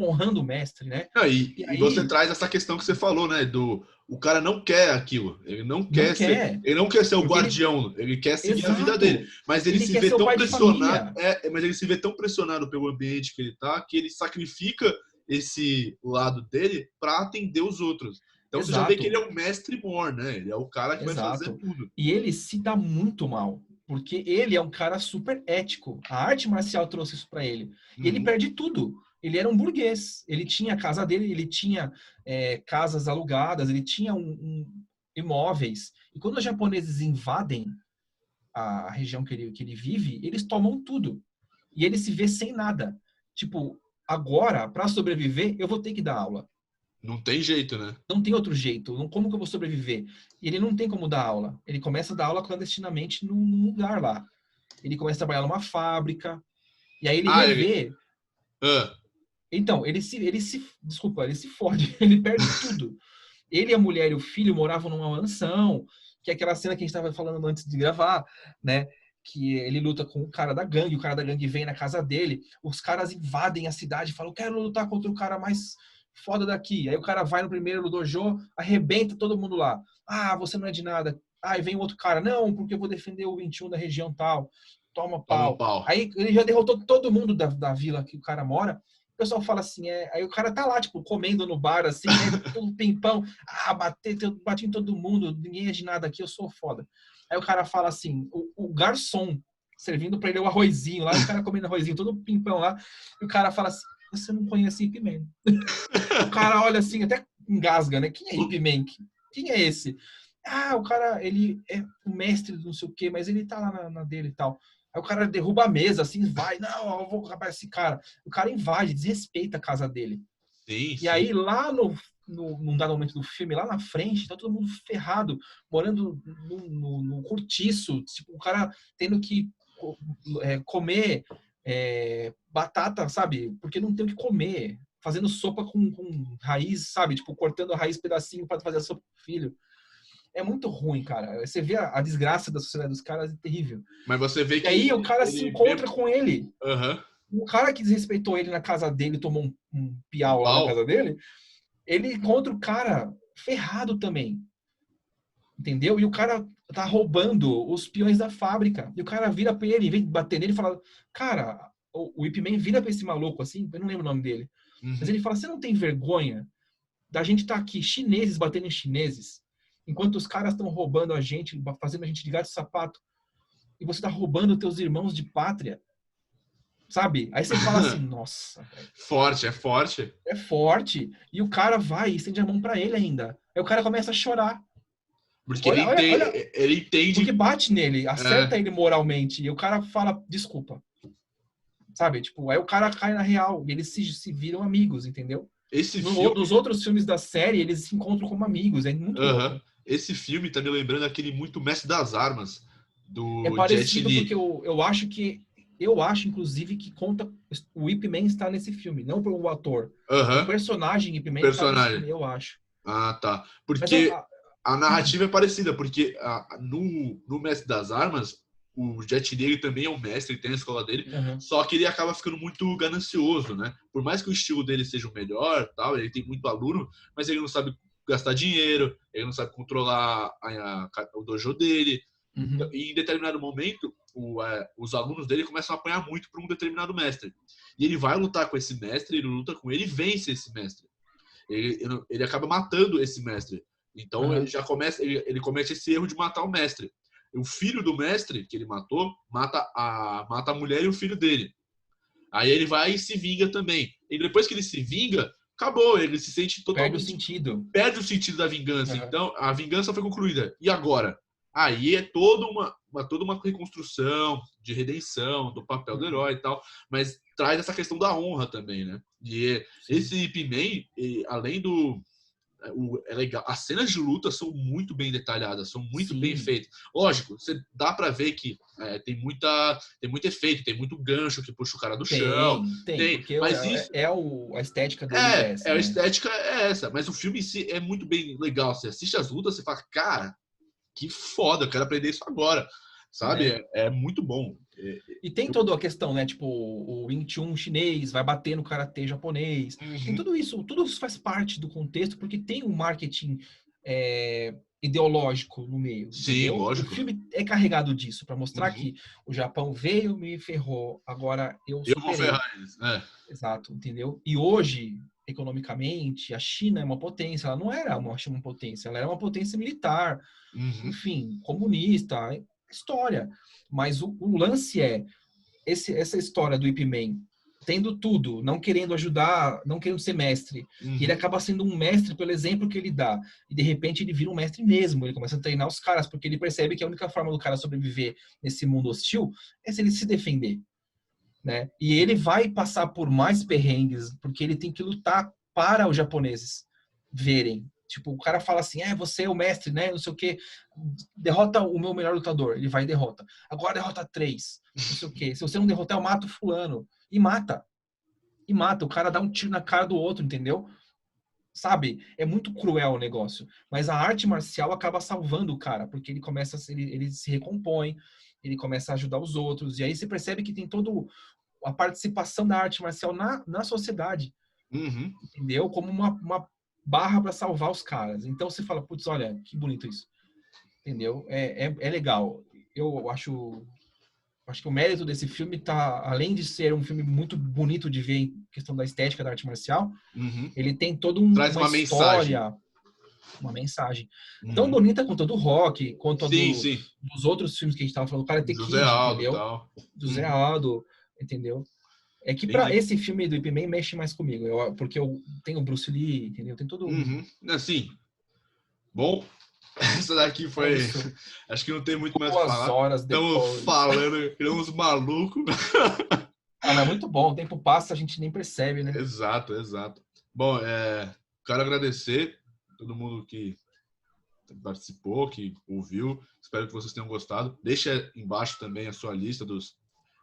Speaker 2: honrando o mestre, né?
Speaker 1: Ah,
Speaker 2: E
Speaker 1: e você
Speaker 2: aí,
Speaker 1: traz essa questão que você falou, né? O cara não quer aquilo.
Speaker 2: não quer,
Speaker 1: Ele não quer ser o
Speaker 2: porque ele,
Speaker 1: guardião, ele quer seguir a vida dele.
Speaker 2: exato,
Speaker 1: Mas ele
Speaker 2: ele
Speaker 1: se
Speaker 2: quer
Speaker 1: vê
Speaker 2: ser o
Speaker 1: tão
Speaker 2: pai de
Speaker 1: pressionado,
Speaker 2: família.
Speaker 1: mas ele se vê tão pressionado pelo ambiente que ele tá, que ele sacrifica esse lado dele para atender os outros. Então você já vê que ele é o mestre mor, né? Ele é o cara que vai fazer
Speaker 2: Exato.
Speaker 1: tudo.
Speaker 2: E ele se dá muito mal, porque ele é um cara super ético. A arte marcial trouxe isso pra ele. E ele perde tudo. Ele era um burguês. Ele tinha a casa dele, ele tinha casas alugadas, ele tinha imóveis. E quando os japoneses invadem a região que ele vive, eles tomam tudo. E ele se vê sem nada. Tipo, agora, para sobreviver, eu vou ter que dar aula.
Speaker 1: Não tem jeito, né?
Speaker 2: Não tem outro jeito. Como que eu vou sobreviver? E ele não tem como dar aula. Ele começa a dar aula clandestinamente num lugar lá. Ele começa a trabalhar numa fábrica. E aí ele revê. Então, desculpa, ele se fode. Ele perde tudo. Ele, a mulher e o filho moravam numa mansão, que é aquela cena que a gente estava falando antes de gravar, né? Que ele luta com o cara da gangue vem na casa dele, os caras invadem a cidade e falam, eu quero lutar contra o cara mais foda daqui. Aí o cara vai no primeiro dojo, arrebenta todo mundo lá. Ah, você não é de nada. Aí vem outro cara, não, porque eu vou defender o 21 da região tal. Toma pau. Aí ele já derrotou todo mundo da vila que o cara mora. O pessoal fala assim, aí o cara tá lá, tipo, comendo no bar, assim, né, todo pimpão, bati em todo mundo, ninguém é de nada aqui, eu sou foda. Aí o cara fala assim, o garçom servindo pra ele o arrozinho lá, o cara comendo arrozinho, todo pimpão lá, e o cara fala assim, você não conhece Ip Man. O cara olha assim, até engasga, né, quem é Ip Man? Quem é esse? Ah, o cara, ele é o mestre do não sei o quê, mas ele tá lá na dele e tal. Aí o cara derruba a mesa, assim, vai, não, eu vou acabar esse cara. O cara invade, desrespeita a casa dele.
Speaker 1: Sim.
Speaker 2: Aí lá num dado momento do filme, lá na frente, tá todo mundo ferrado, morando no cortiço, tipo, o cara tendo que comer batata, sabe? Porque não tem o que comer. Fazendo sopa com raiz, sabe? Tipo, cortando a raiz pedacinho para fazer a sopa pro filho. É muito ruim, cara. Você vê a desgraça da sociedade dos caras, é terrível.
Speaker 1: Mas você vê que...
Speaker 2: E aí o cara se encontra com ele. O cara que desrespeitou ele na casa dele, tomou um piau lá na casa dele, ele encontra o cara ferrado também. Entendeu? E o cara tá roubando os peões da fábrica. E o cara vira pra ele, vem bater nele e fala, cara, o Ip Man vira pra esse maluco assim, eu não lembro o nome dele. Mas ele fala, você não tem vergonha da gente tá aqui, chineses batendo em chineses, enquanto os caras estão roubando a gente, fazendo a gente de gato e sapato, e você tá roubando teus irmãos de pátria, sabe? Aí você fala assim, nossa.
Speaker 1: Forte, é forte.
Speaker 2: É forte. E o cara vai e estende a mão pra ele ainda. Aí o cara começa a chorar.
Speaker 1: Porque ele entende...
Speaker 2: Porque bate nele, acerta ele moralmente, e o cara fala, desculpa. Sabe? Tipo, aí o cara cai na real, e eles se viram amigos, entendeu? Nos outros filmes da série, eles se encontram como amigos, é muito louco.
Speaker 1: Esse filme tá me lembrando aquele muito Mestre das Armas, do
Speaker 2: É parecido
Speaker 1: Jet Li.
Speaker 2: porque eu acho, inclusive, que conta o Ip Man está nesse filme, não o ator. O personagem Ip Man está nesse filme, eu acho.
Speaker 1: Ah, tá. Porque a narrativa é parecida, porque no Mestre das Armas, o Jet Li ele também é um mestre, ele tem a escola dele, só que ele acaba ficando muito ganancioso, né? Por mais que o estilo dele seja o melhor, tal, ele tem muito aluno, mas ele não sabe gastar dinheiro, ele não sabe controlar o dojo dele. E em determinado momento, os alunos dele começam a apanhar muito para um determinado mestre. E ele vai lutar com esse mestre, ele luta com ele e vence esse mestre. Ele acaba matando esse mestre. Então ele já começa, ele comete esse erro de matar o mestre. O filho do mestre que ele matou mata a mulher e o filho dele. Aí ele vai e se vinga também. E depois que ele se vinga, acabou, ele se sente totalmente... Perde o sentido da vingança. Então, a vingança foi concluída. E agora? Aí é toda uma reconstrução de redenção, do papel do herói e tal, mas traz essa questão da honra também, né? E esse Ip Man, além do... É legal. As cenas de luta são muito bem detalhadas, são muito bem feitas. Lógico, você dá pra ver que tem muito efeito, tem muito gancho que puxa o cara do chão.
Speaker 2: Tem, porque mas a estética dele é essa.
Speaker 1: A estética é essa, mas o filme em si é muito bem legal. Você assiste as lutas, você fala, cara, que foda, eu quero aprender isso agora. Sabe? É muito bom.
Speaker 2: E tem toda a questão, né? Tipo, o Wing Chun chinês vai bater no karatê japonês. Tem tudo isso faz parte do contexto, porque tem um marketing ideológico no meio.
Speaker 1: Sim,
Speaker 2: entendeu?
Speaker 1: lógico.
Speaker 2: O filme é carregado disso, para mostrar que o Japão veio, me ferrou, agora eu superei.
Speaker 1: Vou ferrar eles.
Speaker 2: Exato, entendeu? E hoje, economicamente, a China é uma potência, ela não era uma potência, ela era uma potência militar,
Speaker 1: Uhum.
Speaker 2: enfim, comunista, história. Mas o lance é, essa história do Ip Man, tendo tudo, não querendo ajudar, não querendo ser mestre, e ele
Speaker 1: Uhum.
Speaker 2: acaba sendo um mestre pelo exemplo que ele dá, e de repente ele vira um mestre mesmo, ele começa a treinar os caras, porque ele percebe que a única forma do cara sobreviver nesse mundo hostil é se ele se defender, né? E ele vai passar por mais perrengues, porque ele tem que lutar para os japoneses verem. Tipo, o cara fala assim, você é o mestre, né? Não sei o quê. Derrota o meu melhor lutador. Ele vai e derrota. Agora derrota 3. Não sei o quê. Se você não derrotar, eu mato fulano. E mata. E mata. O cara dá um tiro na cara do outro, entendeu? Sabe? É muito cruel o negócio. Mas a arte marcial acaba salvando o cara, porque ele começa, ele se recompõe, ele começa a ajudar os outros. E aí você percebe que tem todo a participação da arte marcial na sociedade,
Speaker 1: Uhum.
Speaker 2: entendeu? Como uma barra para salvar os caras. Então você fala, putz, olha, que bonito isso, entendeu? É legal. Eu acho que o mérito desse filme tá, além de ser um filme muito bonito de ver em questão da estética da arte marcial,
Speaker 1: Uhum.
Speaker 2: ele tem toda
Speaker 1: Traz
Speaker 2: uma
Speaker 1: uma mensagem.
Speaker 2: história, uma mensagem tão
Speaker 1: Uhum.
Speaker 2: bonita quanto a do Rock, quanto a
Speaker 1: Sim, sim.
Speaker 2: dos outros filmes que a gente tava falando, o Karate
Speaker 1: José
Speaker 2: Kid,
Speaker 1: Aldo e
Speaker 2: entendeu?
Speaker 1: tal.
Speaker 2: Do Zé
Speaker 1: Uhum.
Speaker 2: Aldo, entendeu? É que para
Speaker 1: Entendi.
Speaker 2: esse filme do Ip Man mexe mais comigo, porque eu tenho o Bruce Lee, entendeu? Tem todo um.
Speaker 1: Uhum. Assim, bom, essa daqui
Speaker 2: É
Speaker 1: foi.
Speaker 2: isso.
Speaker 1: Acho que não tem muito mais o que
Speaker 2: 2
Speaker 1: falar.
Speaker 2: horas
Speaker 1: Estamos
Speaker 2: depois.
Speaker 1: falando, criamos maluco.
Speaker 2: Ah, mas muito bom. O tempo passa, a gente nem percebe, né?
Speaker 1: Exato, exato. Bom, quero agradecer a todo mundo que participou, que ouviu. Espero que vocês tenham gostado. Deixa embaixo também a sua lista dos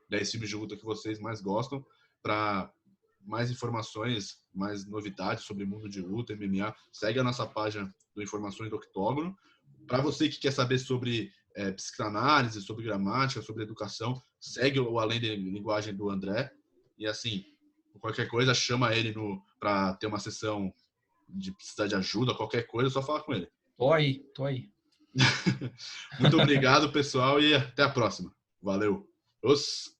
Speaker 1: 10 filmes de luta que vocês mais gostam, para mais informações, mais novidades sobre o mundo de luta, MMA. Segue a nossa página do Informações do Octógono. Para você que quer saber sobre psicanálise, sobre gramática, sobre educação, segue o Além de Linguagem do André. E assim, qualquer coisa, chama ele para ter uma sessão de precisar de ajuda, qualquer coisa, é só falar com ele.
Speaker 2: Tô aí, tô aí.
Speaker 1: Muito obrigado, pessoal, e até a próxima. Valeu. Os